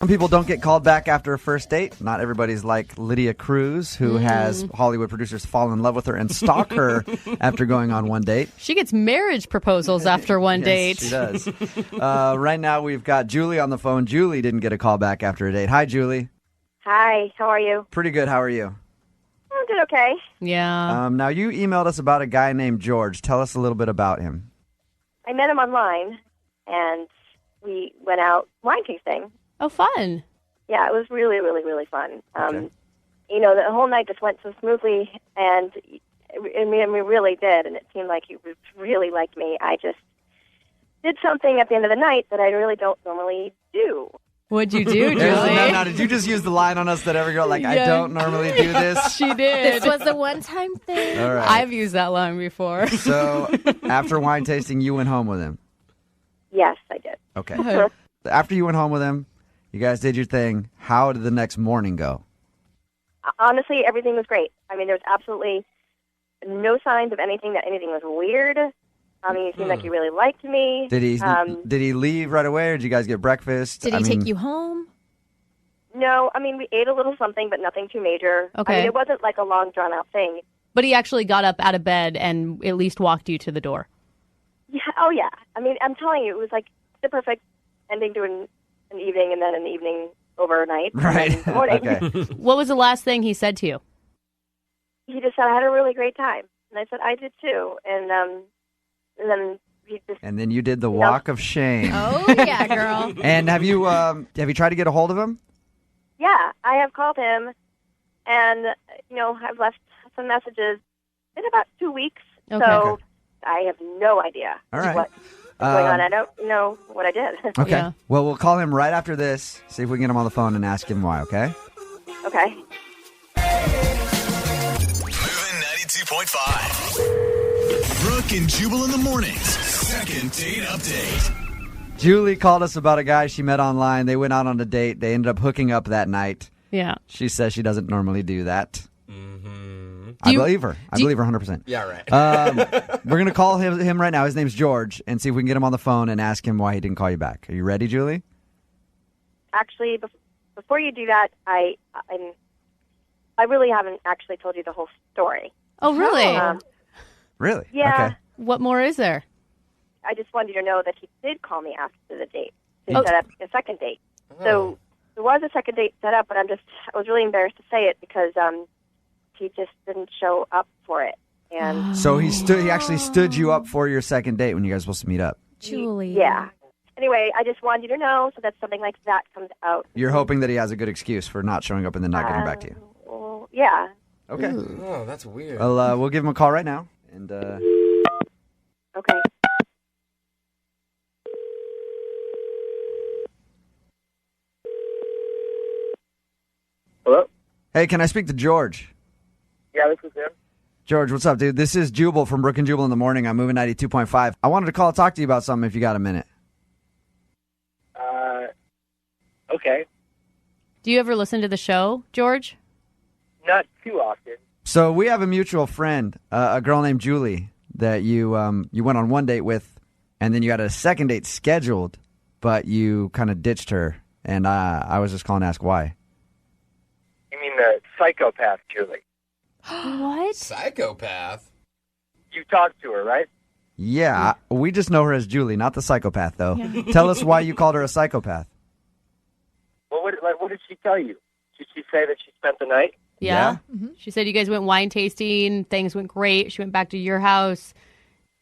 Some people don't get called back after a first date. Not everybody's like Lydia Cruz, who has Hollywood producers fall in love with her and stalk her after going on one date. She gets marriage proposals after one date. She does. Right now we've got Julie on the phone. Julie didn't get a call back after a date. Hi, Julie. Hi, how are you? Pretty good. How are you? I'm doing okay. Yeah. Now, you emailed us about a guy named George. Tell us a little bit about him. I met him online, and we went out wine tasting. Oh, fun. Yeah, it was really, really, really fun. Okay. The whole night just went so smoothly, and we really did, and it seemed like he really liked me. I just did something at the end of the night that I really don't normally do. What'd you do, Julie? No, did you just use the line on us that every girl, like, I don't normally do this? She did. This was a one-time thing. All right. I've used that line before. So, after wine tasting, you went home with him? Yes, I did. Okay. After you went home with him, you guys did your thing. How did the next morning go? Honestly, everything was great. I mean, there was absolutely no signs of anything was weird. He seemed like he really liked me. Did he leave right away, or did you guys get breakfast? Did he take you home? No, we ate a little something, but nothing too major. Okay. It wasn't like a long, drawn-out thing. But he actually got up out of bed and at least walked you to the door. Yeah. Oh, yeah. I'm telling you, it was like the perfect ending to an evening, and then an evening overnight. Right. And then morning. Okay. What was the last thing he said to you? He just said, I had a really great time. And I said, I did too. And then he just... And then you did the walk of shame. Oh, yeah, girl. And have you tried to get a hold of him? Yeah, I have called him, and, I've left some messages in about 2 weeks. Okay. So I have no idea All right. what's going on. I don't know what I did. Okay. Yeah. Well, we'll call him right after this, see if we can get him on the phone and ask him why, okay? Okay. Moving 92.5. Brooke and Jubal in the mornings. Second date update. Julie called us about a guy she met online. They went out on a date. They ended up hooking up that night. Yeah. She says she doesn't normally do that. Mm-hmm. I believe her. I believe her 100%. Yeah, right. We're going to call him right now. His name's George, and see if we can get him on the phone and ask him why he didn't call you back. Are you ready, Julie? Actually, before you do that, I really haven't actually told you the whole story. Oh, really? Really? Yeah. Okay. What more is there? I just wanted you to know that he did call me after the date to Oh. set up a second date. So there was a second date set up, but I was really embarrassed to say it because he just didn't show up for it. And So he actually stood you up for your second date when you guys were supposed to meet up. Julie. yeah. Anyway, I just wanted you to know so that something like that comes out. You're hoping that he has a good excuse for not showing up and then not getting back to you. Well, yeah. Okay. Oh, that's weird. Well, we'll give him a call right now. And Okay. Hello? hey, can I speak to George? Yeah, this is him. George, what's up, dude? This is Jubal from Brooke and Jubal in the morning. I'm moving 92.5. I wanted to call and talk to you about something if you got a minute. Okay. Do you ever listen to the show, George? Not too often. So we have a mutual friend, a girl named Julie, that you went on one date with, and then you got a second date scheduled, but you kind of ditched her, and I was just calling to ask why. You mean the psychopath, Julie? What? Psychopath? You talked to her, right? Yeah, we just know her as Julie, not the psychopath, though. Tell us why you called her a psychopath. Well, what did she tell you? Did she say that she spent the night? Yeah. She said you guys went wine tasting. Things went great. She went back to your house.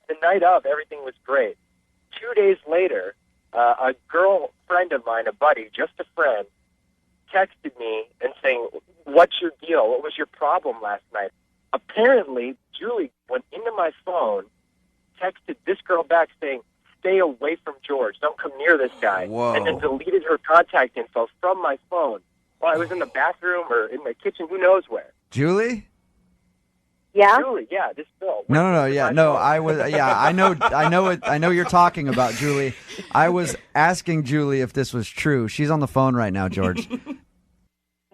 The night of, everything was great. 2 days later, a girl friend of mine, a buddy, just a friend, texted me and saying, "What's your deal? What was your problem last night?" Apparently, Julie went into my phone, texted this girl back saying, "Stay away from George. Don't come near this guy." Whoa. And then deleted her contact info from my phone while I was in the bathroom or in the kitchen, who knows where. Julie? Yeah? Julie, yeah, this girl. No, yeah, no, I was, yeah, I know you're talking about Julie. I was asking Julie if this was true. She's on the phone right now, George.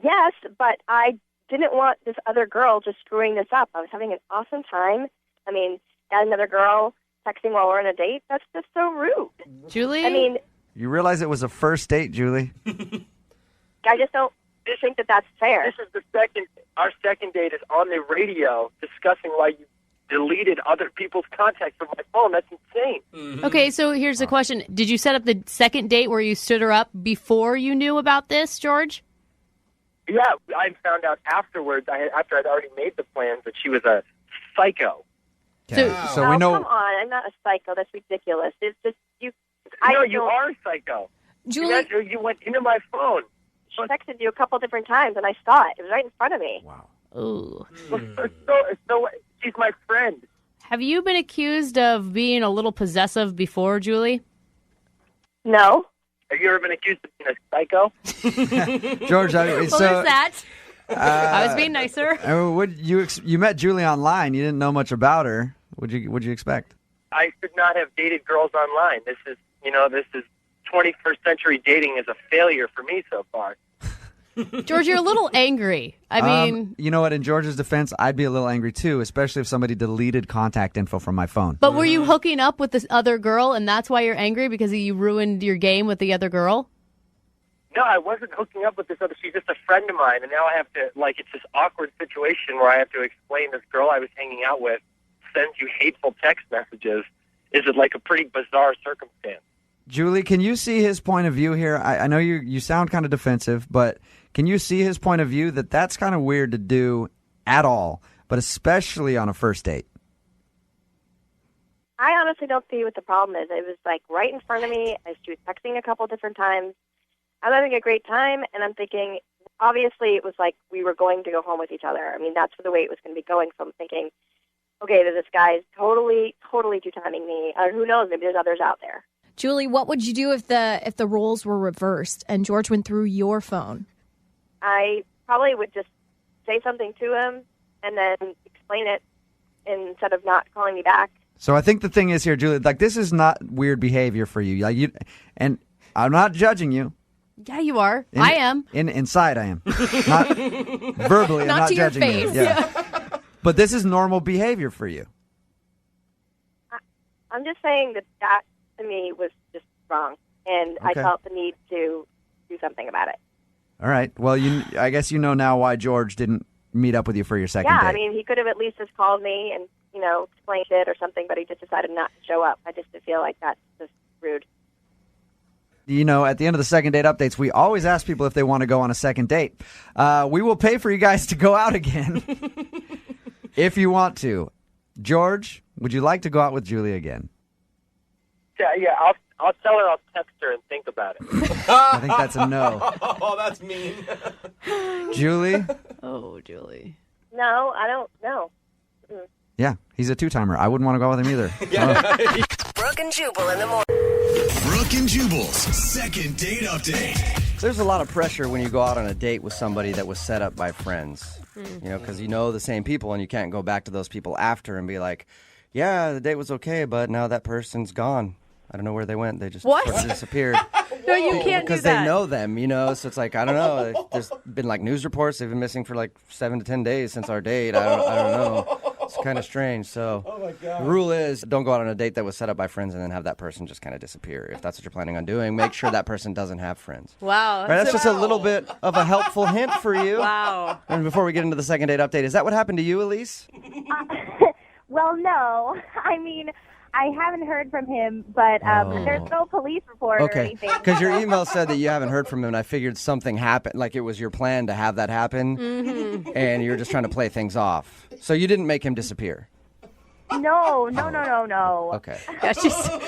Yes, but I didn't want this other girl just screwing this up. I was having an awesome time. I mean, got another girl texting while we're on a date. That's just so rude. Julie? I mean, You realize it was a first date, Julie? I just don't think that that's fair. This is our second date is on the radio discussing why you deleted other people's contacts from my phone. That's insane. Okay, so here's the question. Did you set up the second date where you stood her up before you knew about this, George? Yeah, I found out afterwards, after I'd already made the plans, that she was a psycho. Okay. So- So we know. Come on, I'm not a psycho. That's ridiculous. It's just you. No, you are a psycho. Julie, You went into my phone. She texted you a couple different times, and I saw it. It was right in front of me. Wow. Ooh. So she's my friend. Have you been accused of being a little possessive before, Julie? No. Have you ever been accused of being a psycho? George, Well, so there's that. I was being nicer. would you met Julie online? You didn't know much about her. What'd you expect? I should not have dated girls online. This is 21st century dating is a failure for me so far. George, you're a little angry. I mean, you know what? In George's defense, I'd be a little angry too, especially if somebody deleted contact info from my phone. but were you hooking up with this other girl, and that's why you're angry because you ruined your game with the other girl? No, I wasn't hooking up with this other. She's just a friend of mine, and now I have to, it's this awkward situation where I have to explain this girl I was hanging out with sends you hateful text messages. Is it like a pretty bizarre circumstance? Julie, can you see his point of view here? I know you sound kind of defensive, but can you see his point of view that that's kind of weird to do at all, but especially on a first date? I honestly don't see what the problem is. It was like right in front of me. She was texting a couple different times. I'm having a great time, and I'm thinking, obviously it was like we were going to go home with each other. I mean, that's the way it was going to be going. So I'm thinking, okay, this guy's totally two-timing me. Or who knows, maybe there's others out there. Julie, what would you do if the roles were reversed and George went through your phone? I probably would just say something to him and then explain it instead of not calling me back. So I think the thing is here, Julie, this is not weird behavior for you. And I'm not judging you. Yeah, you are. I am. Inside, I am. Not verbally, I'm Not not to your judging you. face. Yeah. But this is normal behavior for you. I'm just saying that to me was just wrong, and I Okay. felt the need to do something about it. All right. Well, I guess you know now why George didn't meet up with you for your second Yeah, date. I mean, he could have at least just called me and, explained it or something, but he just decided not to show up. I just feel like that's just rude. At the end of the second date updates, we always ask people if they want to go on a second date. We will pay for you guys to go out again if you want to. George, would you like to go out with Julie again? Yeah, I'll tell her. I'll text her and think about it. I think that's a no. Oh, that's mean. Julie? Oh, Julie. No, I don't know. Yeah, he's a two-timer. I wouldn't want to go with him either. Brooke and Jubal in the morning. Brooke and Jubal's second date update. There's a lot of pressure when you go out on a date with somebody that was set up by friends, because you know the same people and you can't go back to those people after and be like, yeah, the date was okay, but now that person's gone. I don't know where they went. They just What? sort of disappeared. No, you can't do Because that. they know them, so it's like, I don't know. There's been news reports. They've been missing for 7 to 10 days since our date. I don't know. It's kind of strange. So the rule is don't go out on a date that was set up by friends and then have that person just kind of disappear. If that's what you're planning on doing, make sure that person doesn't have friends. Wow. All right, that's just a little bit of a helpful hint for you. Wow. And before we get into the second date update, is that what happened to you, Elise? Well, no. I mean, I haven't heard from him, but there's no police report or Okay, anything. because your email said that you haven't heard from him, and I figured something happened, like it was your plan to have that happen, and you're just trying to play things off. So you didn't make him disappear. No. Okay. Yeah,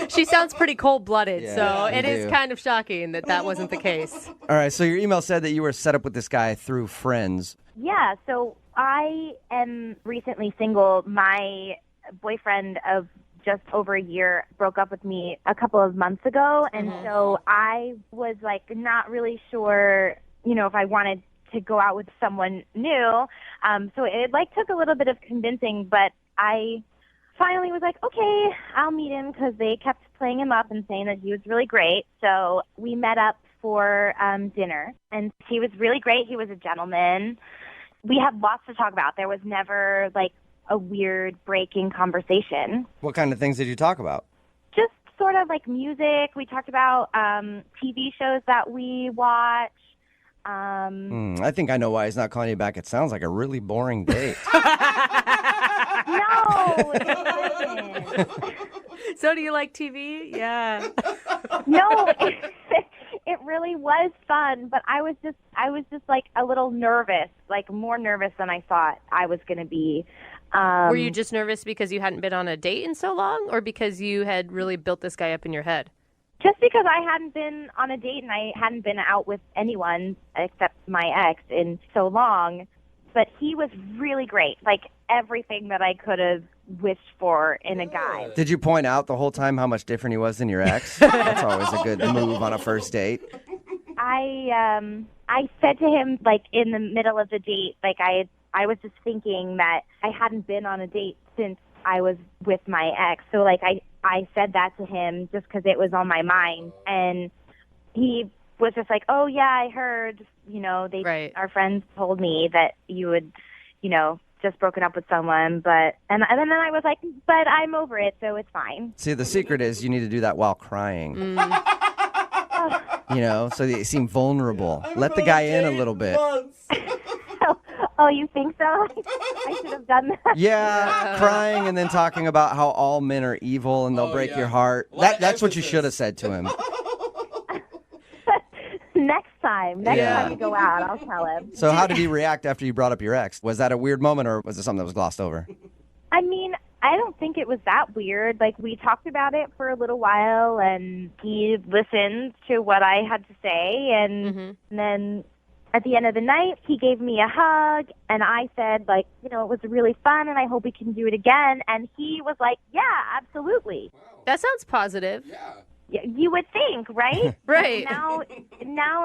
she sounds pretty cold-blooded, Yeah, so you it is do. kind of shocking that wasn't the case. All right, so your email said that you were set up with this guy through friends. Yeah, so I am recently single. My boyfriend of just over a year broke up with me a couple of months ago, and so I was not really sure, if I wanted to go out with someone new. So it took a little bit of convincing, but I finally was like, okay, I'll meet him, because they kept playing him up and saying that he was really great. So we met up for dinner, and he was really great. He was a gentleman. We had lots to talk about. There was never a weird breaking conversation. What kind of things did you talk about? Just sort of music. We talked about TV shows that we watch. I think I know why he's not calling you back. It sounds like a really boring date. No, it wasn't. So do you like TV? Yeah. No, it really was fun, but I was just like a little nervous, like more nervous than I thought I was going to be. Were you just nervous because you hadn't been on a date in so long, or because you had really built this guy up in your head? Just because I hadn't been on a date and I hadn't been out with anyone except my ex in so long. But he was really great, like everything that I could have wished for in a guy. Did you point out the whole time how much different he was than your ex? That's always a good move on a first date. I said to him, like, in the middle of the date, like, I was just thinking that I hadn't been on a date since I was with my ex. So, like, I said that to him just because it was on my mind. And he was just like, oh, yeah, I heard, our friends told me that you would, just broken up with someone. And then I was like, but I'm over it, so it's fine. See, the secret is you need to do that while crying. So they seem vulnerable. Let the guy in a little bit. Oh, you think so? I should have done that. Yeah, crying and then talking about how all men are evil and they'll break your heart. That's what you should have said to him. Next time you go out, I'll tell him. So how did he react after you brought up your ex? Was that a weird moment, or was it something that was glossed over? I mean, I don't think it was that weird. Like, we talked about it for a little while, and he listened to what I had to say, and then at the end of the night, he gave me a hug, and I said, like, it was really fun, and I hope we can do it again. And he was like, yeah, absolutely. That sounds positive. Yeah, you would think, right? Right. Now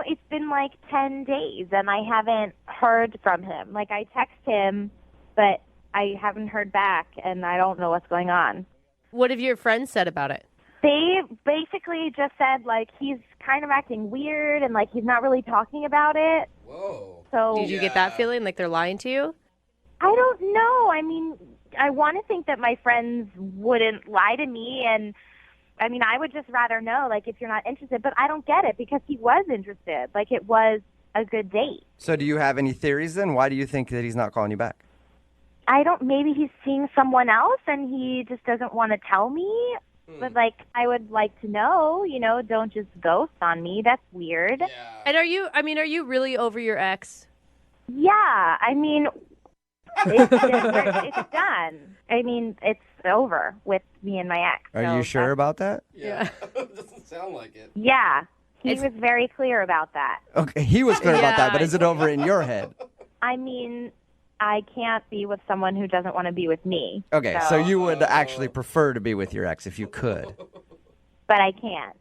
it's been like 10 days, and I haven't heard from him. Like, I text him, but I haven't heard back, and I don't know what's going on. What have your friends said about it? They basically just said, like, he's kind of acting weird, and, like, he's not really talking about it. Whoa. So Did you get that feeling, like they're lying to you? I don't know. I mean, I want to think that my friends wouldn't lie to me, and I mean, I would just rather know, like, if you're not interested. But I don't get it because he was interested. Like, it was a good date. So do you have any theories then? Why do you think that he's not calling you back? Maybe he's seeing someone else and he just doesn't want to tell me. But, like, I would like to know, don't just ghost on me. That's weird. Yeah. And are you really over your ex? Yeah, I mean, it's done. I mean, it's over with me and my ex. Are you sure about that? Yeah. Doesn't sound like it. Yeah. He was very clear about that. Okay, he was clear about that, but is it over in your head? I mean, I can't be with someone who doesn't want to be with me. Okay, so you would actually prefer to be with your ex if you could. But I can't.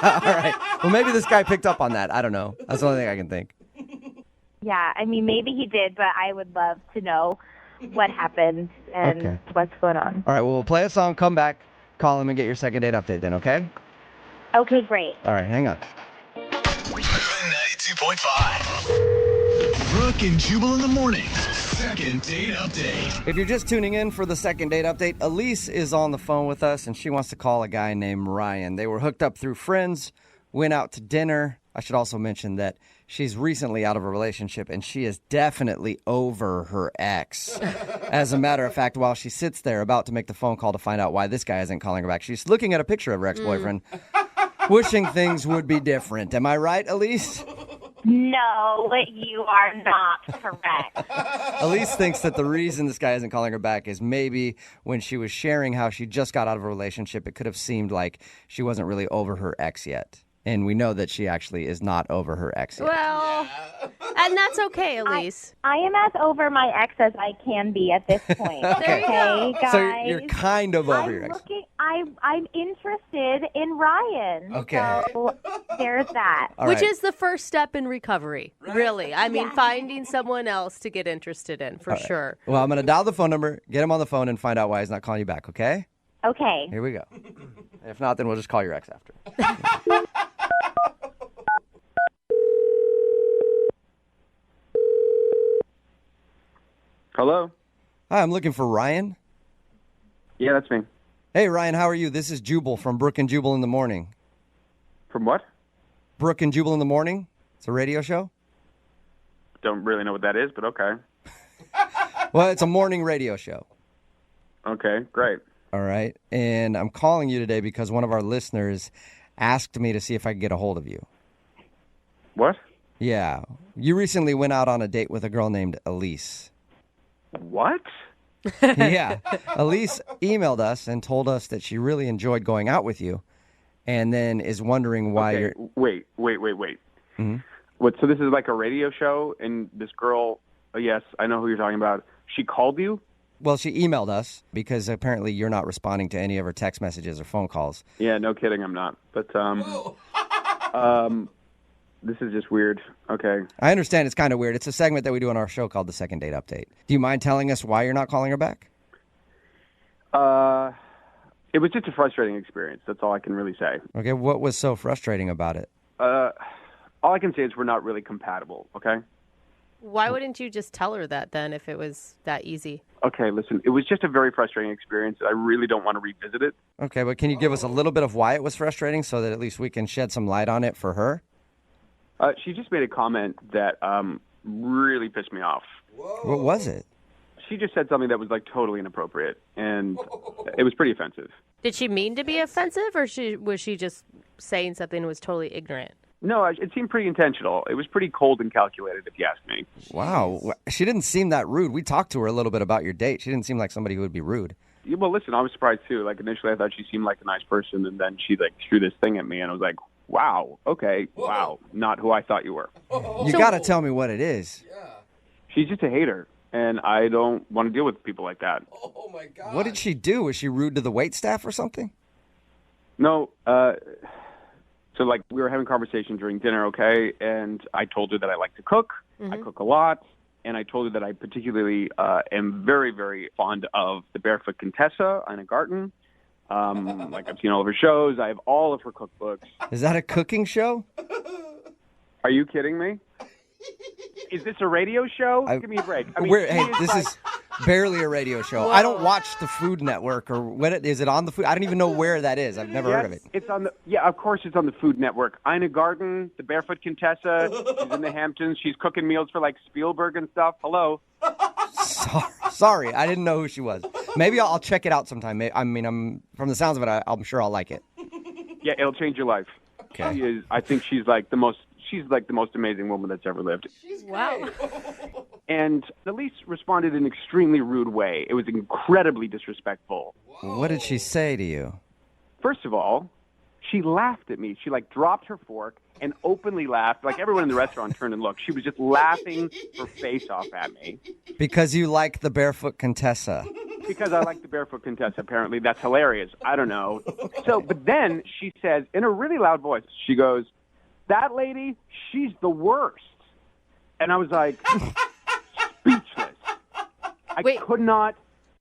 All right. Well, maybe this guy picked up on that. I don't know. That's the only thing I can think. Yeah, I mean, maybe he did, but I would love to know what happened and what's going on. All right, well, we'll play a song, come back, call him, and get your second date update then, okay? Okay, great. All right, hang on. 92.5. Brooke and Jubal in the morning. Second date update. If you're just tuning in for the second date update, Elise is on the phone with us, and she wants to call a guy named Ryan. They were hooked up through friends, went out to dinner. I should also mention that she's recently out of a relationship, and she is definitely over her ex. As a matter of fact, while she sits there about to make the phone call to find out why this guy isn't calling her back, she's looking at a picture of her ex-boyfriend, wishing things would be different. Am I right, Elise? No, you are not correct. Elise thinks that the reason this guy isn't calling her back is maybe when she was sharing how she just got out of a relationship, it could have seemed like she wasn't really over her ex yet. And we know that she actually is not over her ex yet. Well, and that's okay, Elise. I am as over my ex as I can be at this point. There you go. Guys. So you're kind of over your ex. I'm interested in Ryan. Okay. So there's that. All Which right. is the first step in recovery, really. I mean, finding someone else to get interested in, for sure. Well, I'm going to dial the phone number, get him on the phone, and find out why he's not calling you back, okay? Okay. Here we go. If not, then we'll just call your ex after. Hello? Hi, I'm looking for Ryan. Yeah, that's me. Hey, Ryan, how are you? This is Jubal from Brooke and Jubal in the Morning. From what? Brooke and Jubal in the Morning? It's a radio show? don't really know what that is, but okay. Well, it's a morning radio show. Okay, great. All right. And I'm calling you today because one of our listeners asked me to see if I could get a hold of you. What? Yeah. You recently went out on a date with a girl named Elise. What? Yeah. Elise emailed us and told us that she really enjoyed going out with you and then is wondering why you're... Wait. Mm-hmm. What? So this is like a radio show, and this girl, yes, I know who you're talking about. She called you? Well, she emailed us because apparently you're not responding to any of her text messages or phone calls. Yeah, no kidding, I'm not. But, this is just weird. Okay. I understand it's kind of weird. It's a segment that we do on our show called The Second Date Update. Do you mind telling us why you're not calling her back? It was just a frustrating experience. That's all I can really say. Okay, what was so frustrating about it? All I can say is we're not really compatible, okay? Why wouldn't you just tell her that then if it was that easy? Okay, listen, it was just a very frustrating experience. I really don't want to revisit it. Okay, but can you give us a little bit of why it was frustrating so that at least we can shed some light on it for her? She just made a comment that really pissed me off. What was it? She just said something that was like totally inappropriate, and it was pretty offensive. Did she mean to be offensive, or was she just saying something that was totally ignorant? No, it seemed pretty intentional. It was pretty cold and calculated, if you ask me. Wow. She didn't seem that rude. We talked to her a little bit about your date. She didn't seem like somebody who would be rude. Yeah, well, listen, I was surprised, too. Like, initially I thought she seemed like a nice person, and then she, like, threw this thing at me, and I was like, wow, okay, wow, not who I thought you were. You got to tell me what it is. She's just a hater, and I don't want to deal with people like that. Oh, my God. What did she do? Was she rude to the waitstaff or something? No, so, like, we were having a conversation during dinner, okay, and I told her that I like to cook. I cook a lot, and I told her that I particularly am very, very fond of the Barefoot Contessa, Ina Garten. Like, I've seen all of her shows. I have all of her cookbooks. Is that a cooking show? Are you kidding me? Is this a radio show? Give me a break. I mean, this is barely a radio show. I don't watch the Food Network, or is it on the Food? I don't even know where that is. I've never heard of it. It's on the. Yeah, of course it's on the Food Network. Ina Garten, the Barefoot Contessa. She's in the Hamptons. She's cooking meals for like Spielberg and stuff. Hello. Sorry, I didn't know who she was. Maybe I'll check it out sometime. I mean, I'm from the sounds of it, I'm sure I'll like it. Yeah, it'll change your life. Okay. She is. I think she's like the most. She's like the most amazing woman that's ever lived. Wow. And Elise responded in an extremely rude way. It was incredibly disrespectful. What did she say to you? First of all, she laughed at me. She like dropped her fork and openly laughed. Like everyone in the restaurant turned and looked. She was just laughing her face off at me. Because you like the Barefoot Contessa. Because I like the Barefoot Contessa, apparently. That's hilarious. I don't know. So, but then she says, in a really loud voice, she goes, "That lady, she's the worst." And I was like, speechless. I could not.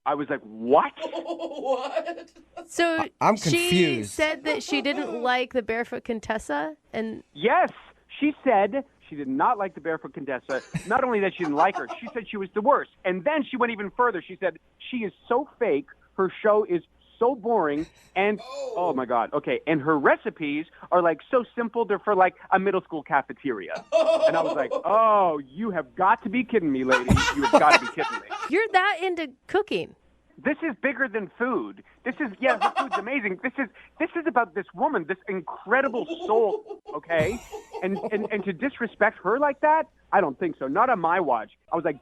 I was like, what? What? So I'm she confused. said that she didn't like the Barefoot Contessa, and Yes, she said she did not like the Barefoot Contessa. Not only that she didn't like her, she said she was the worst. And then she went even further. She said she is so fake, her show is so boring, and oh my God, okay, and her recipes are like so simple, they're for like a middle school cafeteria. And I was like, oh, you have got to be kidding me, lady. You have got to be kidding me. you're that into cooking. This is bigger than food. This is, yeah, her food's amazing. This is about this woman, this incredible soul, okay? And to disrespect her like that, I don't think so. Not on my watch. I was like,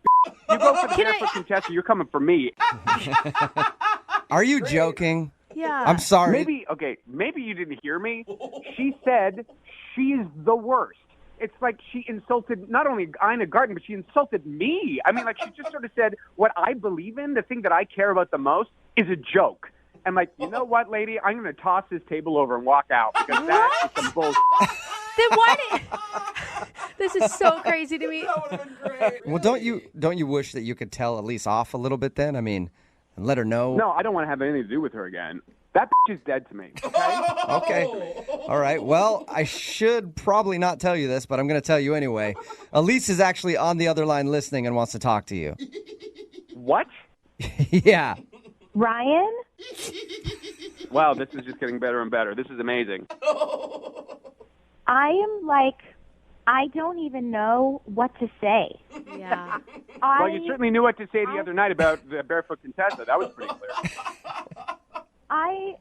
you go for the Barefoot Contessa, you're coming for me. Are you joking? Yeah. I'm sorry. Maybe you didn't hear me. She said she's the worst. It's like she insulted not only Ina Garten, but she insulted me. I mean, like she just sort of said what I believe in, the thing that I care about the most, is a joke. I'm like, you know what, lady? I'm going to toss this table over and walk out because that is some bullshit. Then why did... This is so crazy to me. That would have been great. Well, don't you wish that you could tell Elise off a little bit then? I mean, and let her know. No, I don't want to have anything to do with her again. That bitch is dead to me. Okay? Okay. All right. Well, I should probably not tell you this, but I'm going to tell you anyway. Elise is actually on the other line listening and wants to talk to you. What? Yeah. Ryan? Wow, this is just getting better and better. This is amazing. I am like I don't even know what to say. Yeah. Well, you certainly knew what to say the other night about the Barefoot Contessa. That was pretty clear. I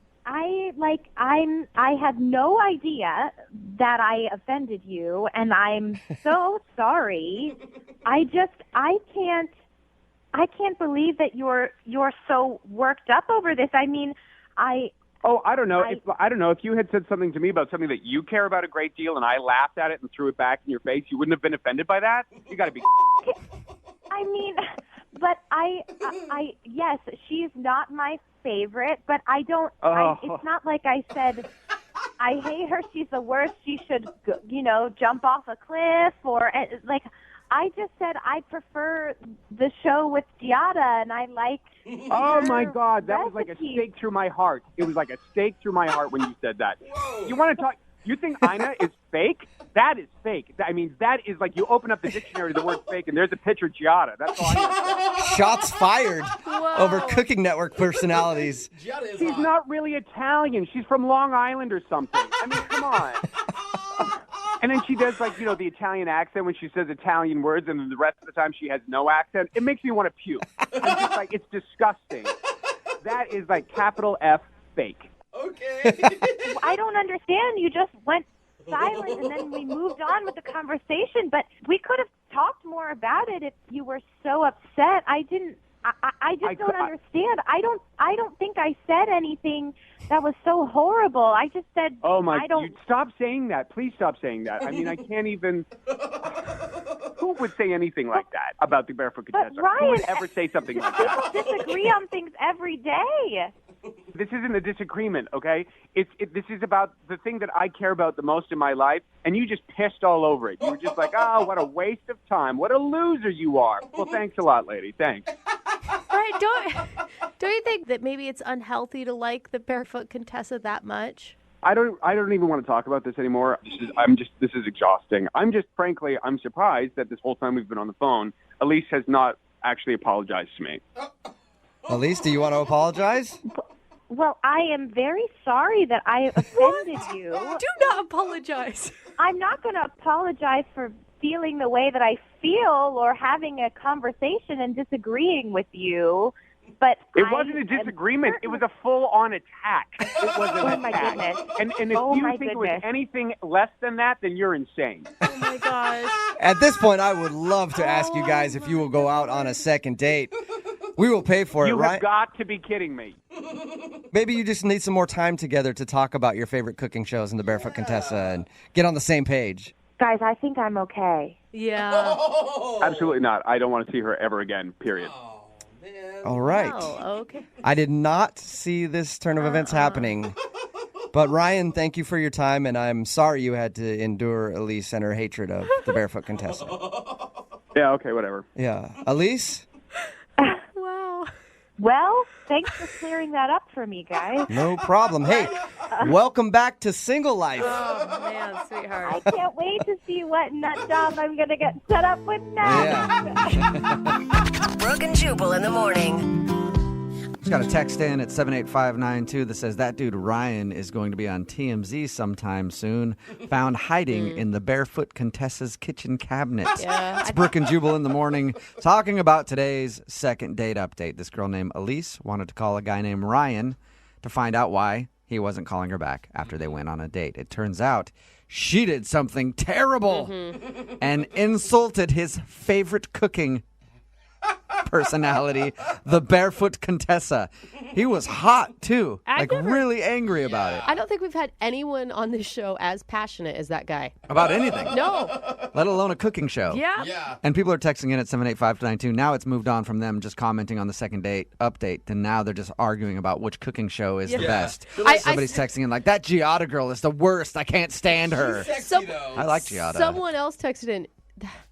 had no idea that I offended you, and I'm so sorry. I can't believe that you're so worked up over this. I mean, I don't know. If you had said something to me about something that you care about a great deal, and I laughed at it and threw it back in your face, you wouldn't have been offended by that. You got to be. I mean, but I yes, she's not my favorite, but I don't. It's not like I said I hate her. She's the worst. She should, jump off a cliff or like. I just said I prefer the show with Giada, and I like. Oh my God, that was like a stake through my heart. It was like a stake through my heart when you said that. Whoa. You want to talk? You think Ina is fake? That is fake. I mean, that is like you open up the dictionary, the word fake, and there's a picture of Giada. That's all I know. Shots fired over Cooking Network personalities. She's not really Italian. She's from Long Island or something. I mean, come on. And then she does, the Italian accent when she says Italian words, and then the rest of the time she has no accent. It makes me want to puke. I'm just like, it's disgusting. That is like capital F fake. Okay. I don't understand. You just went silent, and then we moved on with the conversation. But we could have talked more about it if you were so upset. I just don't understand. I don't think I said anything that was so horrible. I just said, "Oh my! Stop saying that. Please stop saying that." I mean, I can't even. Who would say anything like that about the Barefoot Contessa? But Ryan, who would ever say something like that? People disagree on things every day. This isn't a disagreement, okay? This is about the thing that I care about the most in my life, and you just pissed all over it. You were just like, "Oh, what a waste of time! What a loser you are!" Well, thanks a lot, lady. Thanks. Right? Don't you think that maybe it's unhealthy to like the Barefoot Contessa that much? I don't even want to talk about this anymore. This is exhausting. Frankly, I'm surprised that this whole time we've been on the phone, Elise has not actually apologized to me. Elise, do you want to apologize? Well, I am very sorry that I offended you. Do not apologize. I'm not going to apologize for feeling the way that I feel or having a conversation and disagreeing with you. But it wasn't a disagreement. It was a full-on attack. It was an attack. Goodness. And if you think it was anything less than that, then you're insane. Oh, my gosh. At this point, I would love to ask you guys if you will go out on a second date. We will pay for it, right? You have got to be kidding me. Maybe you just need some more time together to talk about your favorite cooking shows in the Barefoot Contessa and get on the same page. Guys, I think I'm okay. Yeah. Absolutely not. I don't want to see her ever again, period. Oh, man. All right. Oh, okay. I did not see this turn of events happening. But Ryan, thank you for your time, and I'm sorry you had to endure Elise and her hatred of the Barefoot Contessa. Yeah, okay, whatever. Yeah. Elise? Wow. Well, thanks for clearing that up for me, guys. No problem. Hey, welcome back to single life. Oh, man, sweetheart. I can't wait to see what nut job I'm going to get set up with next. Yeah. Brooke and Jubal in the morning. Just got a text in at 78592 that says that dude Ryan is going to be on TMZ sometime soon. Found hiding in the Barefoot Contessa's kitchen cabinet. Yeah. It's Brooke and Jubal in the morning talking about today's second date update. This girl named Elise wanted to call a guy named Ryan to find out why he wasn't calling her back after they went on a date. It turns out she did something terrible and insulted his favorite cooking personality, the Barefoot Contessa. He was hot, too. Really angry about it. I don't think we've had anyone on this show as passionate as that guy. About anything. No. Let alone a cooking show. Yeah. And people are texting in at 78592. Now it's moved on from them just commenting on the second date update to now they're just arguing about which cooking show is the best. Somebody's texting in like, that Giada girl is the worst. I can't stand her. She's sexy, though. I like Giada. Someone else texted in,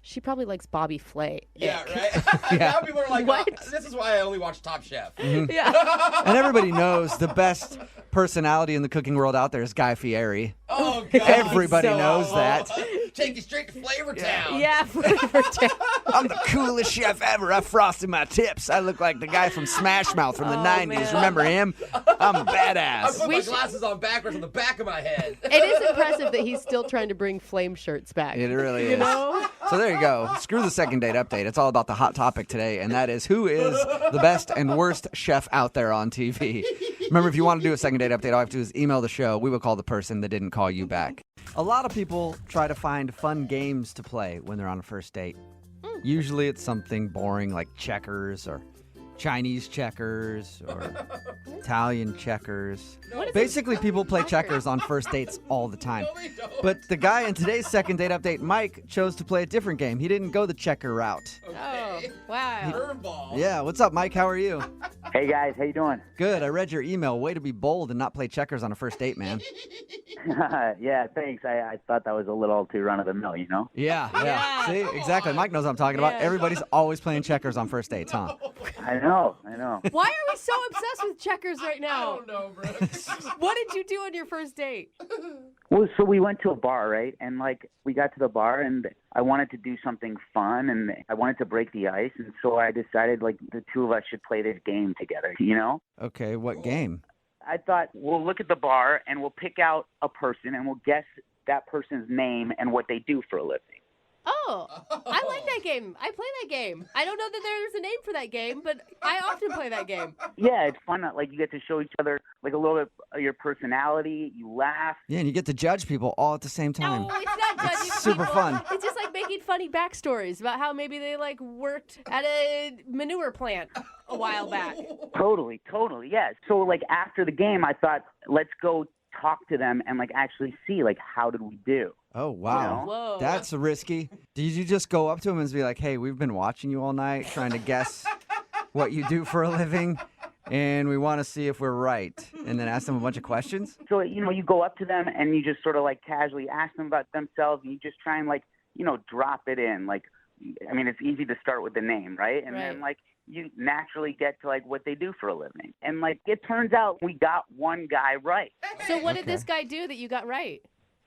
she probably likes Bobby Flay. Yeah, right? Now people are like, What? Oh, this is why I only watch Top Chef. Yeah. And everybody knows the best personality in the cooking world out there is Guy Fieri. Oh, God. Everybody So knows that. Take you straight to Flavor Town. Yeah, Flavor Town. I'm the coolest chef ever. I frosted my tips. I look like the guy from Smash Mouth from the 90s. man. Remember him? I'm a I badass. put my glasses on backwards on the back of my head. It is impressive that he's still trying to bring flame shirts back. It really is. You know? So there you go. Screw the second date update. It's all about the hot topic today, and that is who is the best and worst chef out there on TV. Remember, if you want to do a second date update, all you have to do is email the show. We will call the person that didn't call you back. A lot of people try to find fun games to play when they're on a first date. Usually it's something boring like checkers or Chinese checkers or Italian checkers. Basically, people play checkers on first dates all the time. But the guy in today's second date update, Mike, chose to play a different game. He didn't go the checker route. Oh, wow. Curveball. Yeah, what's up, Mike? How are you? Hey guys, how you doing? Good. I read your email. Way to be bold and not play checkers on a first date, man. Yeah, thanks. I thought that was a little too run of the mill, you know? Yeah. See, exactly. Mike knows what I'm talking about. Everybody's always playing checkers on first dates, huh? I know. Why are we so obsessed with checkers right now? I don't know, Brooks. What did you do on your first date? Well, so we went to a bar, right? And like we got to the bar and I wanted to do something fun and I wanted to break the ice. And so I decided like the two of us should play this game together, you know? Okay, what game? I thought we'll look at the bar and we'll pick out a person and we'll guess that person's name and what they do for a living. Oh, I like that game. I play that game. I don't know that there's a name for that game, but I often play that game. Yeah, it's fun. Like you get to show each other like a little bit of your personality. You laugh. Yeah, and you get to judge people all at the same time. No, it's not judging It's super people. fun. It's just like making funny backstories about how maybe they like worked at a manure plant a while back. Totally, yeah. So like after the game, I thought let's go talk to them and like actually see like how did we do. Oh, wow. You know? Whoa. That's risky. Did you just go up to him and be like, hey, we've been watching you all night trying to guess what you do for a living, and we want to see if we're right, and then ask them a bunch of questions? So, you know, you go up to them and you just sort of like casually ask them about themselves and you just try and like, you know, drop it in. Like, I mean, it's easy to start with the name, right? And then like you naturally get to like what they do for a living. And like it turns out we got one guy right. So what did this guy do that you got right?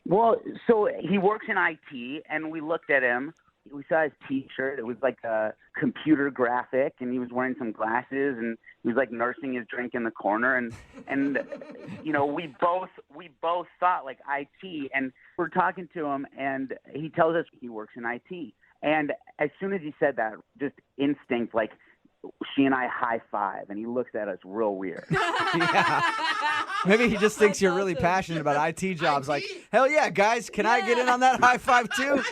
Well, so he works in IT, and we looked at him. We saw his T-shirt. It was like a computer graphic, and he was wearing some glasses, and he was like nursing his drink in the corner. And you know, we both thought like IT, and we're talking to him, and he tells us he works in IT. And as soon as he said that, just instinct, like she and I high five, and he looks at us real weird. Yeah. Maybe he just thinks you're really passionate about IT jobs. Like, hell yeah, guys, can I get in on that high five too?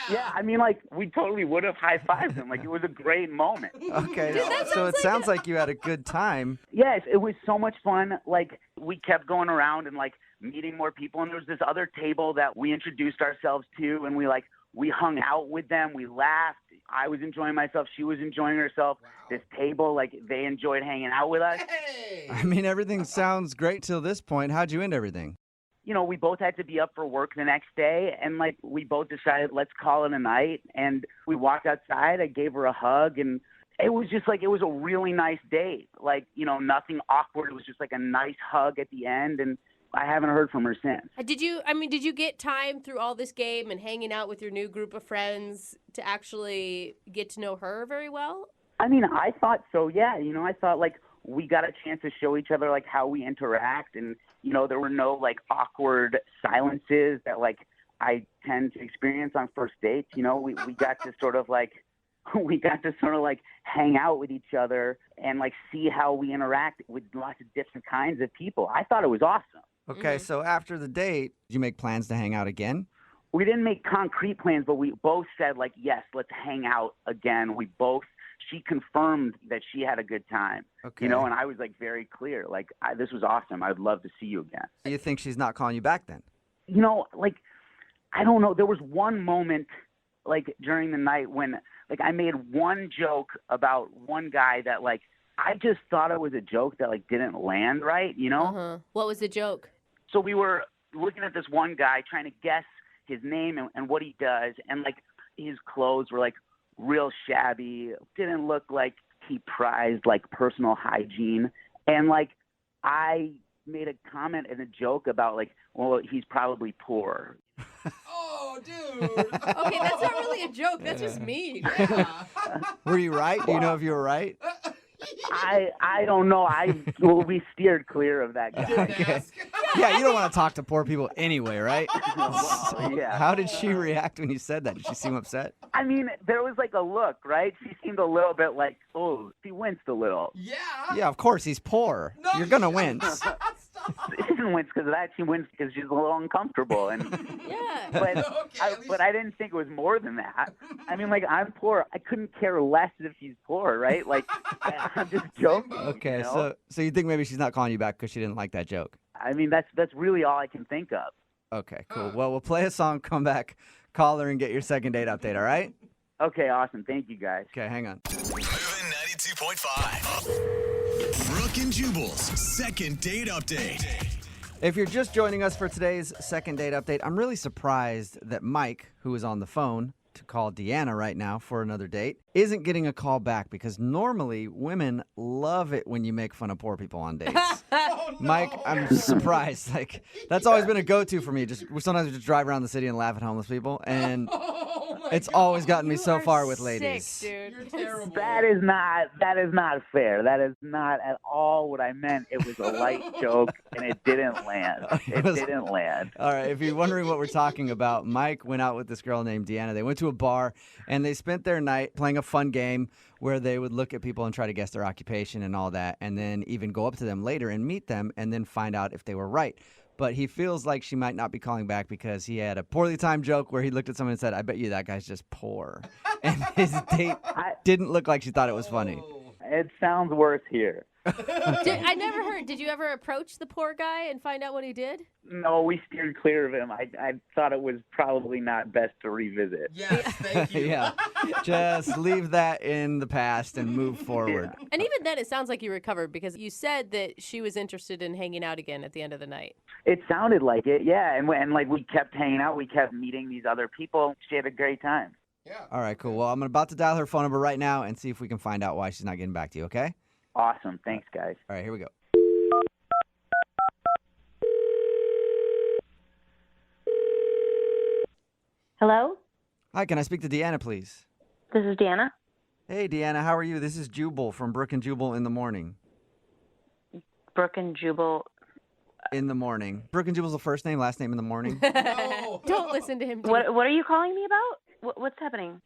Yeah, I mean, like, we totally would have high-fived him. Like, it was a great moment. Okay, Dude, so it sounds like you had a good time. Yes, it was so much fun. Like, we kept going around and, like, meeting more people. And there was this other table that we introduced ourselves to, and we hung out with them. We laughed. I was enjoying myself. She was enjoying herself. Wow. This table, like, they enjoyed hanging out with us. Hey! I mean, everything sounds great till this point. How'd you end everything? You know, we both had to be up for work the next day, and, like, we both decided, let's call it a night. And we walked outside. I gave her a hug, and it was just, like, it was a really nice date. Like, you know, nothing awkward. It was just, like, a nice hug at the end, and I haven't heard from her since. Did you get time through all this game and hanging out with your new group of friends to actually get to know her very well? I mean, I thought so, yeah. You know, I thought, like, we got a chance to show each other, like, how we interact. And, you know, there were no, like, awkward silences that, like, I tend to experience on first dates. You know, we got to sort of, like, hang out with each other and, like, see how we interact with lots of different kinds of people. I thought it was awesome. Okay, so after the date, did you make plans to hang out again? We didn't make concrete plans, but we both said, like, yes, let's hang out again. She confirmed that she had a good time, you know, and I was, like, very clear. Like, this was awesome. I'd love to see you again. You think she's not calling you back then? You know, like, I don't know. There was one moment, like, during the night when, like, I made one joke about one guy that, like, I just thought it was a joke that, like, didn't land right, you know? Uh-huh. What was the joke? So we were looking at this one guy trying to guess his name and what he does, and, like, his clothes were, like, real shabby, didn't look like he prized, like, personal hygiene. And, like, I made a comment and a joke about, like, well, he's probably poor. Oh, Oh, dude. Okay, that's not really a joke. That's just mean. Were you right? Do you know if you were right? I don't know. We steered clear of that guy. Okay. Yeah, you don't want to talk to poor people anyway, right? Well, yeah. How did she react when you said that? Did she seem upset? I mean, there was like a look, right? She seemed a little bit like, oh, she winced a little. Yeah. Yeah, of course. He's poor. You're going to wince. She didn't wince because of that. She winced because she's a little uncomfortable. And Yeah. but I didn't think it was more than that. I mean, like, I'm poor. I couldn't care less if she's poor, right? Like, I'm just joking. Okay, you know? so you think maybe she's not calling you back because she didn't like that joke? I mean, that's really all I can think of. Okay, cool. Well, we'll play a song, come back, call her, and get your second date update, all right? Okay, awesome. Thank you, guys. Okay, hang on. Moving 92.5. Brooke and Jubal's second date update. If you're just joining us for today's second date update, I'm really surprised that Mike, who is on the phone to call Deanna right now for another date, isn't getting a call back because normally women love it when you make fun of poor people on dates. Mike, I'm surprised. Like, that's always been a go-to for me. Sometimes we just drive around the city and laugh at homeless people, and it's always gotten me so far with ladies. Sick, dude. You're terrible. That is not fair. That is not at all what I meant. It was a light joke, and it didn't land. It didn't land. All right, if you're wondering what we're talking about, Mike went out with this girl named Deanna. They went to a bar, and they spent their night playing a fun game where they would look at people and try to guess their occupation and all that, and then even go up to them later and meet them and then find out if they were right. But he feels like she might not be calling back because he had a poorly timed joke where he looked at someone and said, I bet you that guy's just poor. And his date didn't look like she thought it was funny. It sounds worse here. I never heard. Did you ever approach the poor guy and find out what he did? No, we steered clear of him. I thought it was probably not best to revisit. Yes, thank you. Yeah, just leave that in the past and move forward. Yeah. And even then, it sounds like you recovered because you said that she was interested in hanging out again at the end of the night. It sounded like it, yeah. And like we kept hanging out. We kept meeting these other people. She had a great time. Yeah. All right, cool. Well, I'm about to dial her phone number right now and see if we can find out why she's not getting back to you, okay? Awesome. Thanks, guys. All right, here we go. Hello? Hi, can I speak to Deanna, please? This is Deanna. Hey, Deanna, how are you? This is Jubal from Brooke and Jubal in the morning. Brooke and Jubal. In the morning. Brooke and Jubal's the first name, last name in the morning. No. Don't listen to him. Dude. What are you calling me about? What's happening?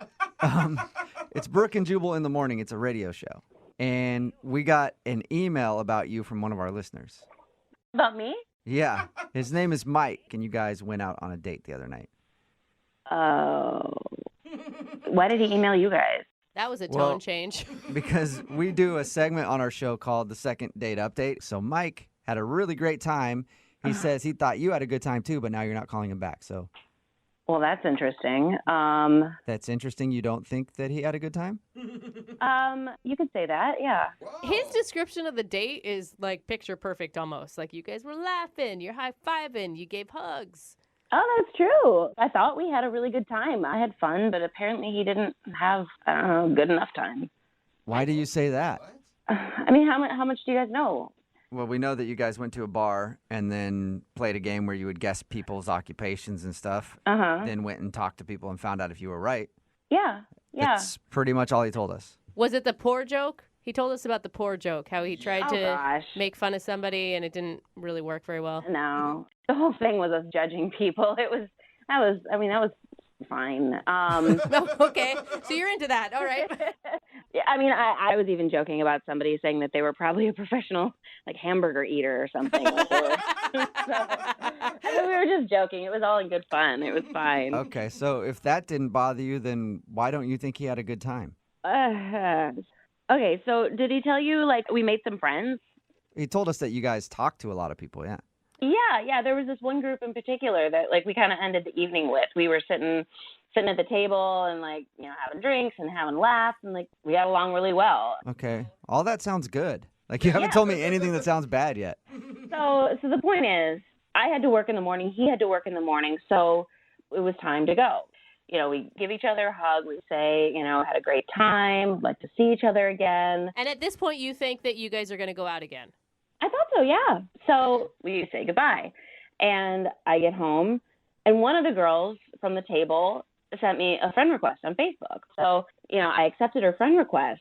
It's Brooke and Jubal in the morning. It's a radio show. And we got an email about you from one of our listeners. About me? Yeah. His name is Mike, and you guys went out on a date the other night. Oh. Why did he email you guys? That was a tone change. Because we do a segment on our show called the Second Date Update. So Mike had a really great time. He says he thought you had a good time too, but now you're not calling him back. So Well, that's interesting. that's interesting. You don't think that he had a good time? You could say that, yeah. His description of the date is like picture perfect almost. Like you guys were laughing, you're high-fiving, you gave hugs. Oh, that's true. I thought we had a really good time. I had fun, but apparently he didn't have, I don't know, good enough time. Why do you say that? I mean, how much do you guys know? Well, we know that you guys went to a bar and then played a game where you would guess people's occupations and stuff. Uh-huh. Then went and talked to people and found out if you were right. Yeah. That's pretty much all he told us. Was it the poor joke? He told us about the poor joke, how he tried to gosh. make fun of somebody and it didn't really work very well. No. The whole thing was us judging people. That was fine. Okay, so you're into that. All right. Yeah, I mean, I was even joking about somebody saying that they were probably a professional, like, hamburger eater or something. So, I mean, we were just joking. It was all in good fun. It was fine. Okay, so if that didn't bother you, then why don't you think he had a good time? Okay, so did he tell you, like, we made some friends? He told us that you guys talked to a lot of people, yeah. Yeah. There was this one group in particular that, like, we kind of ended the evening with. We were sitting at the table and, like, you know, having drinks and having laughs, and, like, we got along really well. Okay, all that sounds good. Like, you haven't told me anything that sounds bad yet. So the point is, I had to work in the morning, he had to work in the morning, so it was time to go. You know, we give each other a hug, we say, you know, had a great time, like to see each other again. And at this point, you think that you guys are going to go out again? I thought so, yeah. So we say goodbye. And I get home, and one of the girls from the table sent me a friend request on Facebook. So, I accepted her friend request.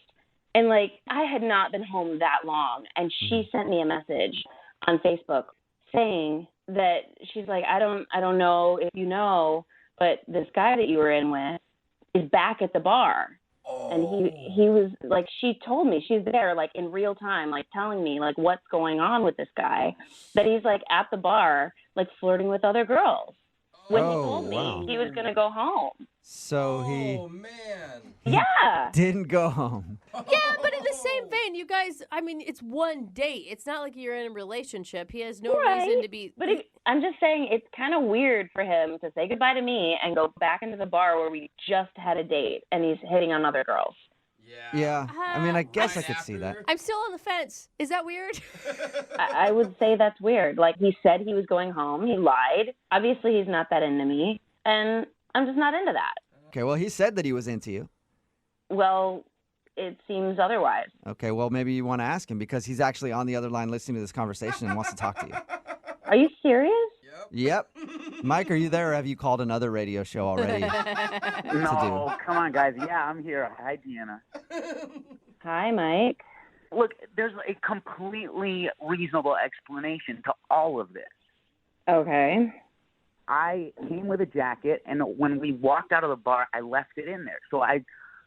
And, like, I had not been home that long. And she sent me a message on Facebook saying that she's like, I don't know if you know, but this guy that you were in with is back at the bar. And he was like, she told me, she's there like in real time, like telling me like what's going on with this guy, that he's like at the bar, like flirting with other girls. When he told me he was going to go home. So he didn't go home. Yeah, but in the same vein, you guys, I mean, it's one date. It's not like you're in a relationship. He has no reason to be. But I'm just saying it's kind of weird for him to say goodbye to me and go back into the bar where we just had a date and he's hitting on other girls. Yeah. I mean, I guess I could see that. I'm still on the fence. Is that weird? I would say that's weird. Like, he said he was going home. He lied. Obviously, he's not that into me. And I'm just not into that. Okay, well, he said that he was into you. Well, it seems otherwise. Okay, well, maybe you want to ask him because he's actually on the other line listening to this conversation and wants to talk to you. Are you serious? Yep. Mike, are you there or have you called another radio show already? No, come on, guys. Yeah, I'm here. Hi, Deanna. Hi, Mike. Look, there's a completely reasonable explanation to all of this. Okay. I came with a jacket, and when we walked out of the bar, I left it in there. So I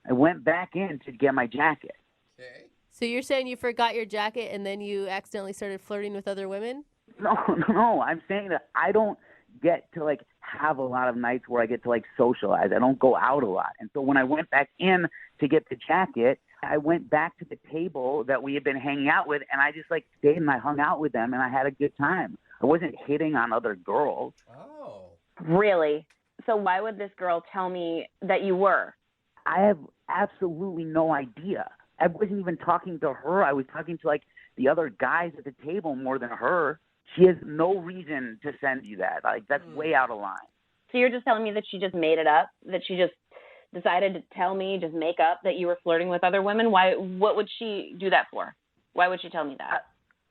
went back in to get my jacket. Okay. So you're saying you forgot your jacket and then you accidentally started flirting with other women? No. I'm saying that I don't get to, like, have a lot of nights where I get to, like, socialize. I don't go out a lot. And so when I went back in to get the jacket, I went back to the table that we had been hanging out with, and I just, like, stayed and I hung out with them, and I had a good time. I wasn't hitting on other girls. Oh. Really? So why would this girl tell me that you were? I have absolutely no idea. I wasn't even talking to her. I was talking to, like, the other guys at the table more than her. She has no reason to send you that. Like, that's way out of line. So you're just telling me that she just made it up? That she just decided to tell me, just make up that you were flirting with other women? Why? What would she do that for? Why would she tell me that?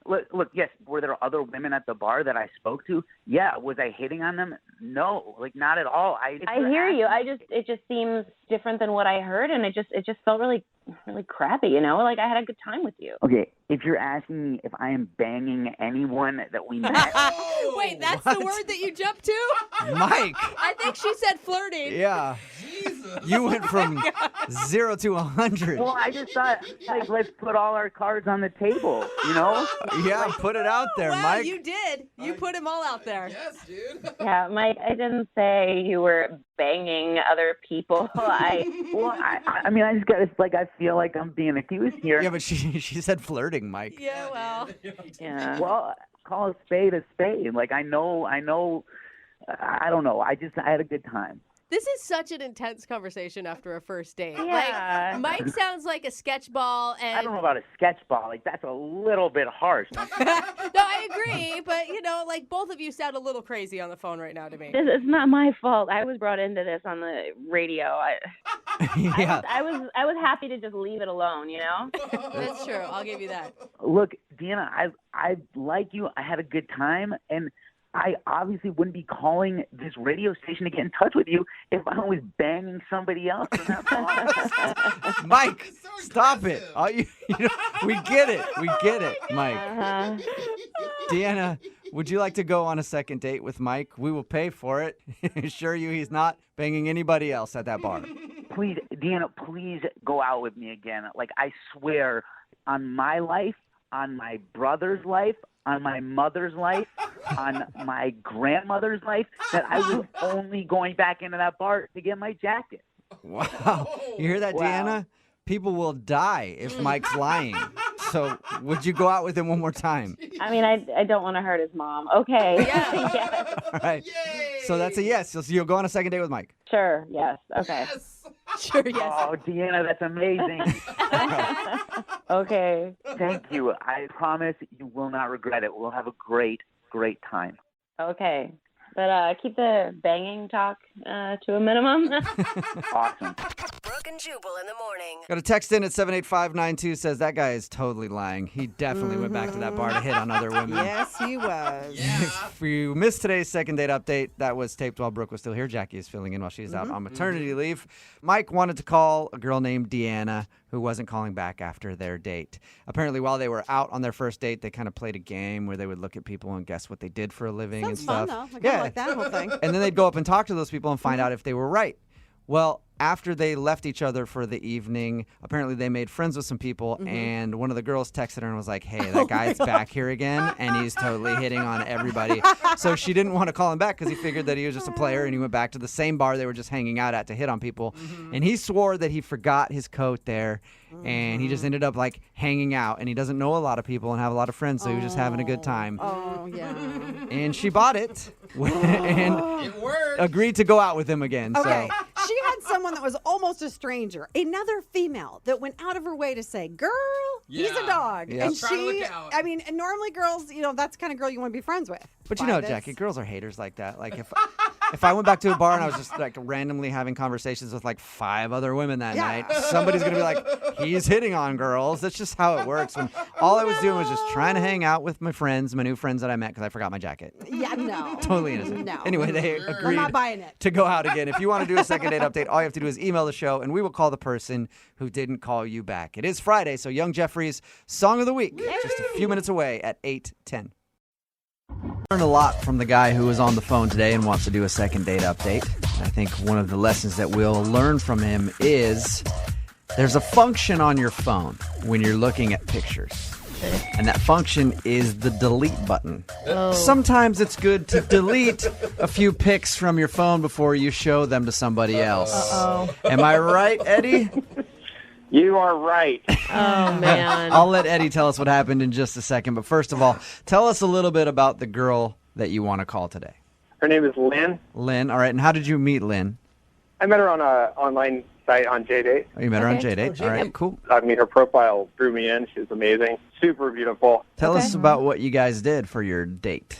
Look, yes, were there other women at the bar that I spoke to? Yeah. Was I hitting on them? No, like, not at all. I hear you. It just seems different than what I heard, and it just felt really crappy, you know? Like, I had a good time with you. Okay, if you're asking me if I am banging anyone that we met. Wait, that's the word that you jumped to? Mike. I think she said flirting. Yeah. You went from 0 to 100. Well, I just thought, like, let's put all our cards on the table, you know? Yeah, put it out there, wow, Mike. You did. You put them all out there. Yes, dude. Yeah, Mike, I didn't say you were banging other people. I mean, I just got like, I feel like I'm being accused here. Yeah, but she said flirting, Mike. Yeah, well. Yeah. Well, call a spade a spade. Like, I know, I don't know. I had a good time. This is such an intense conversation after a first date. Yeah. Like, Mike sounds like a sketch ball, and I don't know about a sketch ball. Like, that's a little bit harsh. No, I agree, but like, both of you sound a little crazy on the phone right now to me. It's not my fault. I was brought into this on the radio. Yeah. I was happy to just leave it alone, you know? That's true. I'll give you that. Look, Deanna, I like you. I had a good time, and I obviously wouldn't be calling this radio station to get in touch with you if I was banging somebody else in that bar. Mike, stop it. We get it. We get it, Mike. Uh-huh. Deanna, would you like to go on a second date with Mike? We will pay for it. Assure you he's not banging anybody else at that bar. Please, Deanna, please go out with me again. Like, I swear on my life, on my brother's life, on my mother's life, on my grandmother's life, that I was only going back into that bar to get my jacket. Wow. You hear that, Wow. Deanna? People will die if Mike's lying. So would you go out with him one more time? I mean, I don't want to hurt his mom. Okay. Yeah. All right. Yay! So that's a yes. So you'll go on a second date with Mike. Sure. Yes. Okay. Yes. Sure, yes. Oh, Deanna, that's amazing. Okay. Thank you. I promise you will not regret it. We'll have a great, great time. Okay. But keep the banging talk to a minimum. Awesome. Brooke Brooke and Jubal in the morning. Got a text in at 78592 says that guy is totally lying. He definitely went back to that bar to hit on other women. Yes, he was. If you missed today's second date update, that was taped while Brooke was still here. Jackie is filling in while she's out on maternity leave. Mike wanted to call a girl named Deanna who wasn't calling back after their date. Apparently, while they were out on their first date, they kind of played a game where they would look at people and guess what they did for a living and stuff. Sounds fun, though. I like that whole thing. And then they'd go up and talk to those people and find out if they were right. Well, after they left each other for the evening, apparently they made friends with some people, and one of the girls texted her and was like, hey, that guy's back here again, and he's totally hitting on everybody. So she didn't want to call him back because he figured that he was just a player, and he went back to the same bar they were just hanging out at to hit on people. And he swore that he forgot his coat there, and he just ended up, like, hanging out, and he doesn't know a lot of people and have a lot of friends, so he was just having a good time. Oh, yeah. And she bought it and agreed to go out with him again. Okay. So. She had someone that was almost a stranger, another female that went out of her way to say, girl, he's a dog. Yep. And Try to she, look out. I mean, and normally girls, that's the kind of girl you want to be friends with. But you Buy know, this. Jackie, girls are haters like that. Like if I went back to a bar and I was just like randomly having conversations with like 5 other women that night, somebody's gonna be like, he's hitting on girls. That's just how it works. When all I was doing was just trying to hang out with my friends, my new friends that I met because I forgot my jacket. Yeah, no. Totally innocent. No. Anyway, they I'm agreed not buying it. to go out again. If you want to do a second date update, all you have to do is email the show, and we will call the person who didn't call you back. It is Friday, so Young Jeffrey's Song of the Week, just a few minutes away at 8:10. Learned a lot from the guy who was on the phone today and wants to do a second date update. I think one of the lessons that we'll learn from him is there's a function on your phone when you're looking at pictures. And that function is the delete button. Oh. Sometimes it's good to delete a few pics from your phone before you show them to somebody else. Am I right, Eddie? You are right. Oh, man. I'll let Eddie tell us what happened in just a second. But first of all, tell us a little bit about the girl that you want to call today. Her name is Lynn. Lynn, all right. And how did you meet Lynn? I met her on an online site on JDate. Oh, you met her on JDate. All right, cool. I mean, her profile drew me in. She was amazing. Super beautiful. Tell us about what you guys did for your date.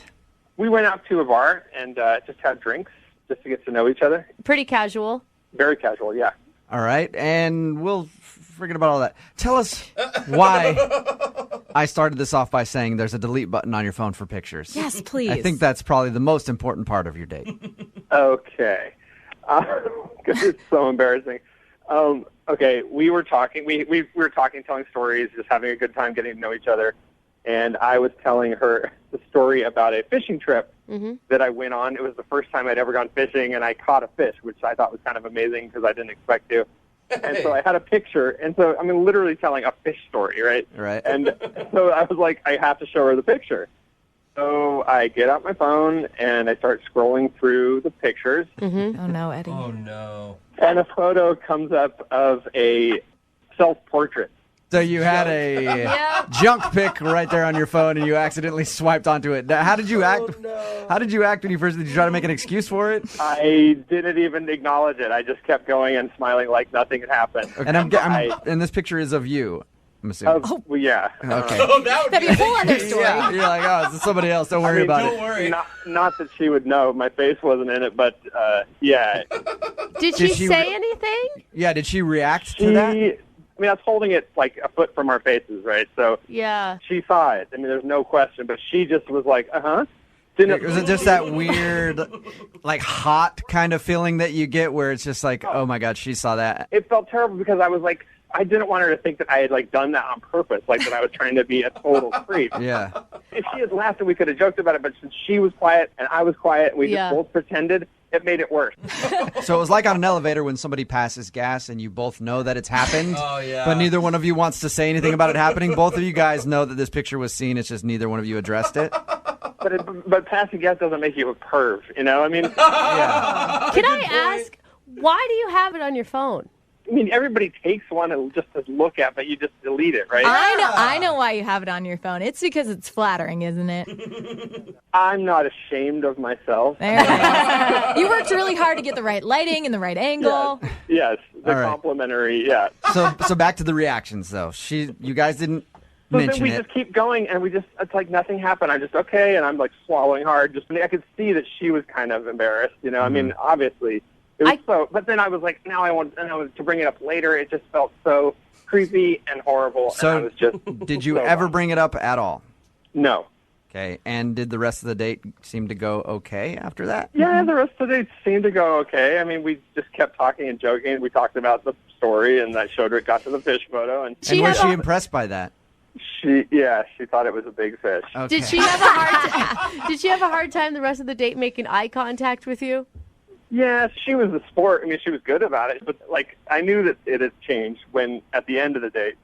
We went out to a bar and just had drinks just to get to know each other. Pretty casual. Very casual, yeah. All right, and we'll forget about all that. Tell us why I started this off by saying there's a delete button on your phone for pictures. Yes, please. I think that's probably the most important part of your date. Okay. Because it's so embarrassing. Okay, we were talking. We were talking, telling stories, just having a good time, getting to know each other. And I was telling her the story about a fishing trip that I went on. It was the first time I'd ever gone fishing, and I caught a fish, which I thought was kind of amazing because I didn't expect to. And so I had a picture, and so I'm literally telling a fish story, right? Right. And so I was like, I have to show her the picture. So I get out my phone, and I start scrolling through the pictures. Oh, no, Eddie. Oh, no. And a photo comes up of a self-portrait. So you had a junk pic right there on your phone, and you accidentally swiped onto it. Now, how did you act? No. How did you act when you first? Did you try to make an excuse for it? I didn't even acknowledge it. I just kept going and smiling like nothing had happened. And and this picture is of you. I'm assuming. Well, yeah. Okay. Oh, that would That'd be a whole other story. Yeah, you're like, oh, it's somebody else. Don't worry about don't it. worry. Not that she would know. My face wasn't in it, but yeah. Did she say anything? Yeah. Did she react to that? I mean, I was holding it like a foot from our faces, right? So Yeah. she saw it. I mean, there's no question, but she just was like, uh-huh. Was it just that weird, like hot kind of feeling that you get where it's just like, oh my God, she saw that? It felt terrible because I was like, I didn't want her to think that I had like done that on purpose, like that I was trying to be a total creep. Yeah. If she had laughed and we could have joked about it, but since she was quiet and I was quiet and we just both pretended, it made it worse. So it was like on an elevator when somebody passes gas and you both know that it's happened, yeah. but neither one of you wants to say anything about it happening. Both of you guys know that this picture was seen. It's just neither one of you addressed it. But passing gas doesn't make you a perv, you know? I mean, yeah. Can I ask, why do you have it on your phone? I mean, everybody takes one just to look at, but you just delete it, right? I know why you have it on your phone. It's because it's flattering, isn't it? I'm not ashamed of myself. There you go. You worked really hard to get the right lighting and the right angle. Yes, the All right. complimentary, yeah. So back to the reactions though. You guys didn't So then mention we it. just keep going, and it's like nothing happened. I'm just, okay, and I'm like swallowing hard. I could see that she was kind of embarrassed, you know? I mean, obviously, It was but then I was like, to bring it up later. It just felt so creepy and horrible. So, and I was just did you so ever bummed. bring it up at all? No. Okay, and did the rest of the date seem to go okay after that? Yeah, the rest of the date seemed to go okay. I mean, we just kept talking and joking. We talked about the story, and I showed her it got to the fish photo. And was she impressed by that? She thought it was a big fish. Okay. Did she have a hard time the rest of the date making eye contact with you? Yeah, she was a sport. I mean, she was good about it. But, I knew that it had changed when, at the end of the date,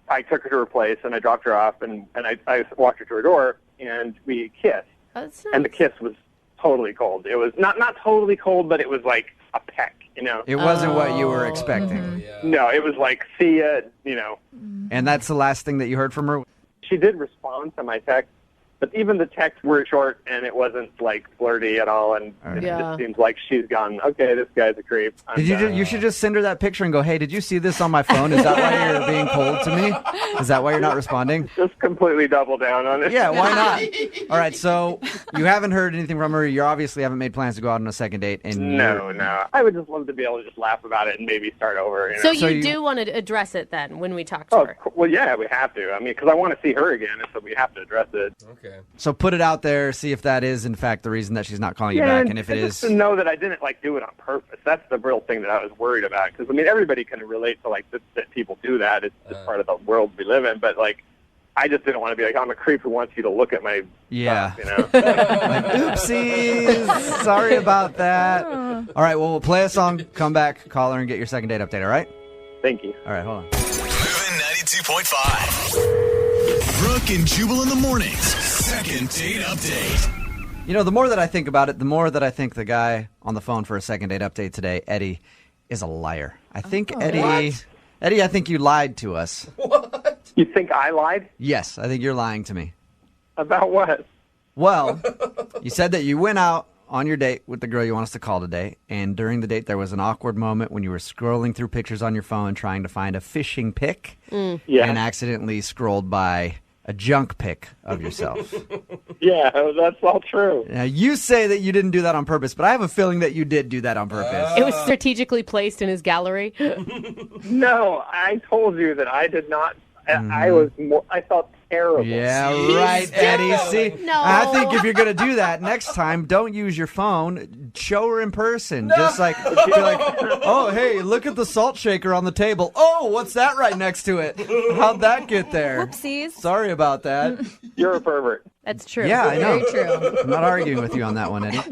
I took her to her place, and I dropped her off, and I walked her to her door, and we kissed. Oh, that's nice. And the kiss was totally cold. It was not totally cold, but it was like a peck, you know? It wasn't what you were expecting. No, it was like, see ya, you know. And that's the last thing that you heard from her? She did respond to my text, but even the texts were short, and it wasn't, flirty at all, and it just seems like she's gone, okay, this guy's a creep. You should just send her that picture and go, hey, did you see this on my phone? Is that why you're being cold to me? Is that why you're not responding? Just completely double down on it. Yeah, why not? All right, so you haven't heard anything from her. You obviously haven't made plans to go out on a second date. And No. I would just love to be able to just laugh about it and maybe start over. You know? So you do want to address it then when we talk to her? Well, yeah, we have to. I mean, because I want to see her again, and so we have to address it. Okay. So put it out there, see if that is, in fact, the reason that she's not calling you back. And if it is... just to know that I didn't, do it on purpose. That's the real thing that I was worried about. Because, I mean, everybody can relate to, that people do that. It's just part of the world we live in. But, I just didn't want to be I'm a creep who wants you to look at my stuff, you know? Oopsies. Sorry about that. All right, well, we'll play a song, come back, call her, and get your second date update, all right? Thank you. All right, hold on. Moving 92.5. Brooke and Jubal in the mornings. Second date update. You know, the more that I think about it, the more that I think the guy on the phone for a second date update today, Eddie, is a liar. I think Eddie, I think you lied to us. What? You think I lied? Yes, I think you're lying to me. About what? Well, you said that you went out on your date with the girl you want us to call today, and during the date there was an awkward moment when you were scrolling through pictures on your phone trying to find a fishing pic and accidentally scrolled by a junk pic of yourself. Yeah, that's all true. Now, you say that you didn't do that on purpose, but I have a feeling that you did do that on purpose. It was strategically placed in his gallery. No, I told you that I did not. I felt terrible. Yeah, right, Eddie. See, I think if you're going to do that next time, don't use your phone. Show her in person. No. Just be like, oh, hey, look at the salt shaker on the table. Oh, what's that right next to it? How'd that get there? Whoopsies. Sorry about that. You're a pervert. That's true. Yeah, I know. Very true. I'm not arguing with you on that one, Eddie.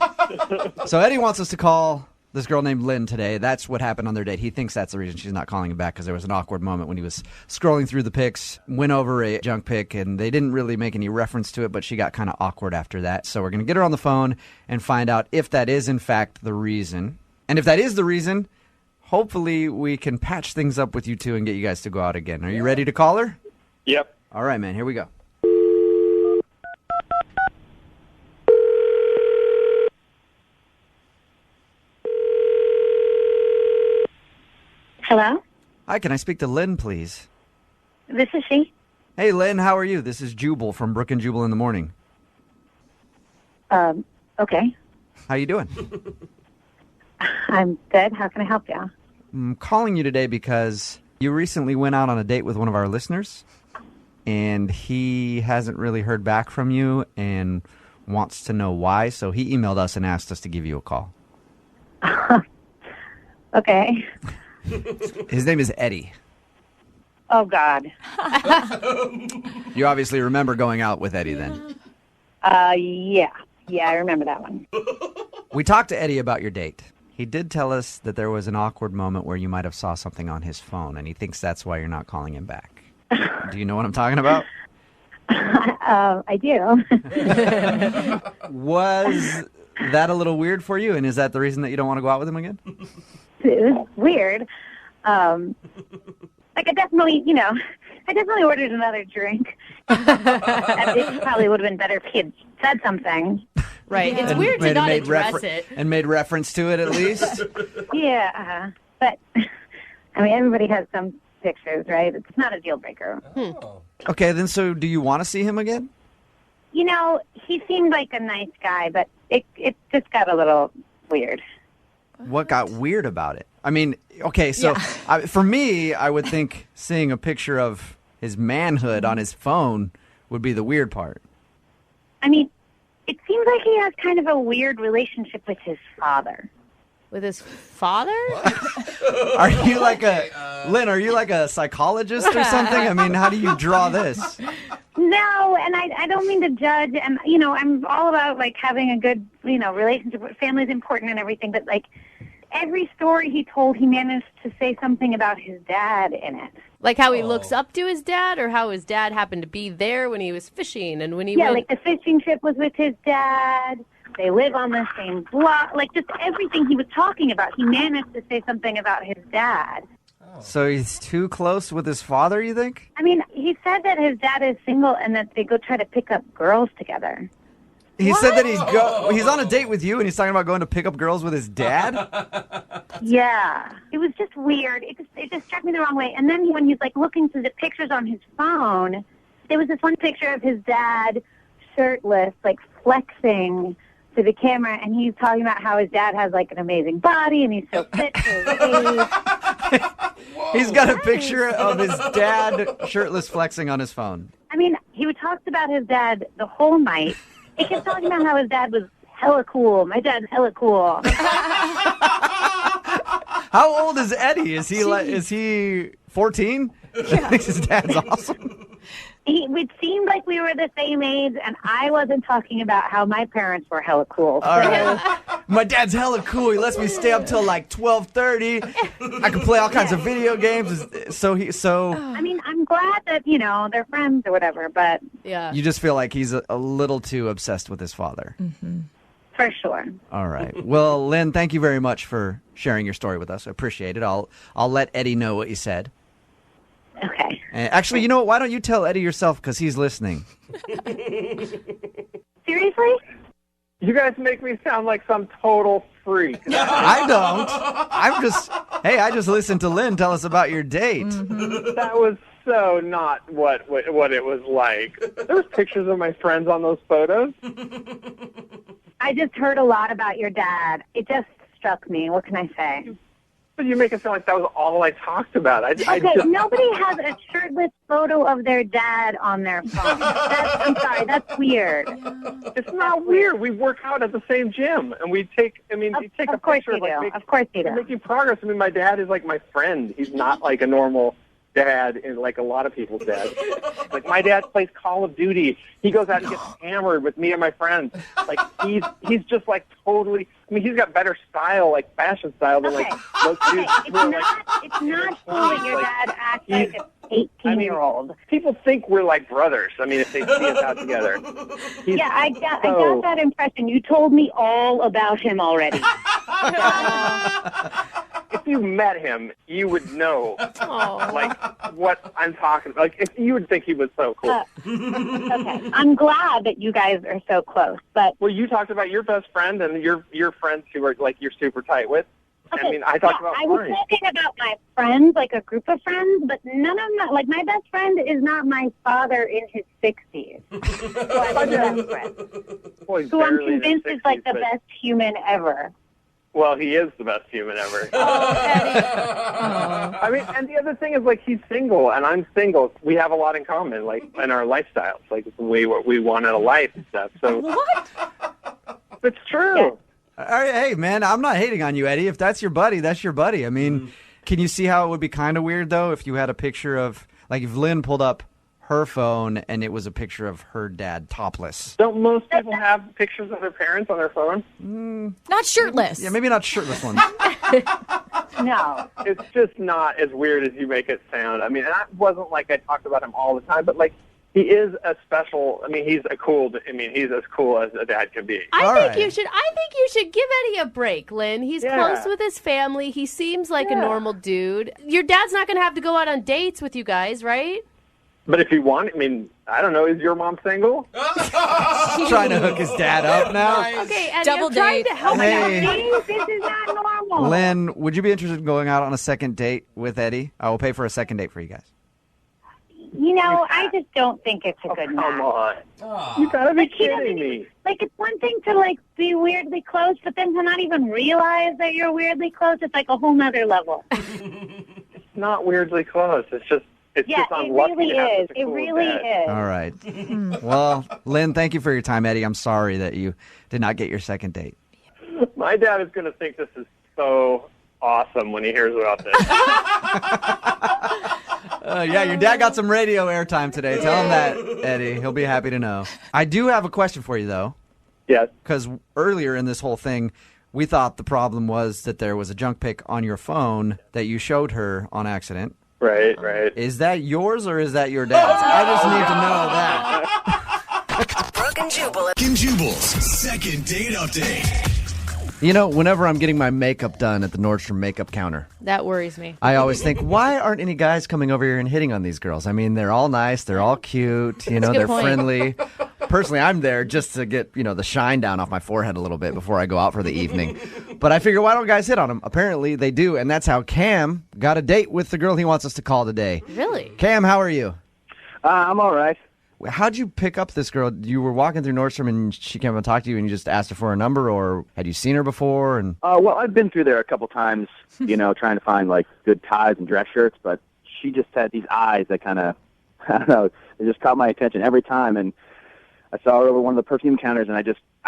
So Eddie wants us to call this girl named Lynn today. That's what happened on their date. He thinks that's the reason she's not calling him back, because there was an awkward moment when he was scrolling through the pics, went over a junk pic, and they didn't really make any reference to it, but she got kind of awkward after that. So we're going to get her on the phone and find out if that is, in fact, the reason. And if that is the reason, hopefully we can patch things up with you two and get you guys to go out again. Are you ready to call her? Yep. All right, man. Here we go. Hello? Hi, can I speak to Lynn, please? This is she. Hey, Lynn, how are you? This is Jubal from Brooke and Jubal in the morning. Okay. How you doing? I'm good. How can I help you? I'm calling you today because you recently went out on a date with one of our listeners, and he hasn't really heard back from you and wants to know why, so he emailed us and asked us to give you a call. Okay. His name is Eddie. Oh, God. You obviously remember going out with Eddie then. Yeah. Yeah, I remember that one. We talked to Eddie about your date. He did tell us that there was an awkward moment where you might have saw something on his phone, and he thinks that's why you're not calling him back. Do you know what I'm talking about? I do. Was that a little weird for you, and is that the reason that you don't want to go out with him again? It was weird. I definitely ordered another drink. It probably would have been better if he had said something. Right. It's weird to not address it. And made reference to it at least? Yeah. But, I mean, everybody has some pictures, right? It's not a deal breaker. Okay, then so do you want to see him again? You know, he seemed like a nice guy, but it just got a little weird. what got weird about it? I mean, okay, so for me, I would think seeing a picture of his manhood on his phone would be the weird part. I mean, it seems like he has kind of a weird relationship with his father. With his father? Are you like Lynn, are you like a psychologist or something? I mean, how do you draw this? No, and I don't mean to judge, and, you know, I'm all about, like, having a good, you know, relationship with family is important and everything, but, like, every story he told, he managed to say something about his dad in it. Like how he looks up to his dad, or how his dad happened to be there when he was fishing and when he went... like the fishing trip was with his dad. They live on the same block. Like, just everything he was talking about, he managed to say something about his dad. So he's too close with his father, you think? I mean, he said that his dad is single and that they go try to pick up girls together. He said that he's on a date with you and he's talking about going to pick up girls with his dad? Yeah. It was just weird. It just struck me the wrong way. And then when he's, like, looking through the pictures on his phone, there was this one picture of his dad shirtless, like, flexing to the camera, and he's talking about how his dad has, like, an amazing body and he's so fit for his age. He's got a picture of his dad shirtless flexing on his phone. I mean, he would talk about his dad the whole night. He kept talking about how his dad was hella cool. My dad's hella cool. How old is Eddie? Is he 14? Yeah. His dad's awesome. It seemed like we were the same age, and I wasn't talking about how my parents were hella cool. All right. My dad's hella cool. He lets me stay up till like 12:30. I can play all kinds of video games. I mean, I'm glad that, you know, they're friends or whatever, but... Yeah. You just feel like he's a little too obsessed with his father. Mm-hmm. For sure. All right. Well, Lynn, thank you very much for sharing your story with us. I appreciate it. I'll let Eddie know what you said. Okay. Actually, you know what? Why don't you tell Eddie yourself, because he's listening. Seriously? You guys make me sound like some total freak. I don't. I just listened to Lynn tell us about your date. Mm-hmm. That was so not what it was like. There was pictures of my friends on those photos. I just heard a lot about your dad. It just struck me. What can I say? But you make it sound like that was all I talked about. Nobody has a shirtless photo of their dad on their phone. I'm sorry, that's weird. It's not weird. We work out at the same gym, and you take a picture of like of course you do. Making progress. I mean, my dad is like my friend. He's not like a normal dad, and like a lot of people's dads. Like, my dad plays Call of Duty. He goes out and gets hammered with me and my friends. Like, he's just like totally. I mean, he's got better style, like fashion style, than like most dudes. It's not cool that your dad acts like an 18-year-old. People think we're like brothers. I mean, if they see us out together. I got that impression. You told me all about him already. If you met him, you would know, like, what I'm talking about. Like, you would think he was so cool. Okay, I'm glad that you guys are so close, but... Well, you talked about your best friend and your friends who are, like, you're super tight with. Okay, I mean, I talked about I was talking about my friends, like a group of friends, but none of them, like, my best friend is not my father in his 60s. So I have a best friend. Well, who I'm convinced is, like, the best human ever. Well, he is the best human ever. Eddie. I mean, and the other thing is, like, he's single and I'm single. We have a lot in common, like, in our lifestyles, like the way what we want in a life and stuff. So what? It's true. All right, hey, man, I'm not hating on you, Eddie. If that's your buddy, that's your buddy. I mean, can you see how it would be kind of weird, though, if you had a picture of, like, if Lynn pulled up her phone and it was a picture of her dad topless? Don't most people have pictures of their parents on their phone? Not shirtless. Yeah, maybe not shirtless ones. No. It's just not as weird as you make it sound. I mean, that wasn't like I talked about him all the time, but, like, he is a special, I mean, he's as cool as a dad can be. I think you should give Eddie a break, Lynn. He's close with his family. He seems like a normal dude. Your dad's not going to have to go out on dates with you guys, right? But if you want, I mean, I don't know, is your mom single? Trying to hook his dad up now? Okay, Eddie, Double I'm trying date. to help Hey. you. This is not normal. Lynn, would you be interested in going out on a second date with Eddie? I will pay for a second date for you guys. You know, I just don't think it's a good match. Come on. You gotta be kidding me. Like, it's one thing to, like, be weirdly close, but then to not even realize that you're weirdly close, it's like a whole nother level. It's not weirdly close. It's just unlucky. It really to have is. such a It cool really dad. is. All right. Well, Lynn, thank you for your time. Eddie, I'm sorry that you did not get your second date. My dad is going to think this is so awesome when he hears about this. Yeah, your dad got some radio airtime today. Tell him that, Eddie. He'll be happy to know. I do have a question for you, though. Yes. Because earlier in this whole thing, we thought the problem was that there was a junk pic on your phone that you showed her on accident. Right. Is that yours or is that your dad's? I just need to know that. Brooke and Jubal. Brooke and Jubal's second date update. You know, whenever I'm getting my makeup done at the Nordstrom makeup counter, That worries me. I always think, why aren't any guys coming over here and hitting on these girls? I mean, they're all nice, they're all cute, you know, That's a they're good point. friendly. Personally, I'm there just to get, you know, the shine down off my forehead a little bit before I go out for the evening. But I figure, why don't guys hit on them? Apparently, they do, and that's how Cam got a date with the girl he wants us to call today. Really? Cam, how are you? I'm all right. How'd you pick up this girl? You were walking through Nordstrom and she came up and talked to you and you just asked her for a number, or had you seen her before? And Well, I've been through there a couple times, you know, trying to find, like, good ties and dress shirts, but she just had these eyes that kind of, I don't know, they just caught my attention every time, and I saw her over one of the perfume counters, and I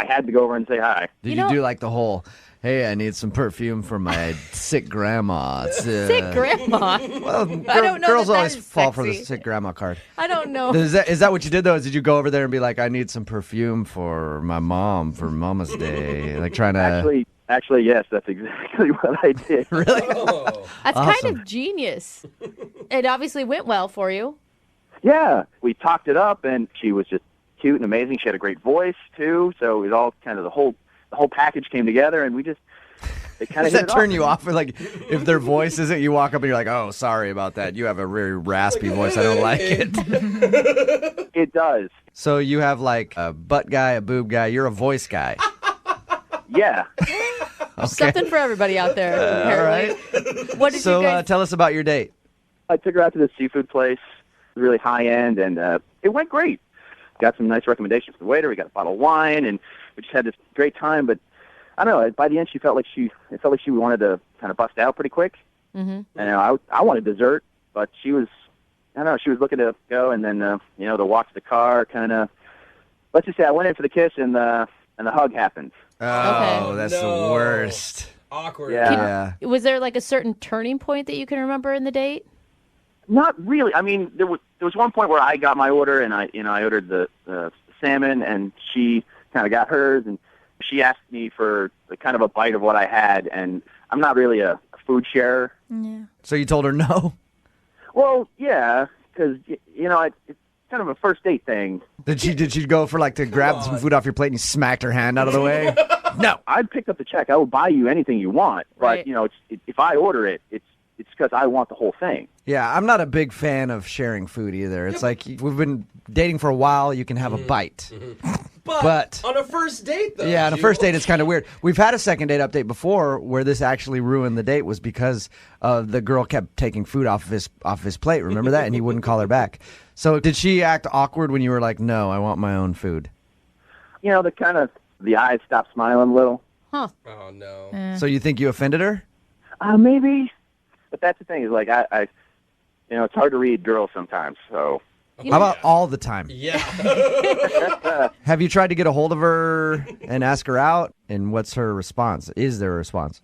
had to go over and say hi. Did you do like the whole, hey, I need some perfume for my sick grandma? Sick grandma? Well, I don't know girls that always is fall for the sexy. sick grandma card. I don't know. Is that what you did, though? Did you go over there and be like, I need some perfume for my mom for Mama's Day? Like trying to... Actually, yes, that's exactly what I did. Really? That's Awesome. kind of genius. It obviously went well for you. Yeah, we talked it up, and she was just cute and amazing. She had a great voice, too, so it was all kind of the whole package came together, and they kind of Does that turn you off? Like, if their voice isn't, you walk up and you're like, oh, sorry about that. You have a very raspy voice. I don't like it. It does. So you have like a butt guy, a boob guy. You're a voice guy. Yeah. Okay. Something for everybody out there. All right. What did So you guys... tell us about your date. I took her out to this seafood place, really high-end, and it went great. Got some nice recommendations from the waiter. We got a bottle of wine, and we just had this great time, but I don't know. By the end, it felt like she wanted to kind of bust out pretty quick. Mm-hmm. And I wanted dessert, but she was looking to go, and then the walk to the car kind of. Let's just say I went in for the kiss, and the hug happened. Oh, that's the worst. Awkward. Yeah. Was there like a certain turning point that you can remember in the date? Not really. I mean, there was one point where I got my order, and I ordered the salmon, and she kind of got hers, and she asked me for kind of a bite of what I had, and I'm not really a food sharer. Yeah. So you told her no? Well, yeah, because it's kind of a first date thing. Did she go for like to grab some food off your plate and you smacked her hand out of the way? No. I picked up the check. I will buy you anything you want, but Right. if I order it, it's because I want the whole thing. Yeah, I'm not a big fan of sharing food either. It's like we've been dating for a while. You can have a bite. But on a first date, though. Yeah, on a first date, it's kind of weird. We've had a second date update before where this actually ruined the date was because the girl kept taking food off of his plate. Remember that? And he wouldn't call her back. So did she act awkward when you were like, no, I want my own food? The eyes stopped smiling a little. Huh. Oh, no. So you think you offended her? Maybe. But that's the thing is like I it's hard to read girls sometimes. So how about all the time? Yeah. Have you tried to get a hold of her and ask her out? And what's her response? Is there a response?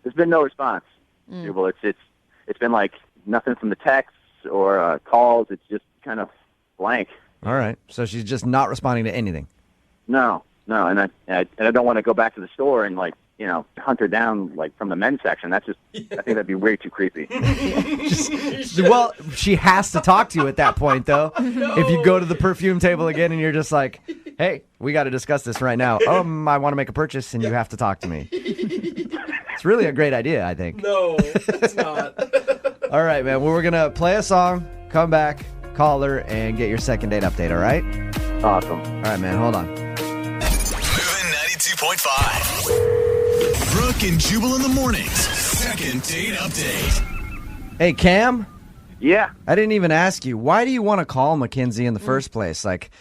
There's been no response. Well, it's been like nothing from the texts or calls. It's just kind of blank. All right. So she's just not responding to anything. No, and I don't want to go back to the store and hunt her down like from the men's section. That's just I think that'd be way too creepy. Well, she has to talk to you at that point, though. No. If you go to the perfume table again and you're just like, hey, we got to discuss this right now. I want to make a purchase and you have to talk to me. It's really a great idea, I think. No, it's not. All right, man. Well, we're going to play a song, come back, call her, and get your second date update, all right? Awesome. All right, man. Hold on. Moving 92.5. Brooke and Jubal in the mornings. Second date update. Hey, Cam, Yeah. I didn't even ask you. Why do you want to call Mackenzie in the first place? Like,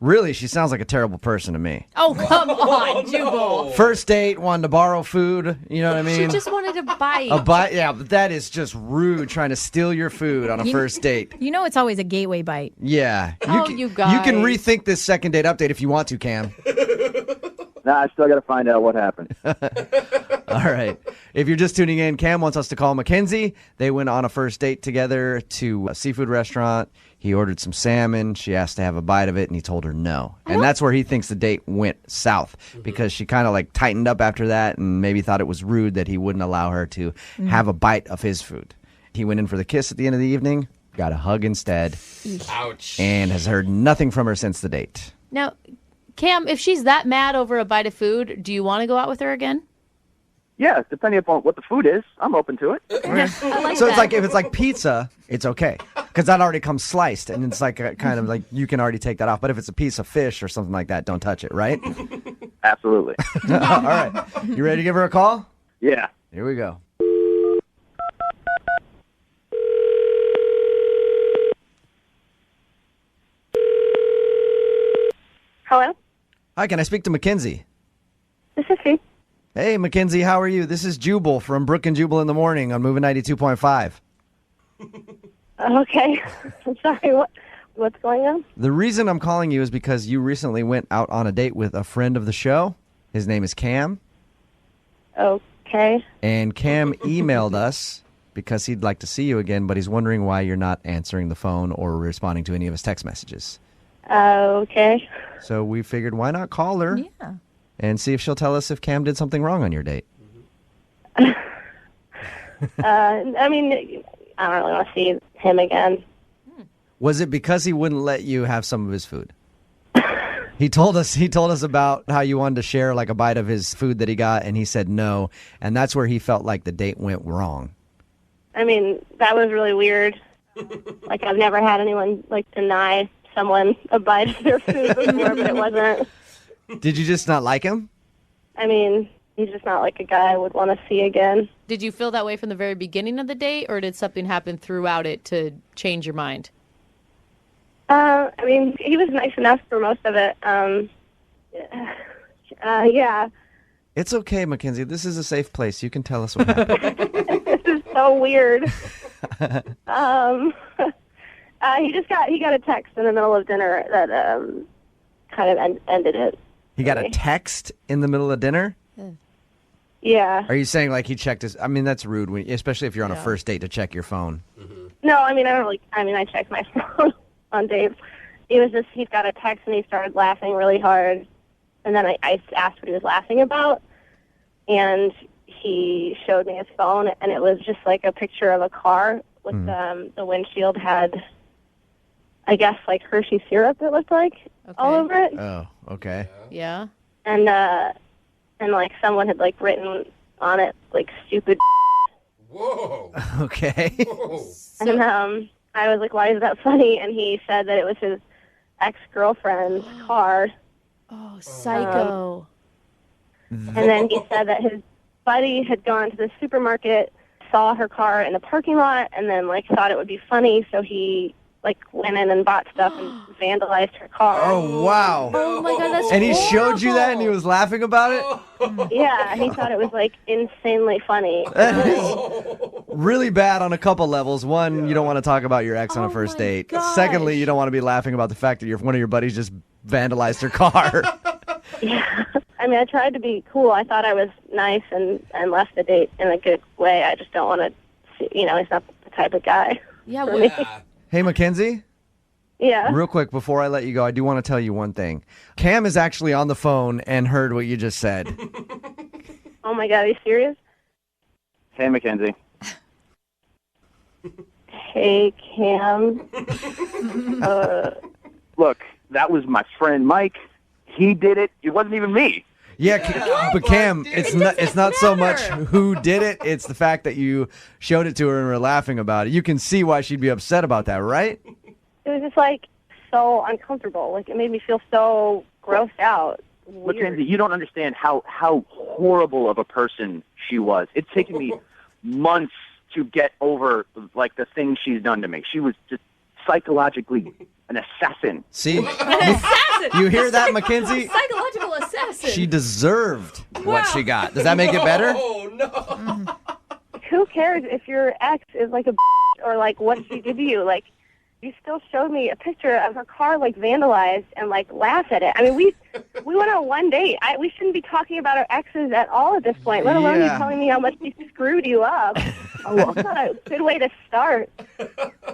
really, she sounds like a terrible person to me. Oh, come on, Jubal. First date, wanted to borrow food. You know what I mean? She just wanted a bite. A bite? Yeah, but that is just rude, trying to steal your food on a first date. You know it's always a gateway bite. Yeah. You guys. You can rethink this second date update if you want to, Cam. Nah, I still got to find out what happened. All right. If you're just tuning in, Cam wants us to call Mackenzie. They went on a first date together to a seafood restaurant. He ordered some salmon. She asked to have a bite of it, and he told her no. And that's where he thinks the date went south, because she kind of like tightened up after that and maybe thought it was rude that he wouldn't allow her to have a bite of his food. He went in for the kiss at the end of the evening, got a hug instead. Ouch. And has heard nothing from her since the date. Now, Cam, if she's that mad over a bite of food, do you want to go out with her again? Yeah, depending upon what the food is, I'm open to it. I like So that. it's like, if it's like pizza, it's okay, because that already comes sliced, and it's like a kind of like you can already take that off. But if it's a piece of fish or something like that, don't touch it, right? Absolutely. All right. You ready to give her a call? Yeah. Here we go. Hello? Hi, can I speak to Mackenzie? This is she. Hey, Mackenzie, how are you? This is Jubal from Brooke and Jubal in the Morning on Moving 92.5. Okay. I'm sorry. What's going on? The reason I'm calling you is because you recently went out on a date with a friend of the show. His name is Cam. Okay. And Cam emailed us because he'd like to see you again, but he's wondering why you're not answering the phone or responding to any of his text messages. Okay. So we figured, why not call her and see if she'll tell us if Cam did something wrong on your date. I mean, I don't really want to see him again. Was it because he wouldn't let you have some of his food? He told us about how you wanted to share like a bite of his food that he got, and he said no, and that's where he felt like the date went wrong. I mean, that was really weird. Like, I've never had anyone, like, deny someone a bite of their food before, but it wasn't. Did you just not like him? I mean, he's just not like a guy I would want to see again. Did you feel that way from the very beginning of the date, or did something happen throughout it to change your mind? I mean, he was nice enough for most of it. Yeah. It's okay, Mackenzie. This is a safe place. You can tell us what happened. This is so weird. He got a text in the middle of dinner that kind of ended it. He got a text in the middle of dinner? Yeah. Are you saying like he checked his... I mean, that's rude, especially if you're on a first date to check your phone. No, I mean, I check my phone on dates. It was just, he's got a text and he started laughing really hard. And then I asked what he was laughing about. And he showed me his phone, and it was just like a picture of a car with the windshield had, I guess, like Hershey syrup, it looked like, all over it. Oh, okay. Yeah. And like someone had like written on it like stupid. Whoa. Okay. And I was like, why is that funny? And he said that it was his ex-girlfriend's car. Oh, psycho. And then he said that his buddy had gone to the supermarket, saw her car in the parking lot, and then like thought it would be funny, so he like went in and bought stuff and vandalized her car. Oh, wow. Oh, my God, that's And he showed you that, horrible. and he was laughing about it? Yeah, he thought it was like insanely funny. That is really bad on a couple levels. One, you don't want to talk about your ex on a first date. gosh. Secondly, you don't want to be laughing about the fact that one of your buddies just vandalized her car. Yeah. I mean, I tried to be cool. I thought I was nice and left the date in a good way. I just don't want to see, he's not the type of guy. Yeah, for me. Hey, Mackenzie? Yeah. Real quick, before I let you go, I do want to tell you one thing. Cam is actually on the phone and heard what you just said. Oh, my God. Are you serious? Hey, Mackenzie. Hey, Cam. Look, that was my friend Mike. He did it. It wasn't even me. Yeah, but Cam, it's not so much who did it. It's the fact that you showed it to her and were laughing about it. You can see why she'd be upset about that, right? It was just like so uncomfortable. Like it made me feel so grossed out. Weird. Mackenzie, you don't understand how horrible of a person she was. It's taken me months to get over like the things she's done to me. She was just psychologically an assassin. See? An assassin. You hear that, Mackenzie? Psychological assassin. She deserved what she got. Does that make it better? Oh, no. Who cares if your ex is like a or like what she did to you? Like, you still showed me a picture of her car like vandalized and like laugh at it. I mean, we went on one date. We shouldn't be talking about our exes at all at this point, let alone you telling me how much she screwed you up. That's not a good way to start.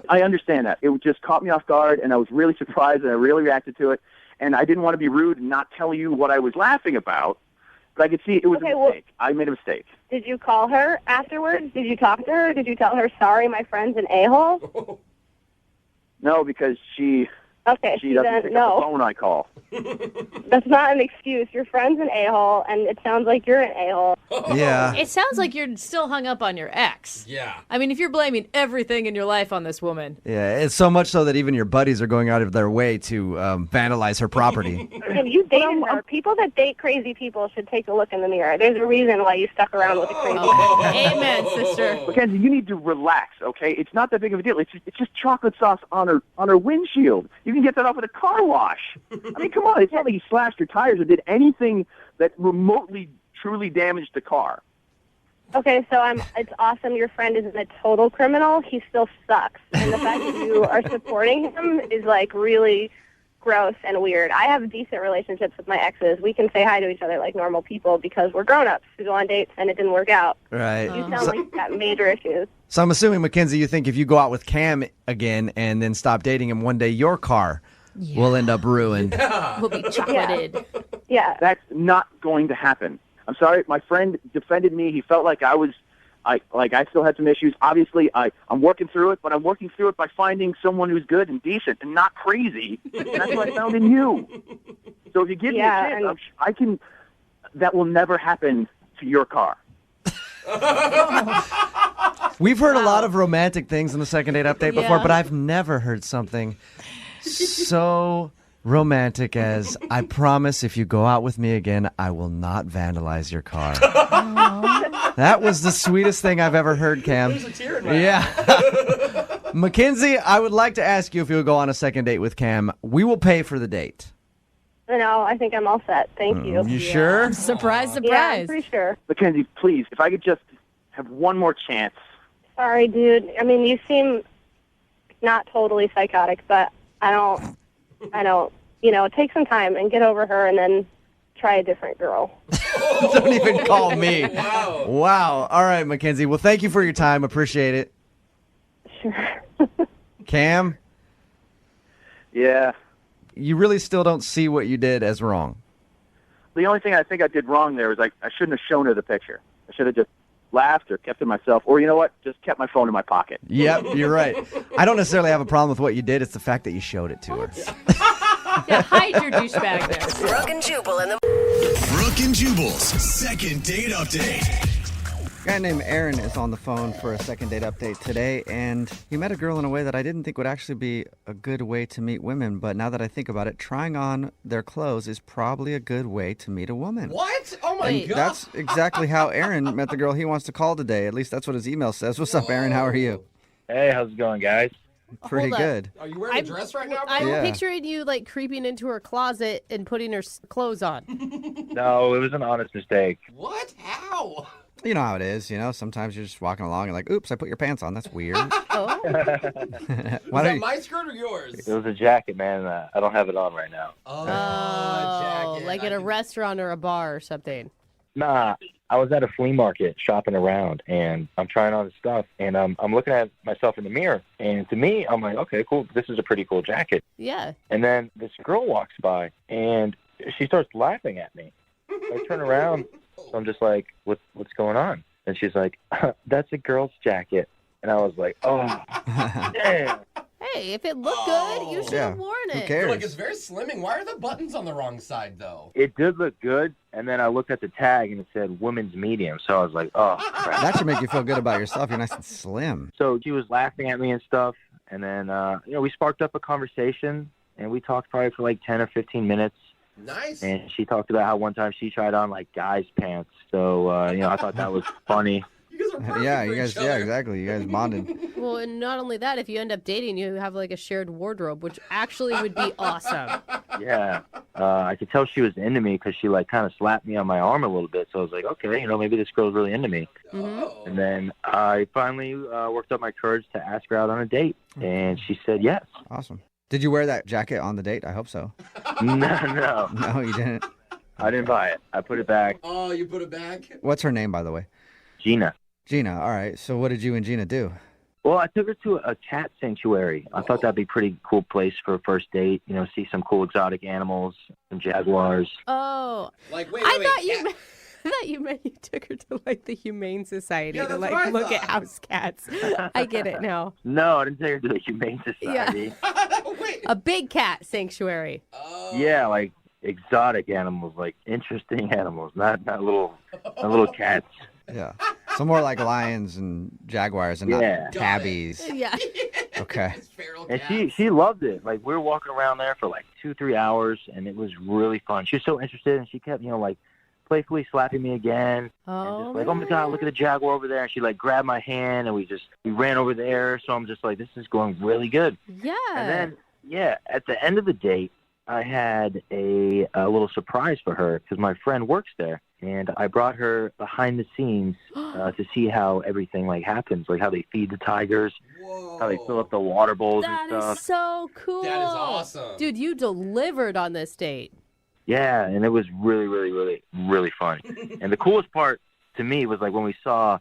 I understand that. It just caught me off guard, and I was really surprised, and I really reacted to it. And I didn't want to be rude and not tell you what I was laughing about, but I could see it was a mistake. I made a mistake. Did you call her afterwards? Did you talk to her? Did you tell her, sorry, my friend's an a-hole? No, because she doesn't pick up the phone when I call. That's not an excuse. Your friend's an a-hole, and it sounds like you're an a-hole. Yeah. It sounds like you're still hung up on your ex. Yeah. I mean, if you're blaming everything in your life on this woman. Yeah, it's so much so that even your buddies are going out of their way to vandalize her property. And you dated her. People that date crazy people should take a look in the mirror. There's a reason why you stuck around with a crazy person. Amen, sister. Mackenzie, you need to relax, okay? It's not that big of a deal. It's just chocolate sauce on her windshield. You can get that off at a car wash. I mean, come on. It's not like you slashed your tires or did anything that remotely truly damaged the car. Okay, so it's awesome your friend isn't a total criminal. He still sucks. And the fact that you are supporting him is, like, really gross and weird. I have decent relationships with my exes. We can say hi to each other like normal people because we're grown-ups who go on dates and it didn't work out. Right. You sound like you've got major issues. So I'm assuming, Mackenzie, you think if you go out with Cam again and then stop dating him, one day your car will end up ruined. We'll be chocolated. Yeah. That's not going to happen. I'm sorry. My friend defended me. He felt like I still had some issues. Obviously, I'm working through it, but I'm working through it by finding someone who's good and decent and not crazy. And that's what I found in you. So if you give me a chance, I can. That will never happen to your car. We've heard a lot of romantic things in the second date update before, Yeah. but I've never heard something so romantic as, I promise if you go out with me again, I will not vandalize your car. That was the sweetest thing I've ever heard, Cam. There's a tear in my eye. Yeah. Mackenzie, I would like to ask you if you'll go on a second date with Cam. We will pay for the date. No, I think I'm all set. Thank you. You sure? Surprise, surprise. Yeah, I'm pretty sure. Mackenzie, please, if I could just have one more chance. Sorry, dude. I mean, you seem not totally psychotic, but I don't, take some time and get over her and then try a different girl. Don't even call me. Wow. Wow. All right, Mackenzie. Well, thank you for your time. Appreciate it. Sure. Cam, Yeah. you really still don't see what you did as wrong. The only thing I think I did wrong there was I shouldn't have shown her the picture. I should have just laughed or kept it myself. Or you know what? Just kept my phone in my pocket. Yep, you're right. I don't necessarily have a problem with what you did. It's the fact that you showed it to her. Yeah, hide your douchebag there. Brooke and Jubal in the Brooke and Jubal's second date update. A guy named Aaron is on the phone for a second date update today, and he met a girl in a way that I didn't think would actually be a good way to meet women. But now that I think about it, trying on their clothes is probably a good way to meet a woman. What? Oh, my And God. that's exactly how Aaron met the girl he wants to call today. At least that's what his email says. What's up, Aaron? How are you? Hey, how's it going, guys? Pretty Hold up. good. Are you wearing a dress right now, bro? I'm Yeah. picturing you like creeping into her closet and putting her clothes on. No, it was an honest mistake. What? How? You know how it is, sometimes you're just walking along and like, oops, I put your pants on. That's weird. Oh. Why Is don't that you- my skirt or yours? It was a jacket, man. I don't have it on right now. Oh, jacket. Like at a restaurant or a bar or something. Nah, I was at a flea market shopping around, and I'm trying on stuff, and I'm looking at myself in the mirror, and to me, I'm like, okay, cool, this is a pretty cool jacket. Yeah. And then this girl walks by, and she starts laughing at me. I turn around, so I'm just like, what's going on? And she's like, that's a girl's jacket. And I was like, oh, damn. Hey, if it looked good, you should have worn it. Who cares? Like, it's very slimming. Why are the buttons on the wrong side, though? It did look good, and then I looked at the tag, and it said women's medium, so I was like, oh, crap. That should make you feel good about yourself. You're nice and slim. So she was laughing at me and stuff, and then, we sparked up a conversation, and we talked probably for like 10 or 15 minutes. Nice. And she talked about how one time she tried on, like, guys' pants. So, I thought that was funny. Yeah, you guys. Yeah, exactly. You guys bonded. Well, and not only that, if you end up dating, you have like a shared wardrobe, which actually would be awesome. Yeah. I could tell she was into me because she like kind of slapped me on my arm a little bit. So I was like, okay, maybe this girl's really into me. Mm-hmm. And then I finally worked up my courage to ask her out on a date, and she said yes. Awesome. Did you wear that jacket on the date? I hope so. No. No, you didn't. I didn't buy it. I put it back. Oh, you put it back? What's her name, by the way? Gina. Gina. All right. So what did you and Gina do? Well, I took her to a cat sanctuary. I thought that'd be a pretty cool place for a first date. See some cool exotic animals, some jaguars. Oh. Like, wait, I thought you meant you took her to like the Humane Society to that's what I look at thought. house cats. I get it now. No, I didn't take her to the Humane Society. A big cat sanctuary. Yeah, like exotic animals, like interesting animals, not little cats. Yeah. So more like lions and jaguars and Yeah. not tabbies. Yeah. Okay. And she loved it. Like we were walking around there for like 2-3 hours, and it was really fun. She was so interested, and she kept like playfully slapping me again. And just like, oh my God, look at the jaguar over there. And she like grabbed my hand, and we ran over there. So I'm just like, this is going really good. Yeah. And then, at the end of the date, I had a little surprise for her because my friend works there, and I brought her behind the scenes to see how everything like happens, like how they feed the tigers, how they fill up the water bowls and That stuff. is so cool. That is awesome. Dude, you delivered on this date. Yeah, and it was really, really, really, really fun. And the coolest part to me was like when we saw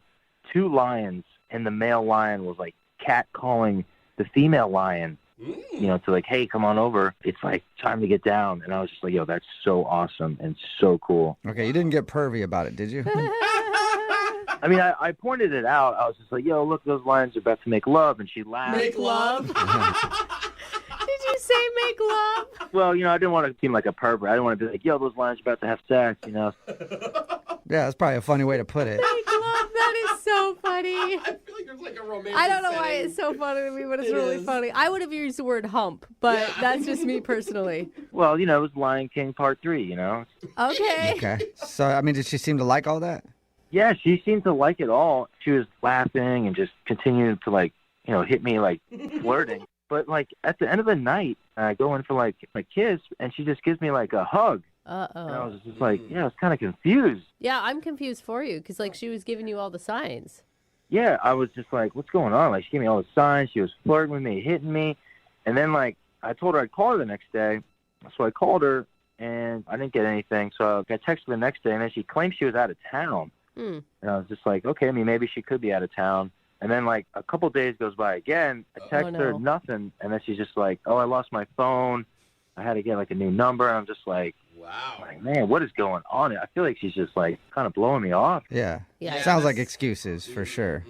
2 lions, and the male lion was like catcalling the female lion. To like, hey, come on over. It's like time to get down. And I was just like, yo, that's so awesome and so cool. Okay, you didn't get pervy about it, did you? I mean, I pointed it out. I was just like, yo, look, those lions are about to make love. And she laughed. Make love? Did you say make love? Well, I didn't want to seem like a pervert. I didn't want to be like, yo, those lions are about to have sex, Yeah, that's probably a funny way to put it. Make love. That is so funny. I feel like there's like a romantic I don't know why setting. it's so funny to me, but it's It really is. funny. I would have used the word hump, but that's just me personally. Well, it was Lion King Part 3, Okay. Okay. So, I mean, did she seem to like all that? Yeah, she seemed to like it all. She was laughing and just continuing to like, hit me like flirting. But like at the end of the night, I go in for like my kiss, and she just gives me like a hug. Uh-oh. And I was just like, I was kind of confused. Yeah, I'm confused for you because like she was giving you all the signs. Yeah, I was just like, what's going on? Like she gave me all the signs. She was flirting with me, hitting me. And then like I told her I'd call her the next day. So I called her, and I didn't get anything. So I texted her the next day, and then she claimed she was out of town. Mm. And I was just like, okay, I mean, maybe she could be out of town. And then, like, a couple days goes by again. I text her, no. nothing. And then she's just like, oh, I lost my phone. I had to get, like, a new number. And I'm just like, wow. Like, man, what is going on? I feel like she's just, like, kind of blowing me off. Yeah. Yeah. Sounds like excuses for sure.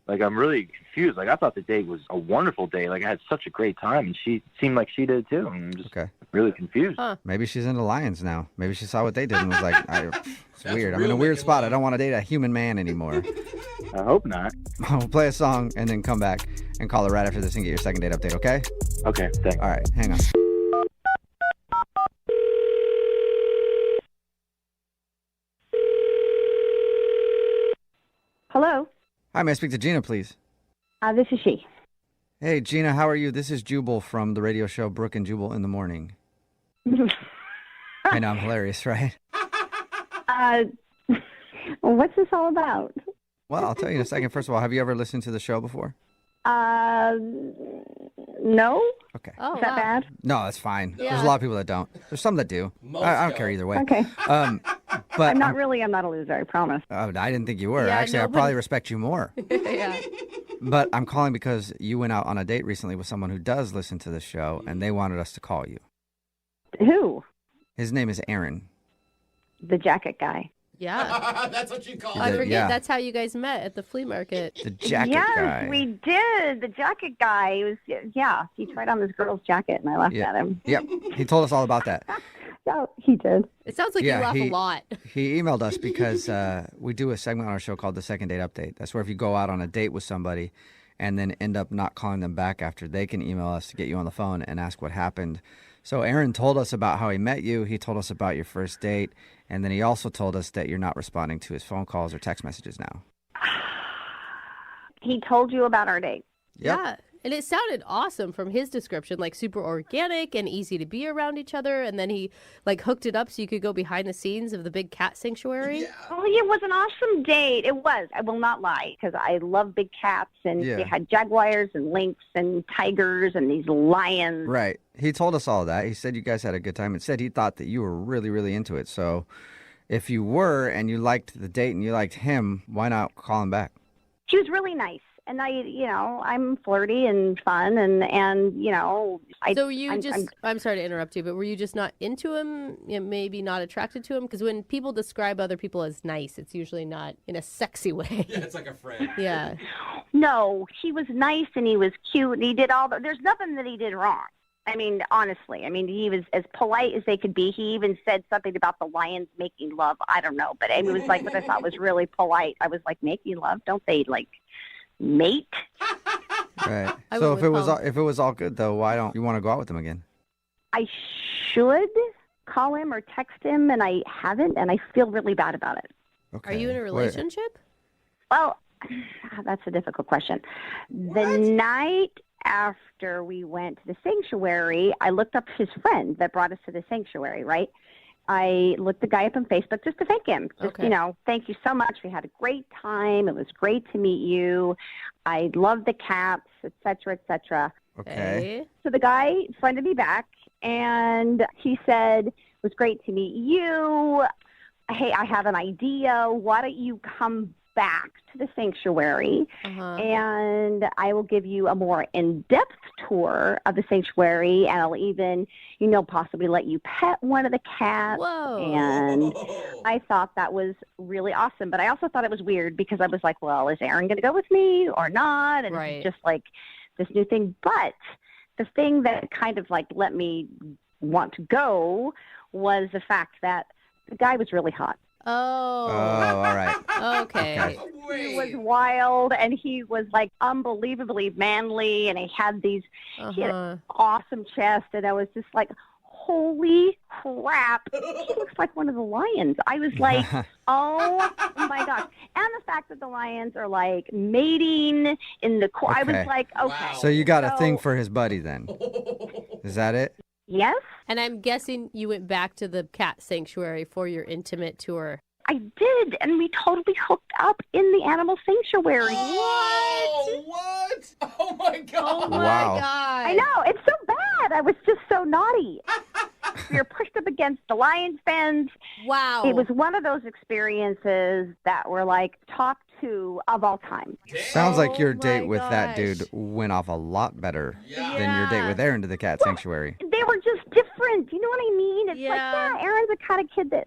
Like, I'm really confused. Like, I thought the date was a wonderful day. Like, I had such a great time. And she seemed like she did, too. And I'm just really confused. Huh. Maybe she's into lions now. Maybe she saw what they did and was like, it's weird. I'm in a real weird making spot. love. I don't want to date a human man anymore. I hope not. We'll play a song and then come back and call it right after this and get your second date update, okay? Okay, thanks. All right, hang on. Hello, Hi, may I speak to Gina, please? this is she. Hey, Gina, how are you? This is Jubal from the radio show Brooke and Jubal in the Morning. I know, I'm hilarious, right? What's this all about? Well, I'll tell you in a second. First of all, have you ever listened to the show before? No. Okay. Oh, Is that wow. bad? No, that's fine. Yeah. There's a lot of people that don't. There's some that do. Most I don't don't. care either way. Okay. But I'm not really. I'm not a loser. I promise. I didn't think you were. Yeah, Actually, I nobody- probably respect you more. Yeah. But I'm calling because you went out on a date recently with someone who does listen to the show, and they wanted us to call you. Who? His name is Aaron. The jacket guy. Yeah. That's what you call I it. forget. Yeah. That's how you guys met at the flea market. The jacket yes, guy. we did. The jacket guy. He was. Yeah. He tried on this girl's jacket, and I laughed Yeah. at him. Yep. He told us all about that. Yeah, he did. It sounds like Yeah, you laugh he- a lot. He emailed us because we do a segment on our show called the Second Date Update. That's where if you go out on a date with somebody and then end up not calling them back after, they can email us to get you on the phone and ask what happened. So Aaron told us about how he met you. He told us about your first date. And then he also told us that you're not responding to his phone calls or text messages now. he told you about our date. Yeah. And it sounded awesome from his description, like super organic and easy to be around each other. And then he like hooked it up so you could go behind the scenes of the big cat sanctuary. Yeah. Oh, it was an awesome date. It was. I will not lie, because I love big cats, and they had jaguars and lynx and tigers and these lions. Right. He told us all that. He said you guys had a good time and said he thought that you were really, really into it. So if you were and you liked the date and you liked him, why not call him back? She was really nice. And I'm flirty and fun, and So I'm sorry to interrupt you, but were you just not into him? Maybe not attracted to him? Because when people describe other people as nice, it's usually not in a sexy way. Yeah, it's like a friend. Yeah. No, he was nice and he was cute and he did there's nothing that he did wrong. I mean, honestly, he was as polite as they could be. He even said something about the lions making love. I don't know, but it was like what I thought was really polite. I was like, making love? Don't they mate? Right. So if it was all good though, why don't you want to go out with him again? I should call him or text him, and I haven't, and I feel really bad about it. Okay. Are you in a relationship? Well, that's a difficult question. The night after we went to the sanctuary, I looked up his friend that brought us to the sanctuary, right? I looked the guy up on Facebook just to thank him. Thank you so much. We had a great time. It was great to meet you. I love the cats, et cetera, et cetera. Okay. So the guy friended me back, and he said, it was great to meet you. Hey, I have an idea. Why don't you come back to the sanctuary, and I will give you a more in-depth tour of the sanctuary, and I'll even, possibly let you pet one of the cats. Whoa. And I thought that was really awesome, but I also thought it was weird because I was like, well, is Aaron going to go with me or not? And it's just like this new thing. But the thing that kind of let me want to go was the fact that the guy was really hot. Oh, all right. Okay. He was wild, and he was unbelievably manly, and he had he had an awesome chest, and I was just like, holy crap, he looks like one of the lions. I was like, oh my gosh. And the fact that the lions are mating in the I was like, okay. So you got a thing for his buddy then? Is that it? Yes. And I'm guessing you went back to the cat sanctuary for your intimate tour. I did, and we totally hooked up in the animal sanctuary. What? Oh my God. Oh my Wow. God. I know, it's so bad. I was just so naughty. We were pushed up against the lion's fence. Wow. It was one of those experiences that were top 2 of all time. Sounds like your date with that dude went off a lot better than your date with Aaron to the cat sanctuary. They were just different. You know what I mean? It's Aaron's the kind of kid that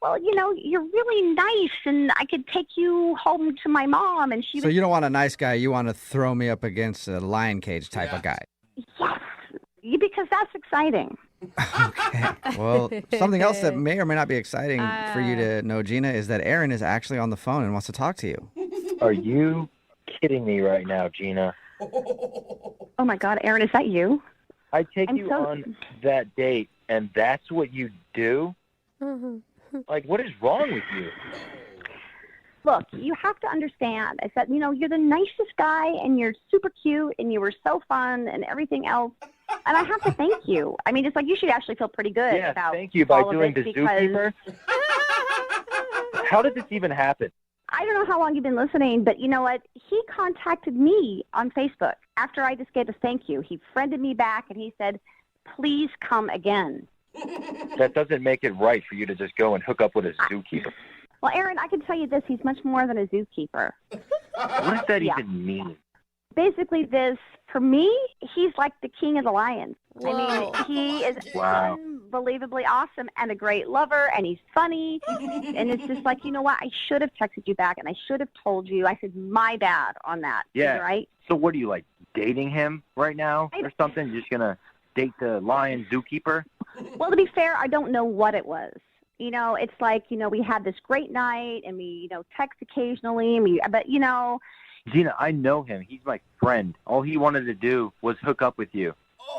well, you're really nice, and I could take you home to my mom, and she. So you don't want a nice guy. You want to throw me up against a lion cage type of guy. Yes, because that's exciting. Okay. Well, something else that may or may not be exciting for you to know, Gina, is that Aaron is actually on the phone and wants to talk to you. Are you kidding me right now, Gina? Oh my God, Aaron, is that you? I take you on that date, and that's what you do? What is wrong with you? Look, you have to understand. I said, you're the nicest guy, and you're super cute, and you were so fun, and everything else. And I have to thank you. I mean, it's you should actually feel pretty good about thank you by all doing of the this because zookeeper. How did this even happen? I don't know how long you've been listening, but you know what? He contacted me on Facebook after I just gave a thank you. He friended me back, and he said, please come again. That doesn't make it right for you to just go and hook up with a zookeeper. Well, Aaron, I can tell you this. He's much more than a zookeeper. What does that even mean? Basically, for me, he's like the king of the lions. Whoa. I mean, he is unbelievably awesome and a great lover, and he's funny. And it's just you know what? I should have texted you back, and I should have told you. I said, my bad on that. Yeah. Right? So what are you, dating him right now or something? You're just going to date the lion zookeeper? Well, to be fair, I don't know what it was. It's we had this great night, and we, text occasionally, but Gina, I know him. He's my friend. All he wanted to do was hook up with you.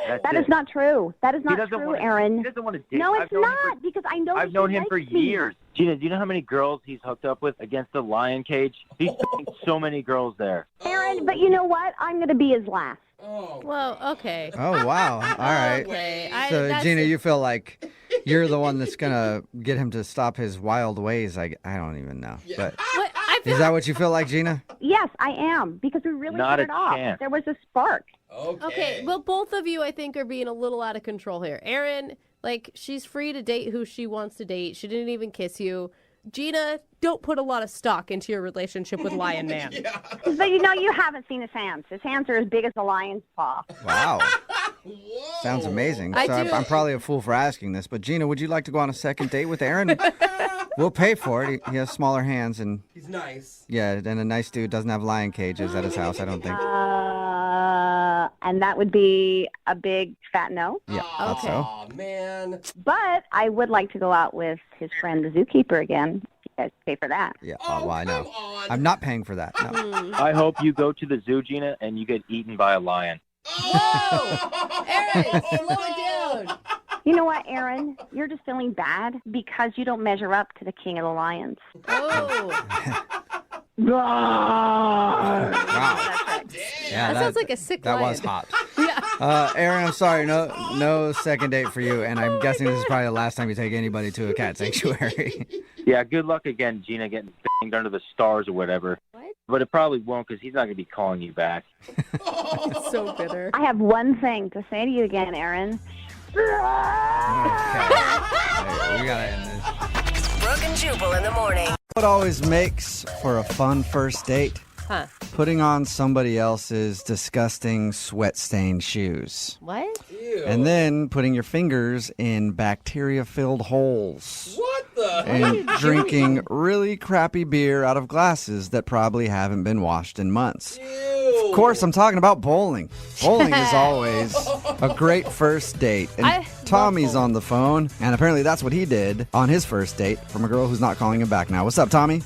That is not true. That is not true, Aaron. He doesn't want to date. No, it's not, because I know I've known him for likes me. years. Gina, do you know how many girls he's hooked up with against the lion cage? He's so many girls there. Aaron, but you know what? I'm going to be his last. Well, okay. Oh, wow. All right. Okay. So, Gina, you feel like you're the one that's going to get him to stop his wild ways. I don't even know. But is that what you feel like, Gina? Yes, I am, because we really Not hit it a off. chance. There was a spark. Okay, well, both of you, I think, are being a little out of control here. Aaron, like, she's free to date who she wants to date. She didn't even kiss you. Gina, don't put a lot of stock into your relationship with Lion Man. But you haven't seen his hands. His hands are as big as a lion's paw. Wow. Sounds amazing. So I'm probably a fool for asking this, but Gina, would you like to go on a second date with Aaron? We'll pay for it. He has smaller hands, and he's nice. Yeah, and a nice dude doesn't have lion cages at his house, I don't think. And that would be a big fat no. Yeah, thought so. Oh, man. But I would like to go out with his friend, the zookeeper, again. You guys pay for that. Yeah, well, I know. I'm not paying for that. No. I hope you go to the zoo, Gina, and you get eaten by a lion. Whoa! Aaron, slow it down. You know what, Aaron? You're just feeling bad because you don't measure up to the king of the lions. Oh. Wow. Yeah, That sounds like a sick That lion. was hot. Yeah. Aaron, I'm sorry, no second date for you, and I'm guessing this is probably the last time you take anybody to a cat sanctuary. Yeah, good luck again, Gina, getting banged under the stars or whatever. What? But it probably won't, because he's not going to be calling you back. So bitter. I have one thing to say to you again, Aaron. Okay. We gotta end this. Brooke and Jubal in the morning. What always makes for a fun first date? Huh. Putting on somebody else's disgusting sweat-stained shoes. What? Ew. And then putting your fingers in bacteria-filled holes. What the? And drinking really crappy beer out of glasses that probably haven't been washed in months. Of course, I'm talking about bowling. Bowling is always a great first date. And Tommy's on the phone, and apparently that's what he did on his first date from a girl who's not calling him back now. What's up, Tommy?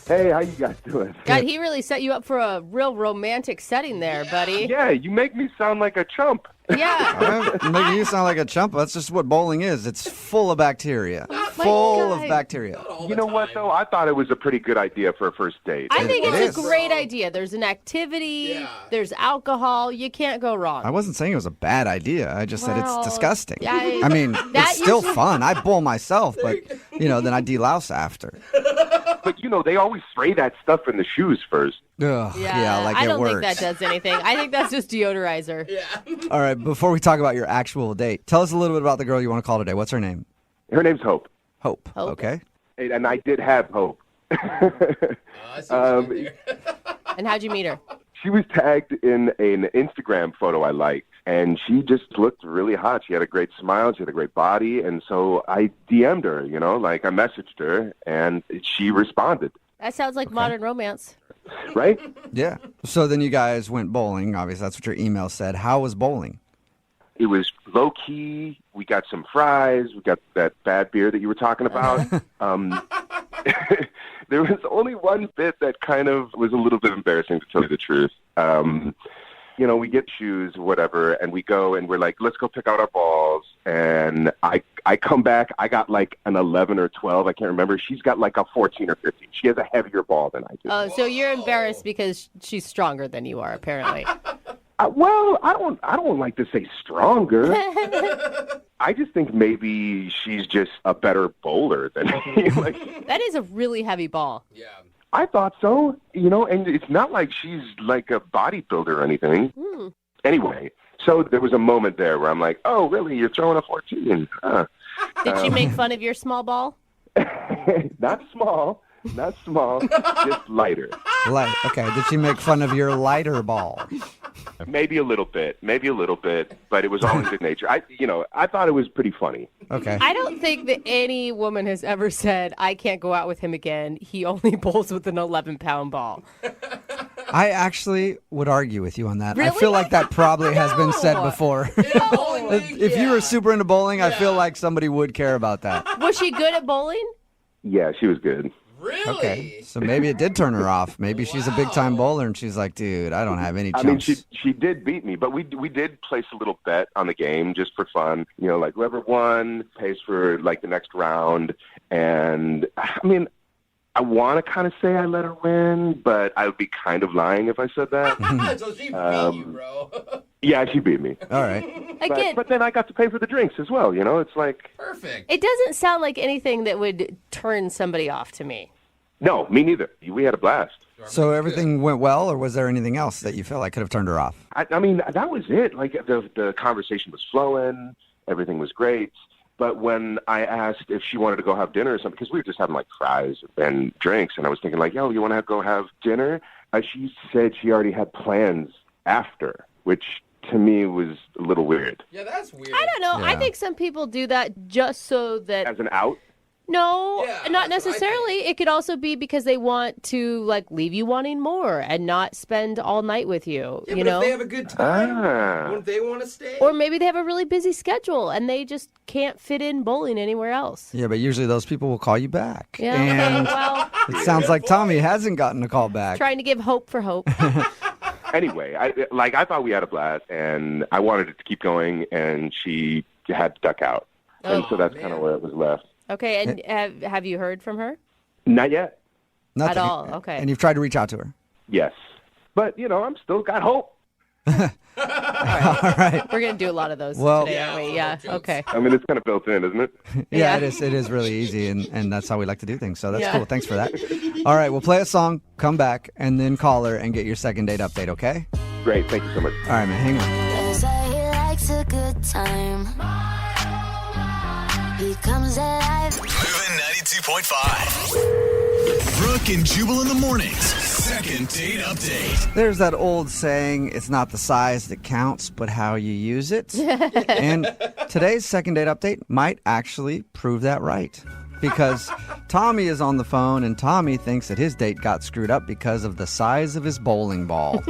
Hey, how you guys doing? God, he really set you up for a real romantic setting there, buddy. Yeah, you make me sound like a chump. Yeah. I'm making you sound like a chump. That's just what bowling is. It's full of bacteria. Full of bacteria. You know what, though? I thought it was a pretty good idea for a first date. I think it's a great idea. There's an activity. There's alcohol. You can't go wrong. I wasn't saying it was a bad idea. I just said Well, it's disgusting. yeah, I mean, that it's still usually- fun. I bowl myself, but, then I delouse after. But, they always spray that stuff in the shoes first. Ugh, yeah, like I it don't works. think that does anything. I think that's just deodorizer. Yeah. All right, before we talk about your actual date, tell us a little bit about the girl you want to call today. What's her name? Her name's Hope. Hope. Okay. And I did have Hope. And how'd you meet her? She was tagged in an Instagram photo I liked, and she just looked really hot. She had a great smile. She had a great body. And so I DM'd her, I messaged her, and she responded. That sounds like modern romance. Right? Yeah. So then you guys went bowling. Obviously, that's what your email said. How was bowling? It was low-key. We got some fries. We got that bad beer that you were talking about. There was only one bit that kind of was a little bit embarrassing, to tell you the truth. We get shoes, whatever, and we go and we're like, let's go pick out our balls. And I come back. I got like an 11 or 12. I can't remember. She's got like a 14 or 15. She has a heavier ball than I do. Oh, so you're embarrassed because she's stronger than you are, apparently. Well, I don't like to say stronger. I just think maybe she's just a better bowler than me. That is a really heavy ball. Yeah. I thought so, and it's not like she's like a bodybuilder or anything. Anyway, so there was a moment there where I'm like, oh, really? You're throwing a 14? Did she make fun of your small ball? Not small, just lighter. Okay. Did she make fun of your lighter ball? Maybe a little bit, but it was all in good nature. I thought it was pretty funny. Okay. I don't think that any woman has ever said, I can't go out with him again. He only bowls with an 11-pound ball. I actually would argue with you on that. Really? I feel like that probably has been said before. If you were super into bowling, I feel like somebody would care about that. Was she good at bowling? Yeah, she was good. Really? Okay. So maybe it did turn her off. Maybe she's a big-time bowler, and she's like, dude, I don't have any I chumps. mean, she did beat me, but we did place a little bet on the game just for fun. You know, like whoever won pays for like the next round. And I mean, I want to kind of say I let her win, but I would be kind of lying if I said that. So she beat you, bro. Yeah, she beat me. All right. Again, But then I got to pay for the drinks as well. You know, it's like perfect. It doesn't sound like anything that would turn somebody off to me. no, me neither. We had a blast. So everything went well, or was there anything else that you felt like could have turned her off? I mean, that was it. Like the conversation was flowing, everything was great. But when I asked if she wanted to go have dinner or something, because we were just having like fries and drinks, and I was thinking like, yo, you want to go have dinner? She said she already had plans after, which to me was a little weird. Yeah, that's weird. I don't know. I Yeah. think some people do that just so that. As an out? No, not necessarily. It could also be because they want to like leave you wanting more and not spend all night with you. Yeah, you but know, if they have a good time, wouldn't they want to stay? or maybe they have a really busy schedule and they just can't fit in bowling anywhere else. Yeah, but usually those people will call you back. Yeah. And Well, it sounds like Tommy hasn't gotten a call back. trying to give hope for hope. Anyway, I thought we had a blast, and I wanted it to keep going, and she had to duck out. And so that's kind of where it was left. Okay, and have you heard from her? Not yet. At all? Okay. And you've tried to reach out to her. Yes. But, you know, I'm still got hope. All right. We're gonna do a lot of those Well- today, aren't we? Yeah. Okay. I mean, it's kind of built in, isn't it? Yeah, it is. It is really easy, and that's how we like to do things. So that's Yeah. cool. Thanks for that. All right, we'll play a song, come back, and then call her and get your second date update, okay? Great. Thank you so much. All right, man. Hang on. They say he likes a good time. He comes alive. Moving 92.5. Brooke and Jubal in the mornings. Second date update. There's that old saying, it's not the size that counts, but how you use it. And today's second date update might actually prove that right. Because Tommy is on the phone, and Tommy thinks that his date got screwed up because of the size of his bowling ball.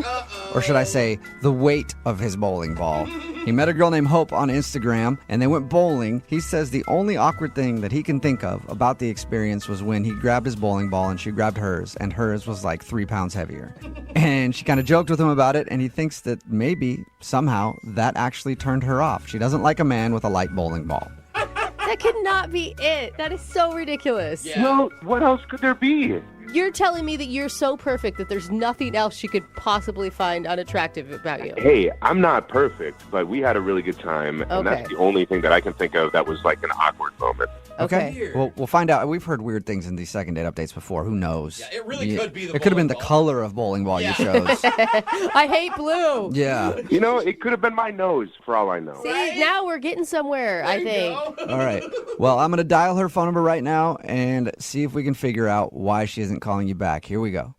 Or should I say, the weight of his bowling ball. He met a girl named Hope on Instagram, and they went bowling. He says the only awkward thing that he can think of about the experience was when he grabbed his bowling ball and she grabbed hers, and hers was like 3 pounds heavier. And she kind of joked with him about it, and he thinks that maybe, somehow, that actually turned her off. She doesn't like a man with a light bowling ball. That could not be it. That is so ridiculous. Well, what else could there be? You're telling me that you're so perfect that there's nothing else she could possibly find unattractive about you. Hey, I'm not perfect, but we had a really good time, and Okay. that's the only thing that I can think of that was like an awkward moment. Okay. Well, we'll find out. We've heard weird things in these second date updates before. Who knows? Yeah, it really could be the It could have been bowling the color of bowling ball you chose. I hate blue. Yeah. You know, it could have been my nose for all I know. See, now we're getting somewhere, I think. All right. Well, I'm going to dial her phone number right now and see if we can figure out why she isn't calling you back. Here we go.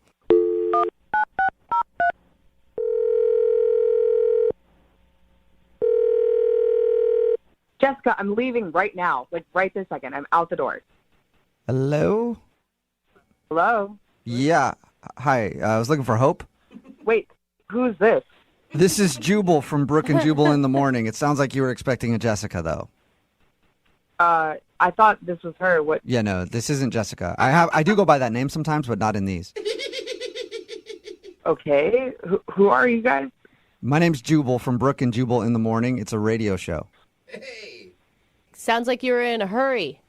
Jessica, I'm leaving right now. Like right this second. I'm out the door. Hello? Hello? Yeah. Hi. I was looking for Hope. Wait, who's this? This is Jubal from Brooke and Jubal in the morning. It sounds like you were expecting a Jessica, though. I thought this was her. What? Yeah, no, this isn't Jessica. I do go by that name sometimes, but not in these. Okay. Who are you guys? My name's Jubal from Brooke and Jubal in the morning. It's a radio show. Sounds like you're in a hurry.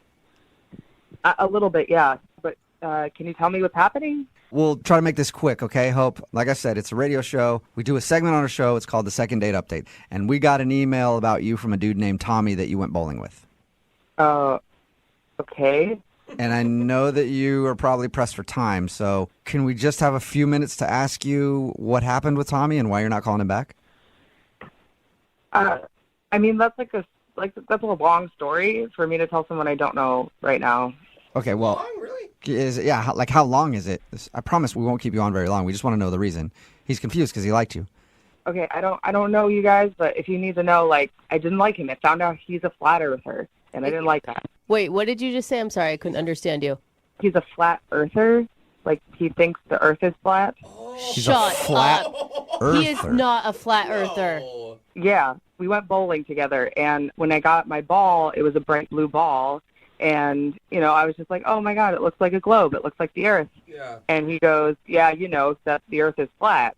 A little bit, yeah. But can you tell me what's happening? We'll try to make this quick, okay, Hope? Like I said, it's a radio show. We do a segment on our show. It's called the Second Date Update. And we got an email about you from a dude named Tommy that you went bowling with. Okay. And I know that you are probably pressed for time, so can we just have a few minutes to ask you what happened with Tommy and why you're not calling him back? I mean, that's that's a long story for me to tell someone I don't know right now. Okay, well, how long is it? I promise we won't keep you on very long. We just want to know the reason. He's confused because he liked you. Okay, I don't know you guys, but if you need to know, like, I didn't like him. I found out he's a flat earther, and I didn't like that. Wait, what did you just say? I'm sorry, I couldn't understand you. He's a flat earther. Like, he thinks the earth is flat. Shut flat up. earther. He is not a flat earther. Yeah, we went bowling together, and when I got my ball, it was a bright blue ball, And, I was just like, oh, my God, it looks like a globe. It looks like the Earth. Yeah. And he goes, yeah, that the Earth is flat.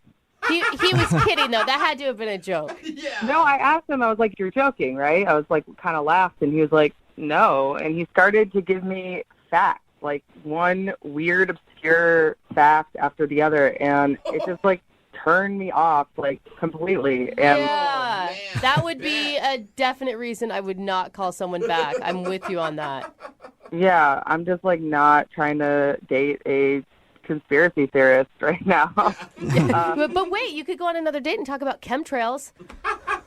He was kidding, though. That had to have been a joke. Yeah. No, I asked him, I was like, you're joking, right? I was like, kind of laughed, and he was like, no. And he started to give me facts, like one weird, obscure fact after the other. And it just, turned me off, completely. And Yeah, that would be a definite reason I would not call someone back. I'm with you on that. yeah, I'm just, not trying to date a conspiracy theorist right now. But wait, you could go on another date and talk about chemtrails.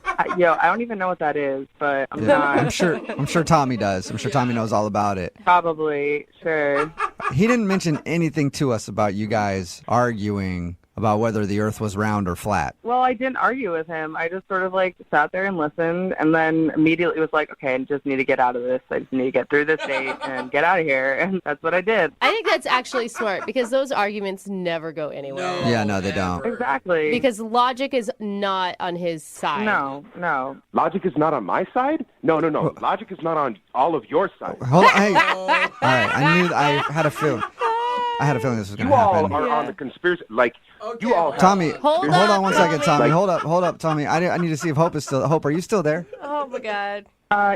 I don't even know what that is, but I'm not. I'm sure Tommy does. I'm sure Tommy knows all about it. Probably, sure. He didn't mention anything to us about you guys arguing about whether the Earth was round or flat. Well, I didn't argue with him. I just sort of sat there and listened, and then immediately was like, okay, I just need to get out of this. I just need to get through this date and get out of here. And that's what I did. I think that's actually smart because those arguments never go anywhere. Yeah, no, they don't. Exactly. Because logic is not on his side. No. Logic is not on my side? No. Logic is not on all of your sides. Hold on. Hey. All right. I had a feeling. I had a feeling this was going to happen. You all are on the conspiracy. You all have... Tommy, hold on one second, Tommy. Like- Hold up, Tommy. I need to see if Hope is still... Hope, are you still there? Oh, my God.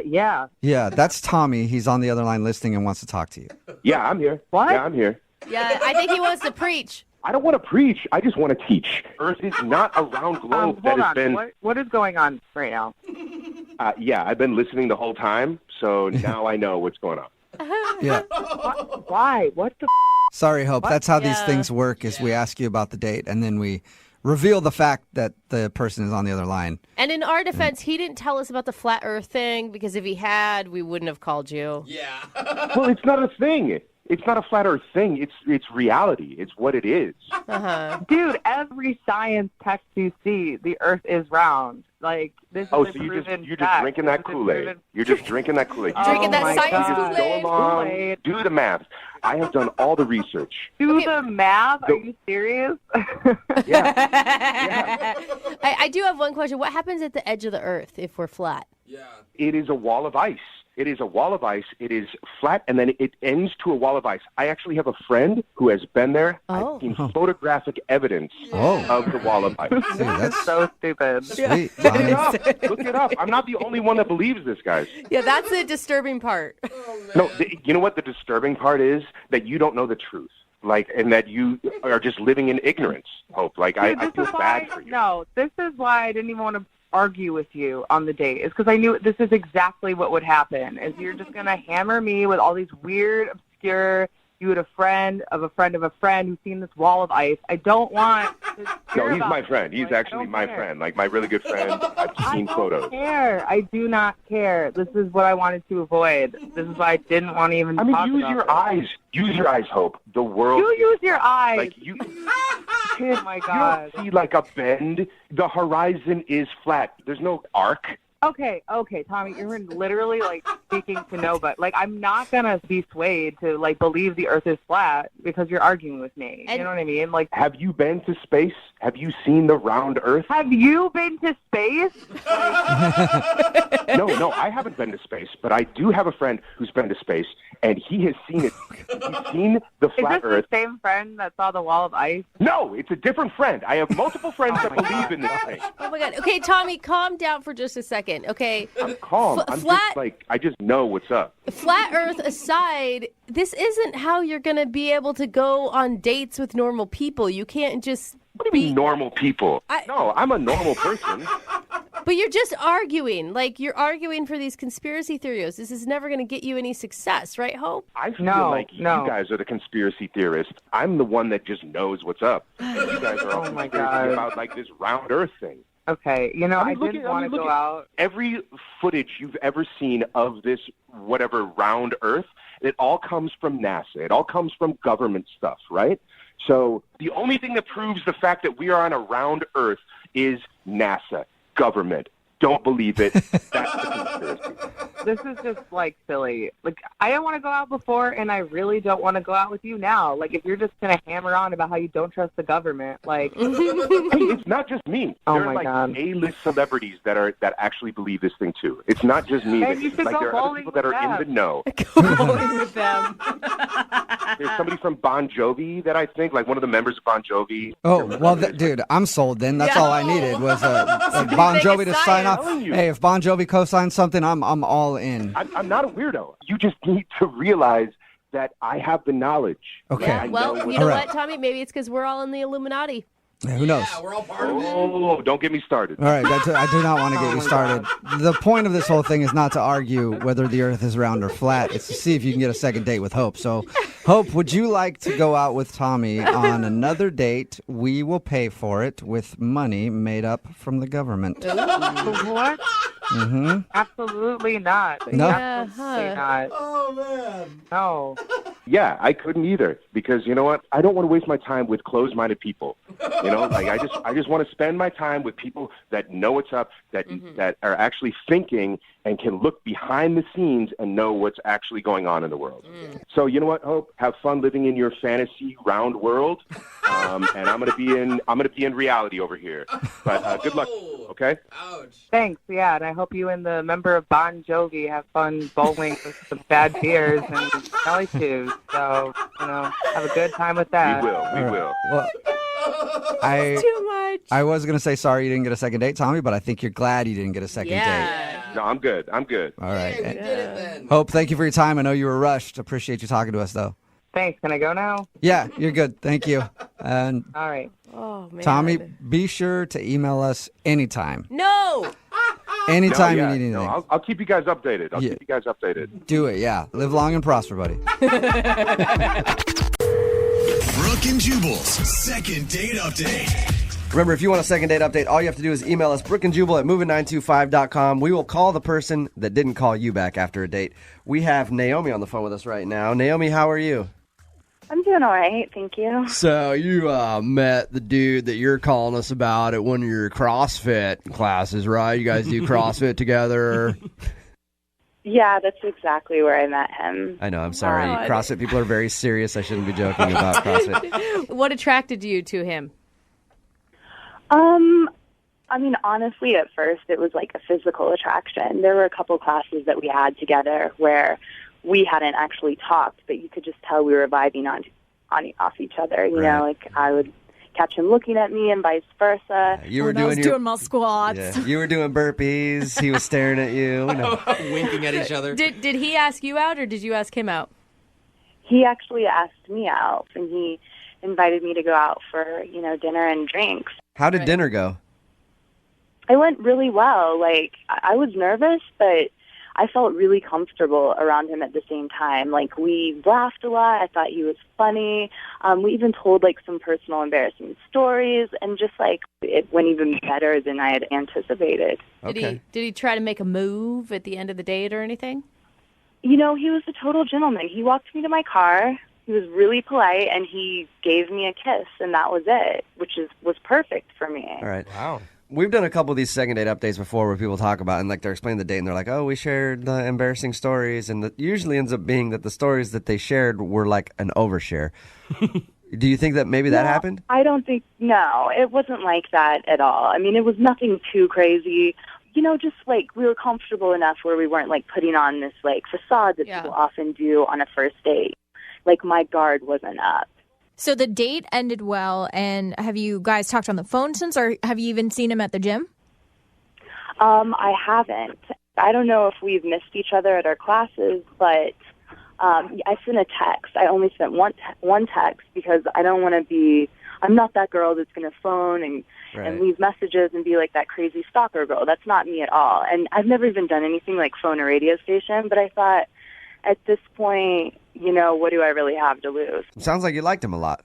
Yeah. Yeah, that's Tommy. He's on the other line listening and wants to talk to you. Yeah, I'm here. What? Yeah, I'm here. Yeah, I think he wants to preach. I don't want to preach. I just want to teach. Earth is not a round globe that Hold has on. been... What is going on right now? Yeah, I've been listening the whole time, so now I know what's going on. Yeah. Why? What the... Sorry, Hope. What? That's how these things work is we ask you about the date, and then we reveal the fact that the person is on the other line. And in our defense, he didn't tell us about the flat Earth thing because if he had, we wouldn't have called you. Yeah. Well, it's not a thing. It's not a flat Earth thing. It's reality. It's what it is. Uh-huh. Dude, every science text you see, the Earth is round. This is Oh, a so you're proven just fact. drinking that This is a Kool-Aid. proven- You're just drinking that Kool-Aid. Drinking that my science God. Kool-Aid? Go along, Kool-Aid. do the math. I have done all the research. Do the math? Are you serious? Yeah. I do have one question. What happens at the edge of the Earth if we're flat? Yeah. It is a wall of ice. It is a wall of ice. It is flat, and then it ends to a wall of ice. I actually have a friend who has been there. Oh. I've seen photographic evidence Oh. of the wall of ice. Dude, that's So stupid. sweet, Look Tommy. it up. Look it up. I'm not the only one that believes this, guys. Yeah, that's the disturbing part. No, you know what the disturbing part is? That you don't know the truth. And that you are just living in ignorance, Hope. Dude, I this feel is bad why, for you. No, this is why I didn't even want to argue with you on the date. It's because I knew this is exactly what would happen. Is you're just going to hammer me with all these weird, obscure... You had a friend of a friend of a friend who's seen this wall of ice. I don't want to hear No, he's about my this. friend. He's I actually don't my care. friend, my really good friend. I've seen I photos. don't care. I do not care. This is what I wanted to avoid. This is why I didn't want to even I mean, talk use about your this. eyes. Use your eyes, Hope. The world. You use your eyes. You Oh, my You God. don't see a bend. The horizon is flat. There's no arc. Okay, Tommy, you're literally speaking to nobody. I'm not gonna be swayed to believe the Earth is flat because you're arguing with me. You know what I mean? Have you been to space? Have you seen the round Earth? Have you been to space? No, I haven't been to space, but I do have a friend who's been to space, and he has seen it. He's seen the Is flat this Earth. the same friend that saw the wall of ice? No, it's a different friend. I have multiple friends that believe in this thing. Oh, my God. Okay, Tommy, calm down for just a second, okay? I'm calm. I'm flat, just I just know what's up. Flat Earth aside, this isn't how you're going to be able to go on dates with normal people. You can't just... What do you mean normal people? No, I'm a normal person. But you're just arguing. You're arguing for these conspiracy theories. This is never going to get you any success, right, Hope? I feel like you guys are the conspiracy theorists. I'm the one that just knows what's up. You guys are all conspiracy about this round Earth thing. Okay, I didn't want to go out. Every footage you've ever seen of this whatever round Earth, it all comes from NASA. It all comes from government stuff, right? So the only thing that proves the fact that we are on a round Earth is NASA, government. Don't believe it. That's the conspiracy. This is just like silly. Like, I didn't want to go out before, and I really don't want to go out with you now. Like, if you're just gonna hammer on about how you don't trust the government, like, Hey, it's not just me. Oh there are my like God. A-list celebrities that actually believe this thing too. It's not just me. And you should like go there are other bowling people that with are in them. the know. bowling with them. There's somebody from Bon Jovi that I think, like one of the members of Bon Jovi. Oh, well, dude, I'm sold then. That's all I needed was a Bon Jovi to sign off. telling you. Hey, if Bon Jovi co-signs something, I'm all in. I'm not a weirdo. You just need to realize that I have the knowledge. Okay. Yeah, I well, know you know All right. what, Tommy? Maybe it's because we're all in the Illuminati. Hey, who knows? We're all part of it. Oh, don't get me started. All right, I do not want to get you my started. The point of this whole thing is not to argue whether the earth is round or flat. It's to see if you can get a second date with Hope. So, Hope, would you like to go out with Tommy on another date? We will pay for it with money made up from the government. What? Mm-hmm. Absolutely not. No? Absolutely not. Oh, man. No. Yeah, I couldn't either because you know what? I don't want to waste my time with closed-minded people. You know, like I just want to spend my time with people that know what's up, that that are actually thinking and can look behind the scenes and know what's actually going on in the world. So you know what, Hope? Have fun living in your fantasy round world, and I'm gonna be in reality over here. But good luck. Okay. Ouch. Thanks, yeah, and I hope you and the member of Bon Jovi have fun bowling with some bad beers and jelly shoes. So, you know, have a good time with that. We will. Well, Too much. I was going to say sorry you didn't get a second date, Tommy, but I think you're glad you didn't get a second date. Yeah. No, I'm good. I'm good. All right. Hey, we did it then. Hope, thank you for your time. I know you were rushed. Appreciate you talking to us, though. Thanks. Can I go now? Yeah, you're good. Thank you. And All right. Oh, man. Tommy, be sure to email us anytime. No! Anytime No, yeah, you need anything. no, I'll keep you guys updated. I'll Yeah. keep you guys updated. Do it, yeah. Live long and prosper, buddy. Brooke and Jubal's second date update. Remember, if you want a second date update, all you have to do is email us, brookeandjubal@moving925.com. We will call the person that didn't call you back after a date. We have Naomi on the phone with us right now. Naomi, how are you? I'm doing all right, thank you. So you met the dude that you're calling us about at one of your CrossFit classes, right? You guys do CrossFit together? Yeah, that's exactly where I met him. I know, I'm sorry. God. CrossFit people are very serious. I shouldn't be joking about CrossFit. What attracted you to him? I mean, honestly, at first it was like a physical attraction. There were a couple classes that we had together where we hadn't actually talked, but you could just tell we were vibing off each other. You know, like I would catch him looking at me and vice versa. You were I was doing doing my squats. Yeah, you were doing burpees. He was staring at you. No. Winking at each other. Did he ask you out or did you ask him out? He actually asked me out, and he invited me to go out for, you know, dinner and drinks. How did dinner go? It went really well. Like, I was nervous, but I felt really comfortable around him at the same time. Like, we laughed a lot. I thought he was funny. We even told, like, some personal embarrassing stories, and just, like, it went even better than I had anticipated. Did he try to make a move at the end of the date or anything? You know, he was a total gentleman. He walked me to my car. He was really polite, and he gave me a kiss, and that was it, which was perfect for me. All right. Wow. We've done a couple of these second date updates before where people talk about, and like they're explaining the date, and they're like, oh, we shared the embarrassing stories, and it usually ends up being that the stories that they shared were like an overshare. Do you think that maybe that happened? I don't think, no, it wasn't like that at all. I mean, it was nothing too crazy. You know, just like we were comfortable enough where we weren't like putting on this like facade that people often do on a first date. Like my guard wasn't up. So the date ended well, and have you guys talked on the phone since, or have you even seen him at the gym? I haven't. I don't know if we've missed each other at our classes, but I sent a text. I only sent one text because I don't want to be, I'm not that girl that's going to phone and leave messages and be like that crazy stalker girl. That's not me at all. And I've never even done anything like phone a radio station, but I thought at this point, you know, what do I really have to lose? It sounds like you liked him a lot.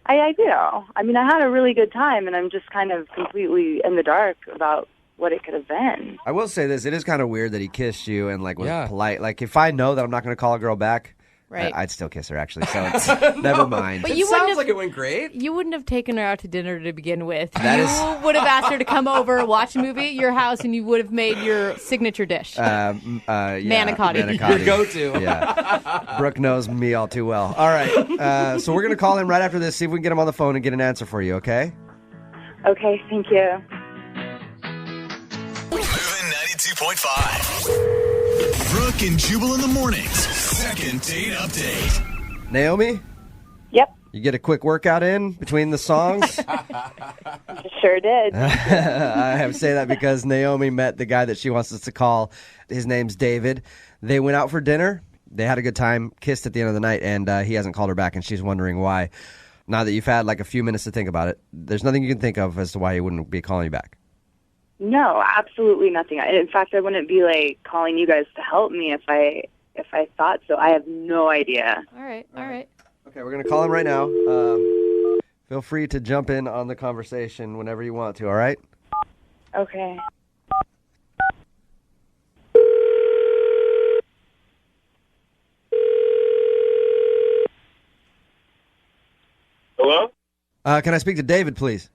I do. I mean, I had a really good time, and I'm just kind of completely in the dark about what it could have been. I will say this. It is kind of weird that he kissed you and like was polite. Like if I know that I'm not going to call a girl back, Right. I'd still kiss her, actually, so never mind. But It you wouldn't sounds have, like it went great. You wouldn't have taken her out to dinner to begin with. That you is- would have asked her to come over, watch a movie at your house, and you would have made your signature dish. Yeah, Manicotti. Your go-to. Yeah. Brooke knows me all too well. All right. So we're going to call him right after this, see if we can get him on the phone and get an answer for you, okay? Okay, thank you. Moving 92.5. Brooke and Jubal in the mornings. Second date update. Naomi? Yep. You get a quick workout in between the songs? Sure did. I say that because Naomi met the guy that she wants us to call. His name's David. They went out for dinner. They had a good time, kissed at the end of the night, and he hasn't called her back, and she's wondering why. Now that you've had like a few minutes to think about it, there's nothing you can think of as to why he wouldn't be calling you back. No, absolutely nothing. In fact, I wouldn't be like calling you guys to help me if I thought so. I have no idea. All right. Okay, we're going to call him right now. Feel free to jump in on the conversation whenever you want to, all right? Okay. Hello? Can I speak to David, please?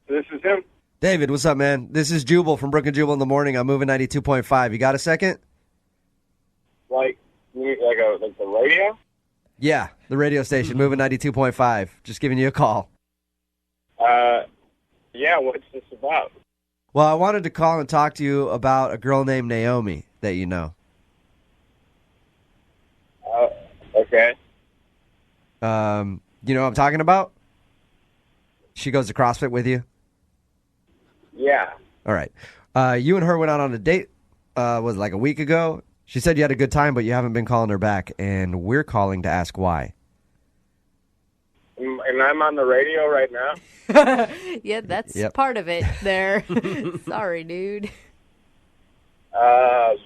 This is him. David, what's up, man? This is Jubal from Brooke and Jubal in the morning. I'm moving 92.5. You got a second? Like the radio? Yeah, the radio station, moving 92.5. Just giving you a call. Yeah, what's this about? Well, I wanted to call and talk to you about a girl named Naomi that you know. Okay. You know what I'm talking about? She goes to CrossFit with you? Yeah. All right. You and her went out on a date, was it like a week ago? She said you had a good time, but you haven't been calling her back, and we're calling to ask why. And I'm on the radio right now? Yeah, that's Yep. part of it there. Sorry, dude. Okay.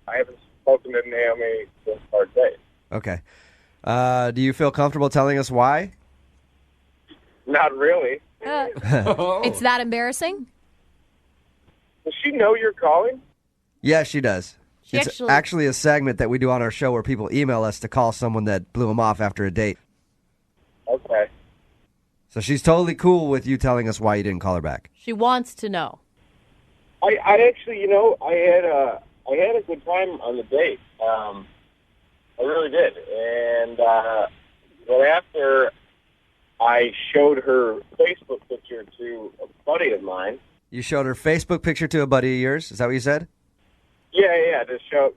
I haven't spoken to Naomi since our date. Okay. Do you feel comfortable telling us why? Not really. It's that embarrassing? Does she know you're calling? Yeah, she does. She It's actually a segment that we do on our show where people email us to call someone that blew them off after a date. Okay. So she's totally cool with you telling us why you didn't call her back. She wants to know. I actually, I had a good time on the date. I really did. And but after I showed her Facebook picture to a buddy of mine. You showed her Facebook picture to a buddy of yours? Is that what you said? Yeah, just to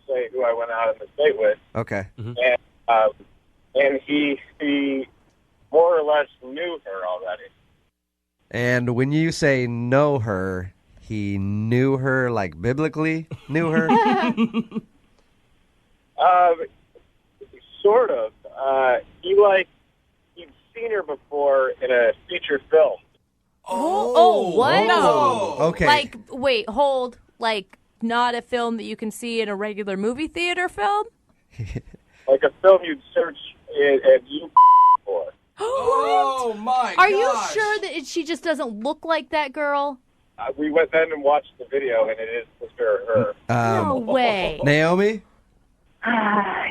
say who I went out on this date with. Okay. And he more or less knew her already. And when you say know her, he knew her like biblically knew her? Sort of. He'd seen her before in a feature film. Oh, what? No. Okay. Like, wait, hold. Like, not a film that you can see in a regular movie theater film? Like a film you'd search at you for. Oh, my Are gosh. you sure that she just doesn't look like that girl? We went then and watched the video, and it is for sure her. No way. Naomi,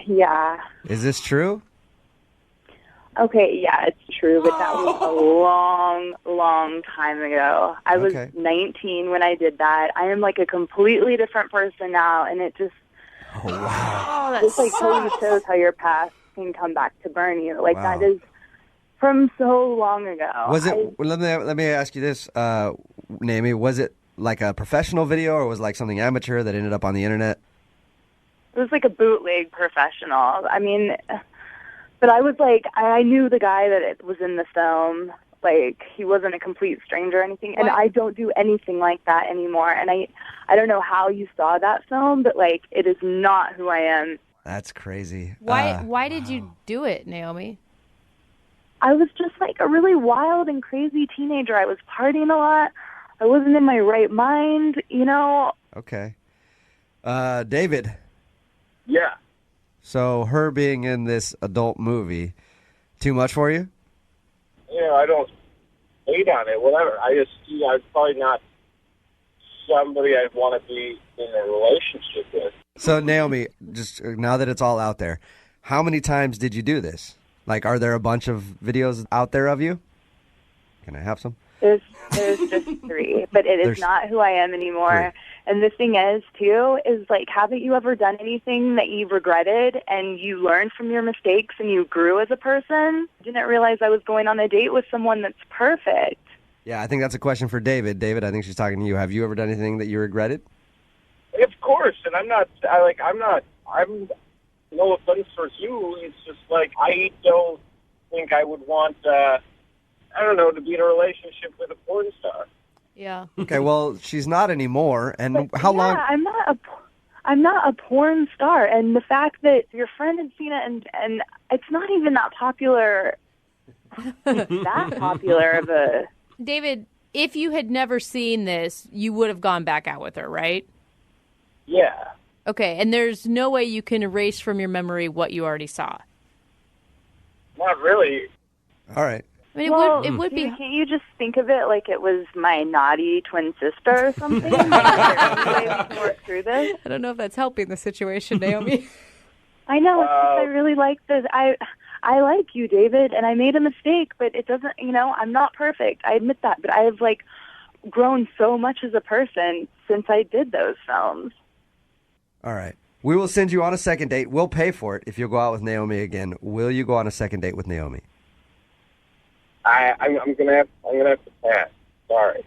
Yeah. is this true? Okay, yeah, it's true, but that was a long, long time ago. I was Okay. 19 when I did that. I am like a completely different person now, and it just Oh, wow. Oh, that just like totally sucks. shows how your past can come back to burn you. Like Wow. that is from so long ago. Was it, well, let me ask you this, Naomi, was it like a professional video or was it like something amateur that ended up on the internet? It was like a bootleg professional. I mean, but I was like, I knew the guy that it was in the film. Like, he wasn't a complete stranger or anything. And I don't do anything like that anymore. And I don't know how you saw that film, but, like, it is not who I am. That's crazy. Why did you do it, Naomi? I was just, like, a really wild and crazy teenager. I was partying a lot. I wasn't in my right mind, you know? Okay. David. Yeah. So her being in this adult movie, too much for you? I don't hate on it, whatever. I just, I'm probably not somebody I'd want to be in a relationship with. So, Naomi, just now that it's all out there, how many times did you do this? Like, are there a bunch of videos out there of you? Can I have some? There's just 3, but it is There's not who I am anymore. 3. And the thing is, too, is like, haven't you ever done anything that you regretted and you learned from your mistakes and you grew as a person? Didn't realize I was going on a date with someone that's perfect. Yeah, I think that's a question for David. David, I think she's talking to you. Have you ever done anything that you regretted? Of course, and I'm no offense towards you. It's just like, I don't think I would want, to be in a relationship with a porn star. Yeah. Okay, well, she's not anymore. And how long? I'm not a porn star, and the fact that your friend had seen it, and it's not even that popular. That popular of a. David, if you had never seen this, you would have gone back out with her, right? Yeah. Okay, and there's no way you can erase from your memory what you already saw. Not really. All right. I mean, it would be. Can't you just think of it like it was my naughty twin sister or something? Is there any way we can work through this? I don't know if that's helping the situation, Naomi. I know. It's just, I really like this. I like you, David, and I made a mistake, but it doesn't. I'm not perfect. I admit that, but I've grown so much as a person since I did those films. All right. We will send you on a second date. We'll pay for it if you'll go out with Naomi again. Will you go on a second date with Naomi? I'm gonna have to pass. Sorry.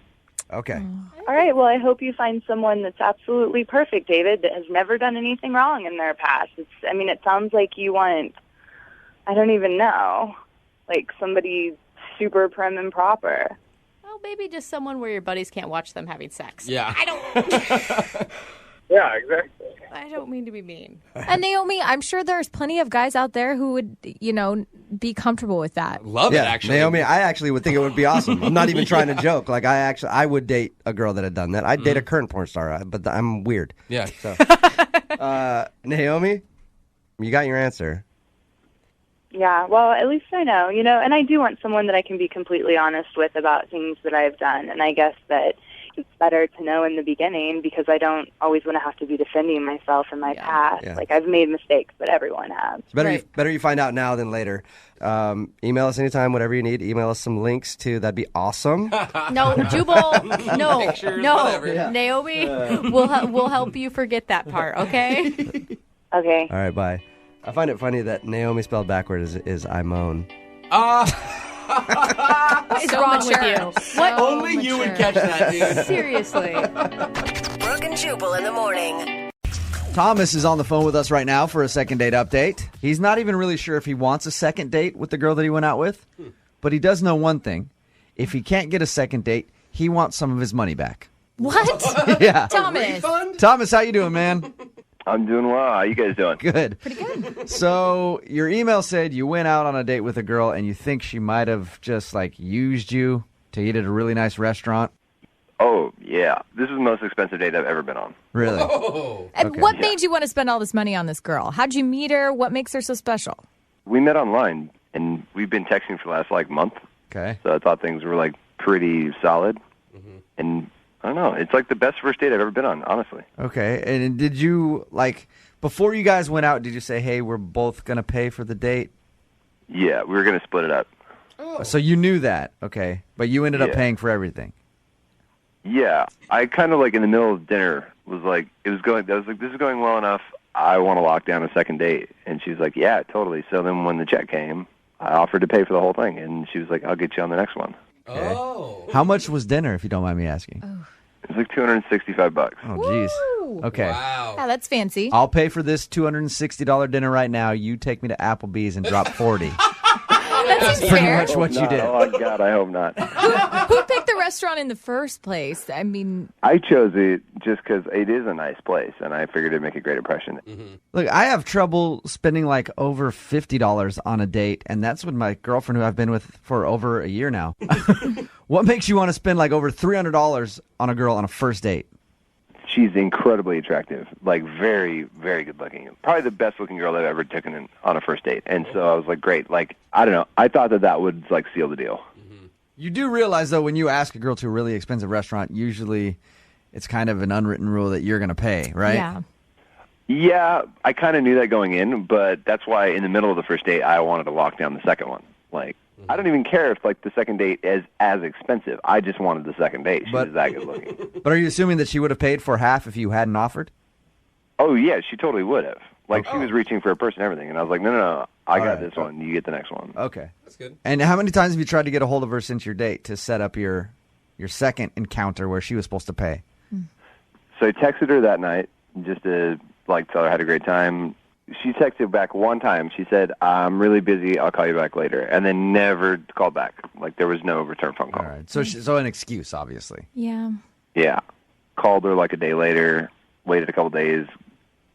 Okay. All right. Well, I hope you find someone that's absolutely perfect, David, that has never done anything wrong in their past. It sounds like you want, I don't even know, like somebody super prim and proper. Oh, maybe just someone where your buddies can't watch them having sex. Yeah. I don't. Yeah, exactly. I don't mean to be mean. And Naomi, I'm sure there's plenty of guys out there who would, be comfortable with that. Love it, actually. Naomi, I actually would think it would be awesome. I'm not even trying to joke. Like, I would date a girl that had done that. I'd date a current porn star, but I'm weird. Yeah. So, Naomi, you got your answer. Yeah, well, at least I know, and I do want someone that I can be completely honest with about things that I've done, and I guess that it's better to know in the beginning because I don't always want to have to be defending myself in my past. Yeah. Like, I've made mistakes, but everyone has. It's better you find out now than later. Email us anytime, whatever you need. Email us some links to, that'd be awesome. No, Jubal, no, Pictures, no. whatever. Yeah. Naomi, we'll help you forget that part, okay? Okay. All right, bye. I find it funny that Naomi spelled backwards is I moan. What is wrong with you? What? Only you would catch that, dude. Seriously. Brooke and Jubal in the morning. Thomas is on the phone with us right now for a second date update. He's not even really sure if he wants a second date with the girl that he went out with, but he does know one thing. If he can't get a second date, he wants some of his money back. What? Yeah. Thomas. Thomas, how you doing, man? I'm doing well. How you guys doing? Good. Pretty good. So your email said you went out on a date with a girl and you think she might have just used you to eat at a really nice restaurant. Oh, yeah. This is the most expensive date I've ever been on. Really? Whoa. And what made you want to spend all this money on this girl? How'd you meet her? What makes her so special? We met online, and we've been texting for the last, month. Okay. So I thought things were, pretty solid. And I don't know. It's, the best first date I've ever been on, honestly. Okay. And did you, before you guys went out, did you say, hey, we're both going to pay for the date? Yeah, we were going to split it up. Oh. So you knew that, okay. But you ended up Yeah. paying for everything. Yeah. I kind of, in the middle of dinner, was this is going well enough. I want to lock down a second date. And she was like, yeah, totally. So then when the check came, I offered to pay for the whole thing. And she was like, I'll get you on the next one. Okay. Oh. How much was dinner, if you don't mind me asking? It was $265. Oh, jeez. Woo. Okay. Wow. Yeah, that's fancy. I'll pay for this $260 dinner right now. You take me to Applebee's and drop 40. That seems Pretty fair. much what you did. Oh, God, I hope not. Who picked the restaurant in the first place? I mean, I chose it just because it is a nice place, and I figured it'd make a great impression. Look, I have trouble spending over $50 on a date, and that's with my girlfriend who I've been with for over a year now. What makes you want to spend over $300 on a girl on a first date? She's incredibly attractive, very, very good looking. Probably the best looking girl I've ever taken on a first date. And so I was great. I don't know. I thought that would seal the deal. You do realize, though, when you ask a girl to a really expensive restaurant, usually it's kind of an unwritten rule that you're going to pay, right? yeah. Yeah, I kind of knew that going in, but that's why in the middle of the first date, I wanted to lock down the second one. Like, I don't even care if like the second date is as expensive. I just wanted the second date. She was that good looking. But are you assuming that she would have paid for half if you hadn't offered? Oh yeah, she totally would have. Like she was reaching for a purse and everything, and I was like, no, I got this one. You get the next one. Okay. That's good. And how many times have you tried to get a hold of her since your date to set up your second encounter where she was supposed to pay? So I texted her that night just to like tell her I had a great time. She texted back one time. She said, "I'm really busy. I'll call you back later," and then never called back. Like there was no return phone call. All right. So an excuse, obviously. Yeah. Yeah. Called her like a day later. Waited a couple days.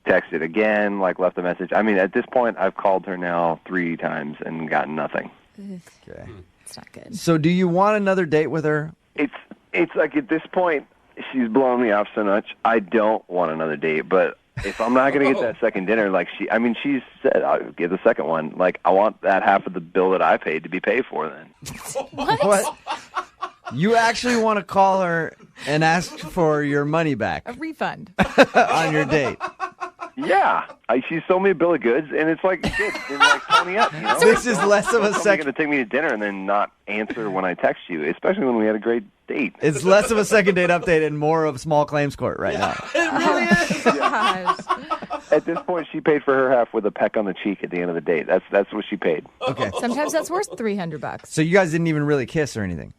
Texted again. Like left a message. I mean, at this point, I've called her now 3 times and gotten nothing. Okay. It's not good. So do you want another date with her? It's like at this point, she's blown me off so much. I don't want another date, but if I'm not going to get that second dinner, like she said, I'll get the second one. Like, I want that half of the bill that I paid to be paid for then. What? You actually want to call her and ask for your money back A refund. on your date? Yeah. She sold me a bill of goods, and it's like, shit, then like, pony up, you know? This is less of a second. Going to take me to dinner and then not answer when I text you, especially when we had a great date. It's less of a second date update and more of small claims court right now. It really is. Gosh. At this point, she paid for her half with a peck on the cheek at the end of the date. That's what she paid. Okay. Sometimes that's worth $300. So you guys didn't even really kiss or anything?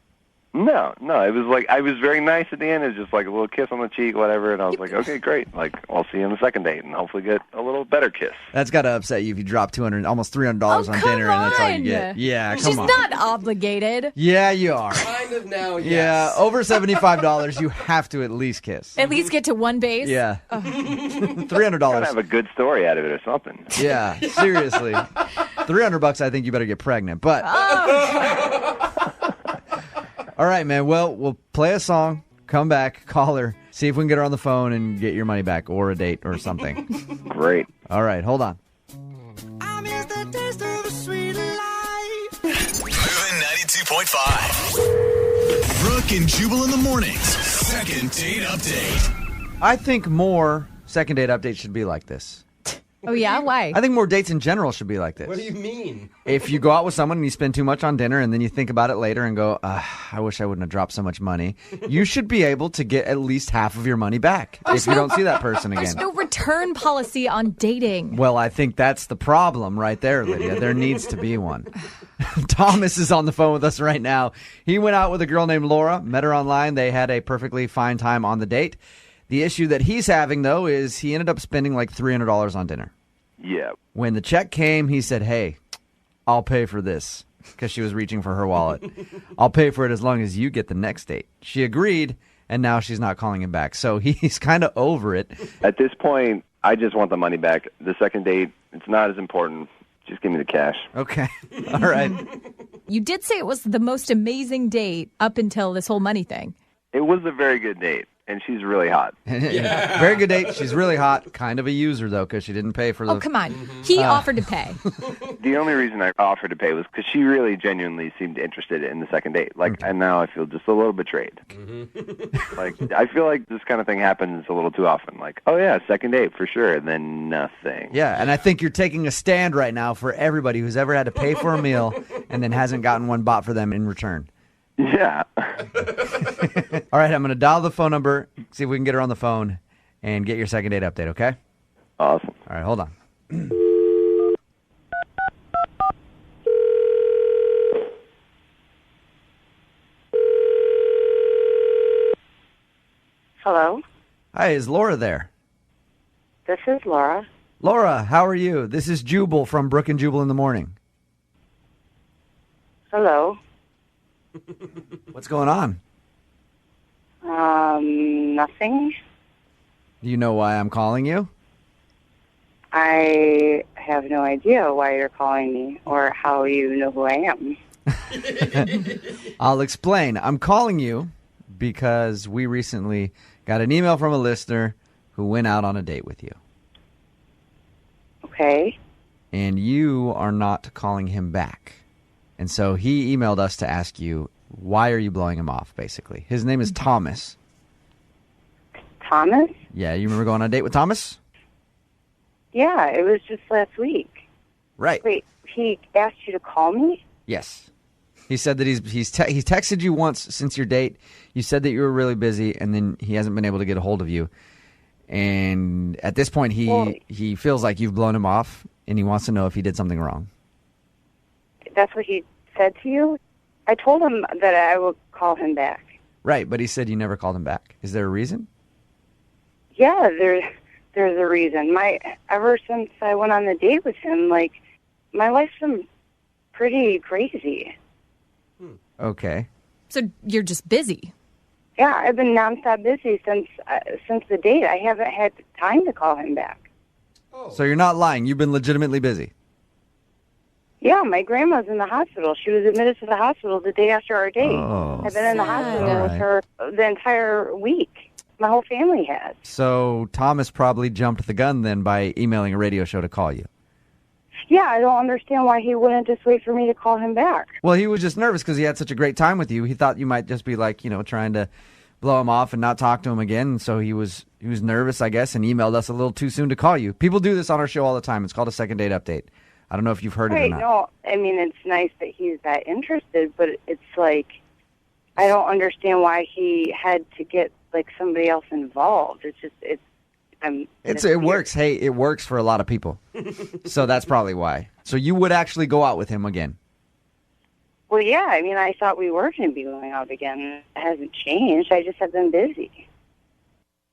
No. It was like, I was very nice at the end. It was just like a little kiss on the cheek, whatever. And I was like, okay, great. Like, I'll see you on the second date and hopefully get a little better kiss. That's got to upset you if you drop almost $300 on dinner and that's all you get. Yeah, come She's on. not obligated. Yeah, you are. Kind of now, yes. Yeah, over $75, you have to at least kiss. At least get to one base. Yeah. Oh. Gotta $300. have a good story out of it or something. Yeah, seriously. $300, I think you better get pregnant. But all right, man. Well, we'll play a song, come back, call her, see if we can get her on the phone and get your money back or a date or something. Great. All right, hold on. Moving 92.5. Brooke and Jubal in the mornings. Second date update. I think more second date updates should be like this. Oh, yeah? Why? I think more dates in general should be like this. What do you mean? If you go out with someone and you spend too much on dinner and then you think about it later and go, I wish I wouldn't have dropped so much money, you should be able to get at least half of your money back if you don't see that person again. There's no return policy on dating. Well, I think that's the problem right there, Lydia. There needs to be one. Thomas is on the phone with us right now. He went out with a girl named Laura, met her online. They had a perfectly fine time on the date. The issue that he's having, though, is he ended up spending like $300 on dinner. Yeah. When the check came, he said, hey, I'll pay for this, because she was reaching for her wallet. I'll pay for it as long as you get the next date. She agreed, and now she's not calling him back. So he's kind of over it. At this point, I just want the money back. The second date, it's not as important. Just give me the cash. Okay. All right. You did say it was the most amazing date up until this whole money thing. It was a very good date, and she's really hot. Yeah. Very good date. She's really hot. Kind of a user, though, because she didn't pay for the... Oh, come on. He offered to pay. The only reason I offered to pay was because she really genuinely seemed interested in the second date. Like, and now I feel just a little betrayed. Like, I feel like this kind of thing happens a little too often. Like, oh yeah, second date for sure, and then nothing. Yeah, and I think you're taking a stand right now for everybody who's ever had to pay for a meal and then hasn't gotten one bought for them in return. Yeah. All right, I'm going to dial the phone number, see if we can get her on the phone, and get your second date update, okay? Awesome. All right, hold on. Hello, Hi, is Laura there? this is Laura. Laura, how are you? This is Jubal from Brooke and Jubal in the morning. Hello. What's going on? Nothing. Do you know why I'm calling you? I have no idea why you're calling me or how you know who I am. I'll explain. I'm calling you because we recently got an email from a listener who went out on a date with you. Okay. And you are not calling him back. And so he emailed us to ask you, why are you blowing him off, basically? His name is Thomas. Thomas? Yeah, you remember going on a date with Thomas? Yeah, it was just last week. Right. Wait, he asked you to call me? Yes. He said that he's texted you once since your date. You said that you were really busy, and then he hasn't been able to get a hold of you. And at this point, he feels like you've blown him off, and he wants to know if he did something wrong. That's what he said to you? I told him that I would call him back. Right, but he said you never called him back. Is there a reason? Yeah, there's a reason. Ever since I went on the date with him, like, my life's been pretty crazy. Okay. So you're just busy. Yeah, I've been nonstop busy since the date. I haven't had time to call him back. So you're not lying. You've been legitimately busy. Yeah, my grandma's in the hospital. She was admitted to the hospital the day after our date. Oh, I've been in the hospital with her the entire week. My whole family has. So Thomas probably jumped the gun then by emailing a radio show to call you. Yeah, I don't understand why he wouldn't just wait for me to call him back. Well, he was just nervous because he had such a great time with you. He thought you might just be like, trying to blow him off and not talk to him again. And so he was nervous, I guess, and emailed us a little too soon to call you. People do this on our show all the time. It's called a second date update. I don't know if you've heard it or not. No, I mean, it's nice that he's that interested, but it's like, I don't understand why he had to get, like, somebody else involved. It's just, It works. Hey, it works for a lot of people. So that's probably why. So you would actually go out with him again? Well, yeah, I mean, I thought we were going to be going out again. It hasn't changed. I just have been busy.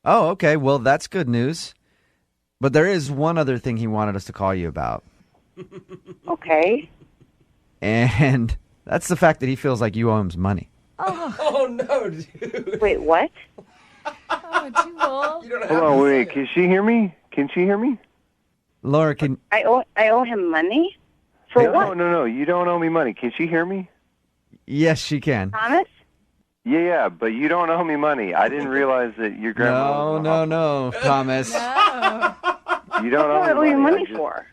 Oh, okay. Well, that's good news. But there is one other thing he wanted us to call you about. Okay. And that's the fact that he feels like you owe him some money. Oh no, dude. Wait, what? Oh, Jubal. Hold on, wait. Can she hear me? Can she hear me? Laura, can... I owe him money? For what? No. You don't owe me money. Can she hear me? Yes, she can. Thomas? Yeah, but you don't owe me money. I didn't realize that your grandma. No, Thomas. You don't owe me What do I owe you money I for?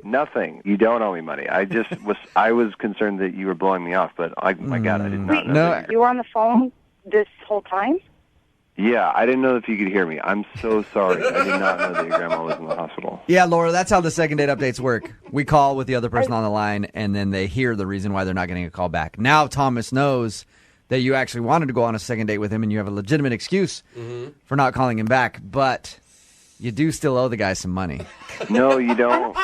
Nothing. You don't owe me money. I was concerned that you were blowing me off, but my God, I did not know. You were on the phone this whole time? Yeah, I didn't know if you could hear me. I'm so sorry. I did not know that your grandma was in the hospital. Yeah, Laura, that's how the second date updates work. We call with the other person on the line, and then they hear the reason why they're not getting a call back. Now Thomas knows that you actually wanted to go on a second date with him, and you have a legitimate excuse for not calling him back, but you do still owe the guy some money. No, you don't.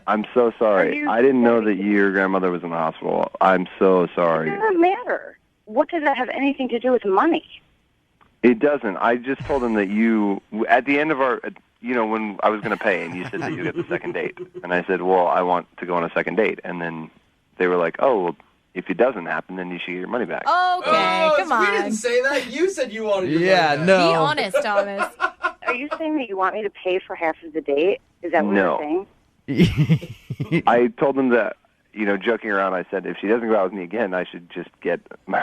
I'm so sorry. I didn't know that your grandmother was in the hospital. I'm so sorry. It doesn't matter. What does that have anything to do with money? It doesn't. I just told him that you, at the end of our, when I was going to pay, and you said that you get the second date. And I said, well, I want to go on a second date. And then they were like, oh, well, if it doesn't happen, then you should get your money back. Okay, come on. We didn't say that. You said you wanted your money back. No. Be honest, Thomas. Are you saying that you want me to pay for half of the date? Is that what you're saying? I told them that, joking around, I said, if she doesn't go out with me again, I should just get my...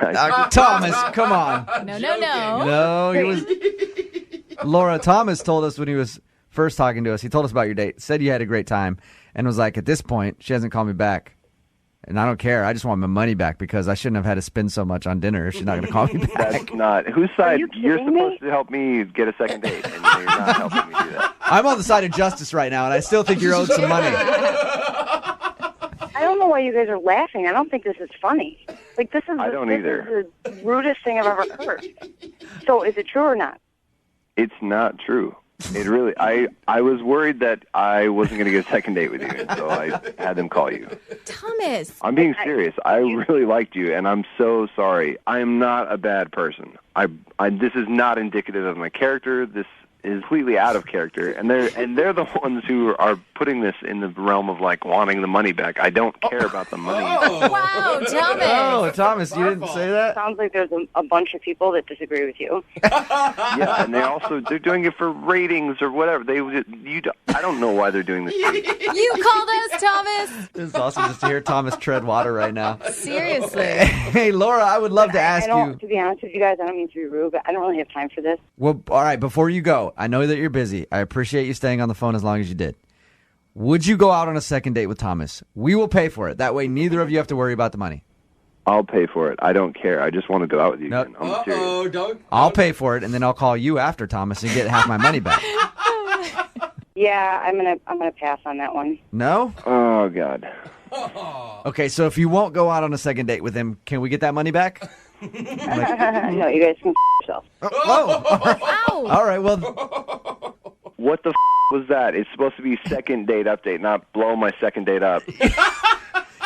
Thomas, come on. No. No, he was... Laura, Thomas told us when he was first talking to us, he told us about your date, said you had a great time, and was like, at this point, she hasn't called me back. And I don't care. I just want my money back because I shouldn't have had to spend so much on dinner if she's not going to call me back. That's not... Whose side? You're supposed to help me get a second date, and you're not helping me do that. I'm on the side of justice right now, and I still think you're owed some money. I don't know why you guys are laughing. I don't think this is funny. Like, this is I don't either. This is the rudest thing I've ever heard. So is it true or not? It's not true. It really... I was worried that I wasn't going to get a second date with you, and so I had them call you. Thomas. I'm being serious. I really liked you, and I'm so sorry. I am not a bad person. This is not indicative of my character. This is completely out of character, and they're the ones who are putting this in the realm of like wanting the money back. I don't care about the money. Wow, Thomas. Oh, Thomas, you didn't say that? Sounds like there's a bunch of people that disagree with you. Yeah, and they're doing it for ratings or whatever. I don't know why they're doing this. You called us, Thomas. It's awesome just to hear Thomas tread water right now. Seriously. Hey, Laura, I would love to ask you. To be honest with you guys, I don't mean to be rude, but I don't really have time for this. Well, all right, before you go, I know that you're busy. I appreciate you staying on the phone as long as you did. Would you go out on a second date with Thomas? We will pay for it. That way, neither of you have to worry about the money. I'll pay for it. I don't care. I just want to go out with you again. I'm serious. I'll pay for it, and then I'll call you after, Thomas, and get half my money back. Yeah, I'm gonna pass on that one. No? Oh, God. Okay, so if you won't go out on a second date with him, can we get that money back? No, you guys can yourself. Ow! All right, well, What the was that? It's supposed to be second date update, not blow my second date up.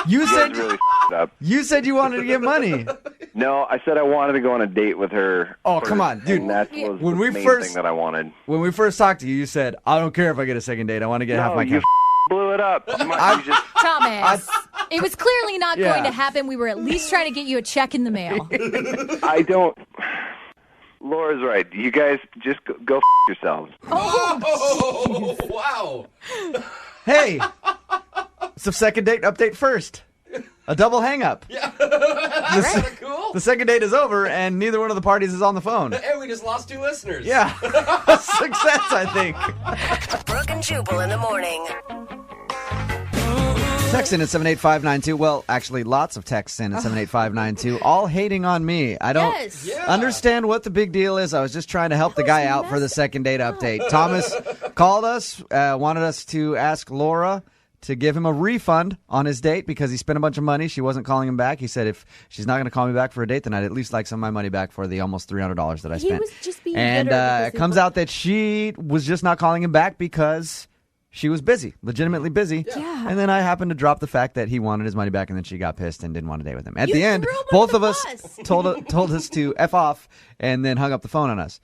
you You said guys really up. you said you wanted to get money. No, I said I wanted to go on a date with her. Oh, first, come on, dude. And that was When the we main first- thing that I wanted. When we first talked to you, you said, I don't care if I get a second date. I want to get half my you cash. blew it up. You just Thomas, it was clearly not Yeah. going to happen. We were at least trying to get you a check in the mail. I don't. Laura's right. You guys just go yourselves. Oh, wow. Hey, it's a second date update first. A double hang up. Yeah. The, That's se- kinda cool. the second date is over, and neither one of the parties is on the phone. And we just lost 2 listeners. Yeah. Success, I think. Brooke and Jubal in the morning. Text in at 78592. Well, actually, lots of texts in at 78592, all hating on me. I don't Yes. Yeah. understand what the big deal is. I was just trying to help the guy out for the second date update. Thomas called us, wanted us to ask Laura to give him a refund on his date because he spent a bunch of money. She wasn't calling him back. He said, if she's not going to call me back for a date, then I'd at least like some of my money back for the almost $300 that I He spent. was just being And bitter because it he comes out that she was just not calling him back because she was busy, legitimately busy. Yeah. And then I happened to drop the fact that he wanted his money back, and then she got pissed and didn't want to date with him. At You the end, threw him both under of the us bus. told us to F off and then hung up the phone on us.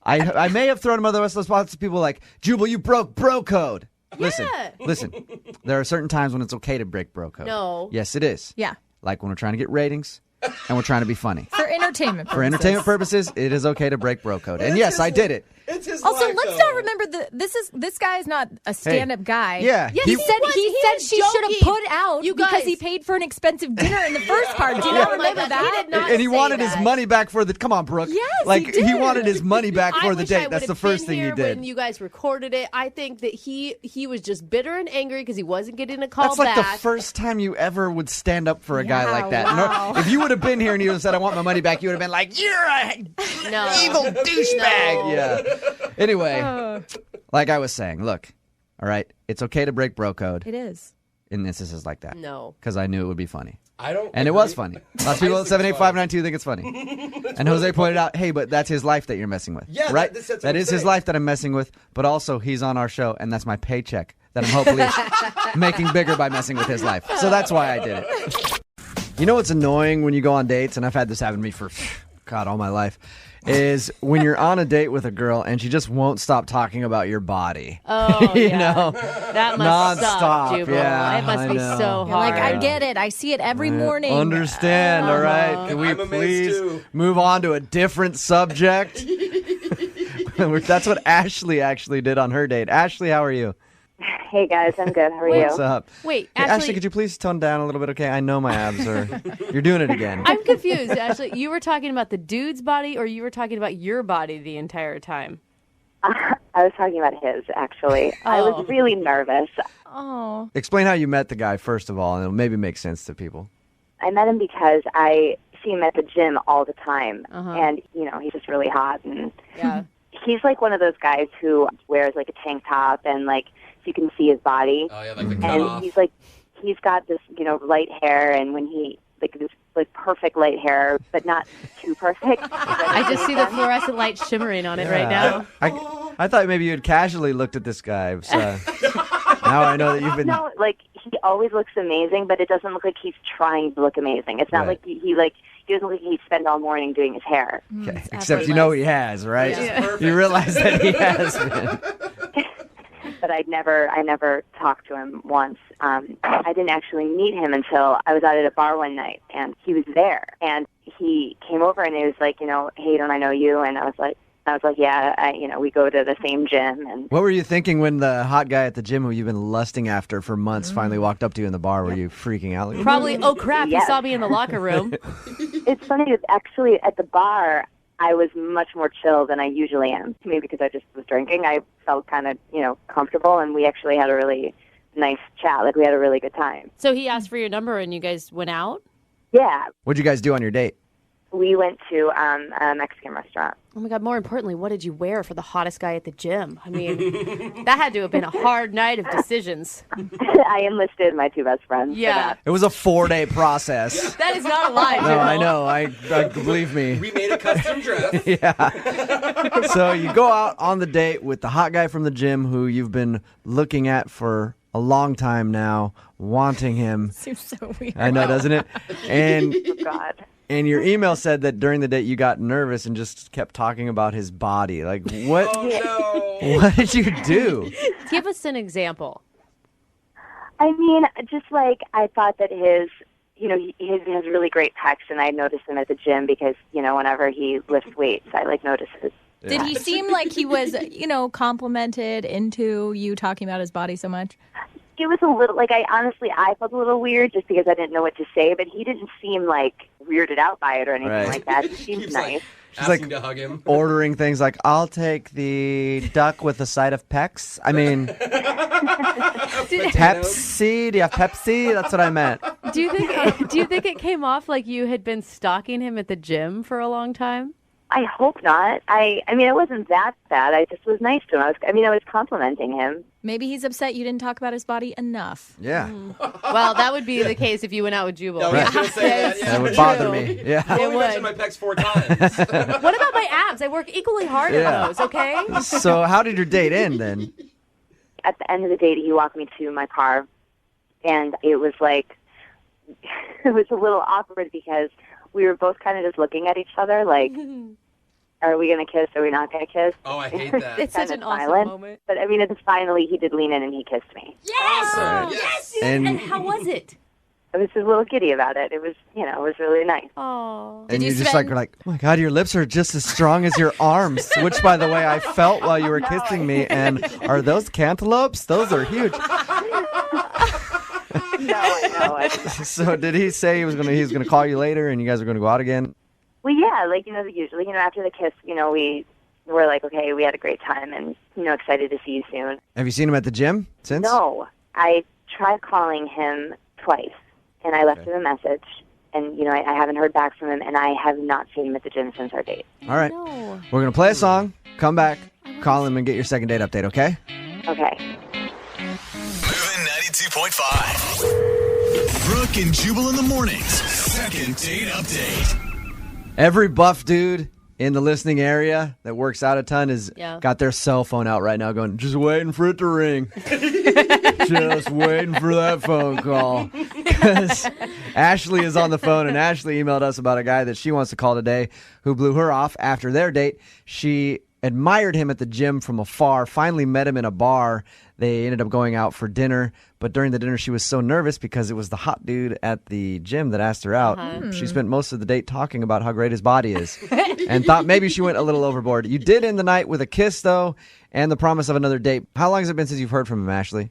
I may have thrown him under the bus. Lots of people like, Jubal, you broke bro code. Listen, there are certain times when it's okay to break bro code. No. Yes, it is. Yeah. Like when we're trying to get ratings and we're trying to be funny. For entertainment purposes. For entertainment purposes, it is okay to break bro code. And yes, I did it. It's his Also, life, let's though. not remember this guy is not a stand-up guy. Yeah, he he said was. He said was she should have joking. put out You because guys. he paid for an expensive dinner in the first part. Do you Oh not my remember God, that? he did not And he say wanted that. his money back for the. Come on, Brooke. Yes, like he did. wanted his money back for I the wish I date. That's would've the first been thing he here did. When you guys recorded it, I think that he was just bitter and angry because he wasn't getting a call That's like back. the first time you ever would stand up for a guy Yeah, like that. wow. No, if you would have been here and you would have said, I want my money back, you would have been like, you're a No. evil douchebag. No. Yeah. Anyway, like I was saying, look, all right, it's okay to break bro code It is. in instances like that. No. Because I knew it would be funny. I don't. And it was funny. Lots of people at 78592 think it's funny. And Jose pointed out, hey, but that's his life that you're messing with. Yeah, right? that's what That I'm is his saying. life that I'm messing with, but also he's on our show, and that's my paycheck that I'm hopefully making bigger by messing with his life. So that's why I did it. You know what's annoying when you go on dates, and I've had this happen to me for, God, all my life, is when you're on a date with a girl and she just won't stop talking about your body. Oh, you yeah. know? That must suck, Nonstop, Jubal. yeah, it must I be know. so You're hard. like, I get it. I see it every morning. Understand, all right? Can we I'm amazed, please too. move on to a different subject? That's what Ashley actually did on her date. Ashley, how are you? Hey guys, I'm good. How are you? What's up? Wait, Hey, Ashley, Ashley, could you please tone down a little bit? Okay, I know my abs are. You're doing it again. I'm confused, Ashley. You were talking about the dude's body or you were talking about your body the entire time? I was talking about his, actually. I Oh. was really nervous. Oh. Explain how you met the guy, first of all, and it'll maybe make sense to people. I met him because I see him at the gym all the time. Uh-huh. And, you know, he's just really hot. And Yeah. he's like one of those guys who wears like a tank top and like so you can see his body. Oh, yeah, like the And cutoff. he's got this, you know, light hair, and when he like this like perfect light hair, but not too perfect. I just see the fluorescent light shimmering on it right now. I thought maybe you had casually looked at this guy. So now I know that you've been. No, like he always looks amazing, but it doesn't look like he's trying to look amazing. It's not Right. like he doesn't look like he spent all morning doing his hair. Okay. Except you know he has, right? Yeah. You realize that he has been. But I never talked to him once. I didn't actually meet him until I was out at a bar one night, and he was there. And he came over and he was like, you know, hey, don't I know you? And I was like, yeah, we go to the same gym. And What were you thinking when the hot guy at the gym who you've been lusting after for months finally walked up to you in the bar? Were you freaking out? Like, Probably, oh crap, Yes. he saw me in the locker room. it's funny that actually at the bar, I was much more chill than I usually am. Maybe because I just was drinking. I felt kind of, comfortable, and we actually had a really nice chat. Like, we had a really good time. So he asked for your number and you guys went out? Yeah. What'd you guys do on your date? We went to a Mexican restaurant. Oh my God, more importantly, what did you wear for the hottest guy at the gym? I mean, that had to have been a hard night of decisions. I enlisted my two best friends. Yeah. It was a 4-day process. That is not a lie, No, Jubal. I know. I believe me. We made a custom dress. Yeah. So you go out on the date with the hot guy from the gym who you've been looking at for a long time now, wanting him. Seems so weird. I know, doesn't it? And Oh, God. and your email said that during the date you got nervous and just kept talking about his body. Like, what? Oh, What did you do? Give us an example. I mean, just like I thought that his, he has really great pecs, and I noticed them at the gym because, whenever he lifts weights, I notice his. Did he seem like he was, complimented into you talking about his body so much? It was a little, I felt a little weird just because I didn't know what to say, but he didn't seem weirded out by it or anything Right. like that. He seemed nice. She's Asking to hug him. ordering things like, I'll take the duck with a side of Pecs. I mean, Pepsi. Do you have Pepsi? That's what I meant. Do you think it came off like you had been stalking him at the gym for a long time? I hope not. I mean, it wasn't that bad. I just was nice to him. I was complimenting him. Maybe he's upset you didn't talk about his body enough. Yeah. Well, that would be the case if you went out with Jubal. I was gonna say that, yeah. That would bother me. Yeah. I It only mentioned would. my pecs 4 times. What about my abs? I work equally hard Yeah. at those, okay? So how did your date end then? At the end of the date, he walked me to my car, and it was it was a little awkward because we were both kind of just looking at each other are we going to kiss? Are we not going to kiss? Oh, I hate that. It's such Kinda an awesome silent. moment. But I mean, finally, he did lean in and he kissed me. Yes! Awesome. Yes! And- And how was it? I was just a little giddy about it. It was, it was really nice. Oh. And you you just spend- were like, oh my God, your lips are just as strong as your arms, which, by the way, I felt while you were kissing me. And are those cantaloupes? Those are huge. No. So did he say he was gonna call you later and you guys are gonna go out again? Well, yeah, usually, after the kiss, we were like, okay, we had a great time and, excited to see you soon. Have you seen him at the gym since? No, I tried calling him twice, and I left him a message, and, I haven't heard back from him, and I have not seen him at the gym since our date. All right. No. We're gonna play a song, come back, call him and get your second date update, okay? Okay. Moving 92.5. Brooke and Jubal in the mornings. Second date update. Every buff dude in the listening area that works out a ton has Yeah. got their cell phone out right now going, just waiting for it to ring. Just waiting for that phone call. Because Ashley is on the phone, and Ashley emailed us about a guy that she wants to call today who blew her off after their date. She admired him at the gym from afar, finally met him in a bar. They ended up going out for dinner, but during the dinner she was so nervous because it was the hot dude at the gym that asked her out. She spent most of the date talking about how great his body is and thought maybe she went a little overboard. You did end the night with a kiss, though, and the promise of another date. How long has it been since you've heard from him, Ashley?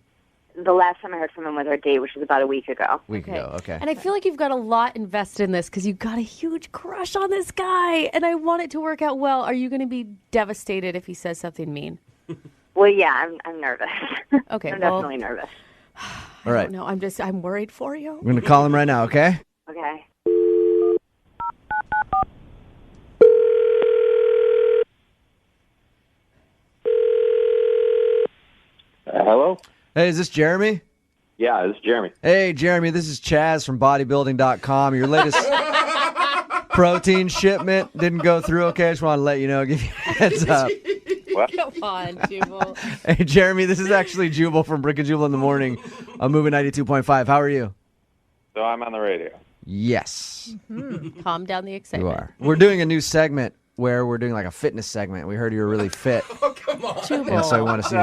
The last time I heard from him was our date, which was about a week ago. Week ago, okay. And I feel like you've got a lot invested in this because you've got a huge crush on this guy, and I want it to work out well. Are you going to be devastated if he says something mean? Well, yeah, I'm nervous. Okay, I'm well, definitely nervous. All right. No, I'm worried for you. We're going to call him right now, okay? Okay. Hello? Hey, is this Jeremy? Yeah, this is Jeremy. Hey, Jeremy, this is Chaz from bodybuilding.com. Your latest protein shipment didn't go through, okay? I just want to let you know, give you a heads up. What? Come on, Jubal. Hey, Jeremy, this is actually Jubal from Brooke and Jubal in the morning on Moving 92.5. How are you? So I'm on the radio. Yes, Calm down the you excitement. are. We're doing a new segment where we're doing like a fitness segment. We heard you were really fit. Jubal. And so I want to see.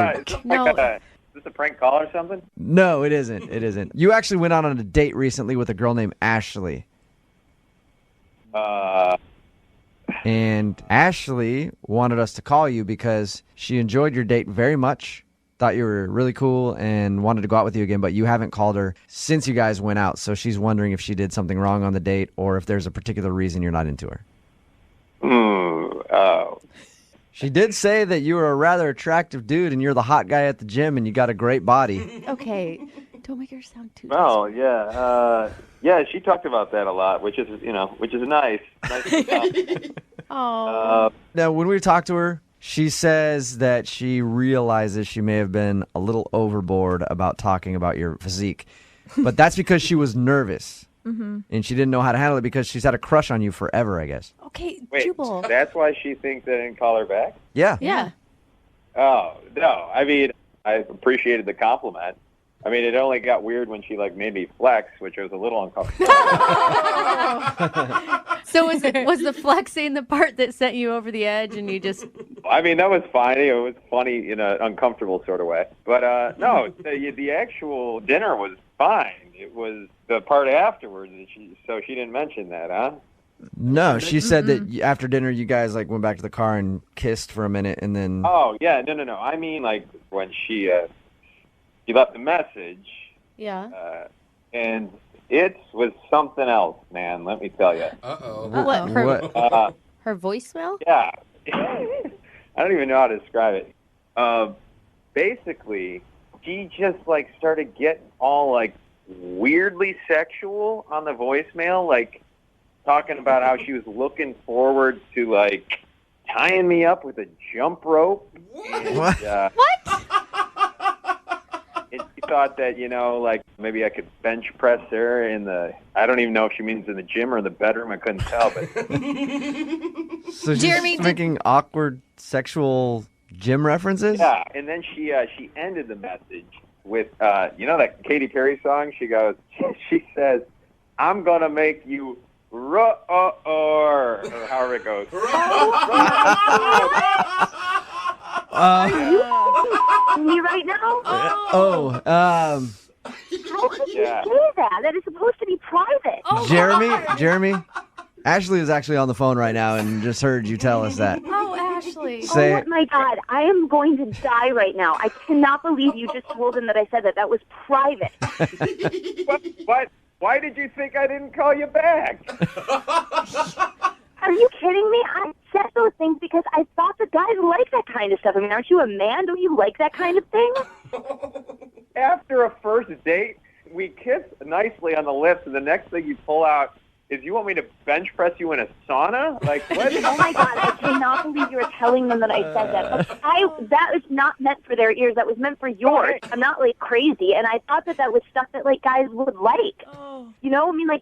No. Is this a prank call or something? No, it isn't. It isn't. You actually went out on a date recently with a girl named Ashley. And Ashley wanted us to call you because she enjoyed your date very much, thought you were really cool, and wanted to go out with you again, but you haven't called her since you guys went out. So she's wondering if she did something wrong on the date or if there's a particular reason you're not into her. Oh. She did say that you were a rather attractive dude and you're the hot guy at the gym and you got a great body. Okay, Don't make her sound too. Well, yeah, yeah. She talked about that a lot, which is nice. Oh. Now, when we talk to her, she says that she realizes she may have been a little overboard about talking about your physique, but that's because she was nervous. Mm-hmm. And she didn't know how to handle it because she's had a crush on you forever, I guess. Okay, Wait, Jubal. that's why she thinks I didn't call her back? Yeah. Yeah. Oh, no. I mean, I appreciated the compliment. I mean, it only got weird when she, made me flex, which was a little uncomfortable. So was the flexing the part that sent you over the edge and you just... I mean, that was fine. It was funny in an uncomfortable sort of way. But, no, the actual dinner was fine. It was the part afterwards that she didn't mention that, huh? No, she said that after dinner you guys went back to the car and kissed for a minute and then... Oh, yeah, no. I mean, when she left the message. Yeah. And it was something else, man, let me tell you. Uh-oh. What? Her voicemail? Yeah. I don't even know how to describe it. Basically, she just, started getting all, weirdly sexual on the voicemail, talking about how she was looking forward to, tying me up with a jump rope. And, What? What? and she thought that, maybe I could bench press her in the, I don't even know if she means in the gym or in the bedroom. I couldn't tell, but. So she's Jeremy, making awkward sexual gym references? Yeah, and then she ended the message with, that Katy Perry song? She says, I'm going to make you or however it goes. Me right now? How could you Yeah. say that? That is supposed to be private. Jeremy, Ashley is actually on the phone right now and just heard you tell us that. Oh, Ashley. Say Oh it. my God, I am going to die right now. I cannot believe you just told him that I said that. That was private. What? Why did you think I didn't call you back? Are you kidding me? I said those things because I thought that guys like that kind of stuff. I mean, aren't you a man? Don't you like that kind of thing? After a first date, we kiss nicely on the lips, and the next thing you pull out is you want me to bench press you in a sauna? What? Oh my God, I cannot believe you were telling them that I said that. But that was not meant for their ears. That was meant for yours. I'm not crazy, and I thought that was stuff that guys would like. You know, I mean, I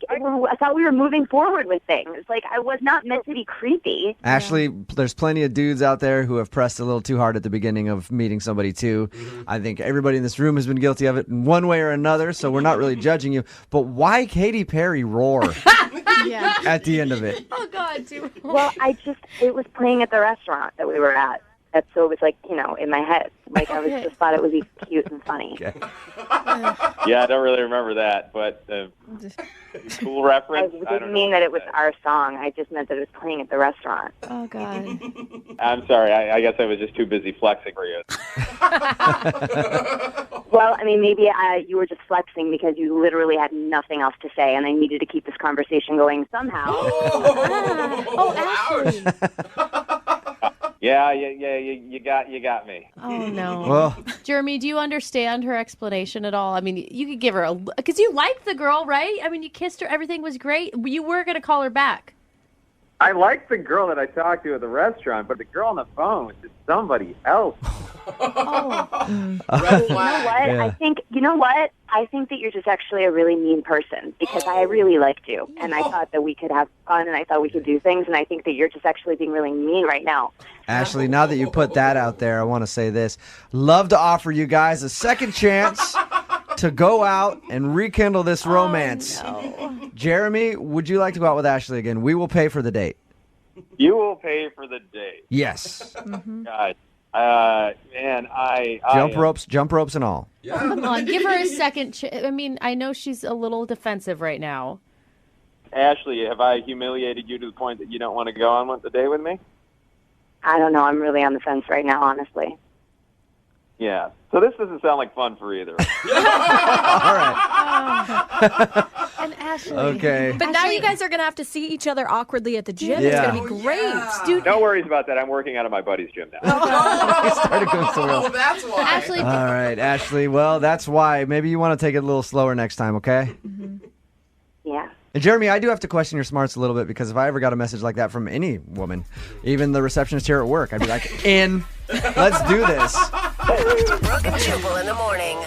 thought we were moving forward with things. I was not meant to be creepy. Ashley, there's plenty of dudes out there who have pressed a little too hard at the beginning of meeting somebody, too. I think everybody in this room has been guilty of it in one way or another, so we're not really judging you. But why Katy Perry roar Yeah. at the end of it? Oh, God, Jubal. Well, it was playing at the restaurant that we were at. So it was in my head. I just thought it would be cute and funny. Okay. Yeah, I don't really remember that, but cool reference. I didn't mean that it was our song. I just meant that it was playing at the restaurant. Oh, God. I'm sorry. I guess I was just too busy flexing for you. Well, I mean, maybe you were just flexing because you literally had nothing else to say, and I needed to keep this conversation going somehow. Oh, Ashley. Yeah, you got me. Oh, no. Well, Jeremy, do you understand her explanation at all? I mean, you could give her because you liked the girl, right? I mean, you kissed her. Everything was great. You were going to call her back. I liked the girl that I talked to at the restaurant, but the girl on the phone was just somebody else. Oh. You know what? Yeah. I think that you're just actually a really mean person because I really liked you, and I thought that we could have fun, and I thought we could do things, and I think that you're just actually being really mean right now. Ashley, now that you put that out there, I want to say this. Love to offer you guys a second chance to go out and rekindle this romance. No. Jeremy, would you like to go out with Ashley again? We will pay for the date. You will pay for the date. Yes. God. Man, Jump ropes and all. Come on, give her a second I mean, I know she's a little defensive right now. Ashley, have I humiliated you to the point that you don't want to go on the day with me? I don't know. I'm really on the fence right now, honestly. Yeah. So this doesn't sound like fun for either. All right. And Ashley. Okay. But now you guys are going to have to see each other awkwardly at the gym. Yeah. It's going to be great. Dude, No worries about that. I'm working out of my buddy's gym now. Started going somewhere else. That's why. Ashley, All right, Ashley. Well, that's why. Maybe you want to take it a little slower next time, okay? Yeah. And Jeremy, I do have to question your smarts a little bit because if I ever got a message like that from any woman, even the receptionist here at work, I'd be like, let's do this. Brooke and Jubal in the morning.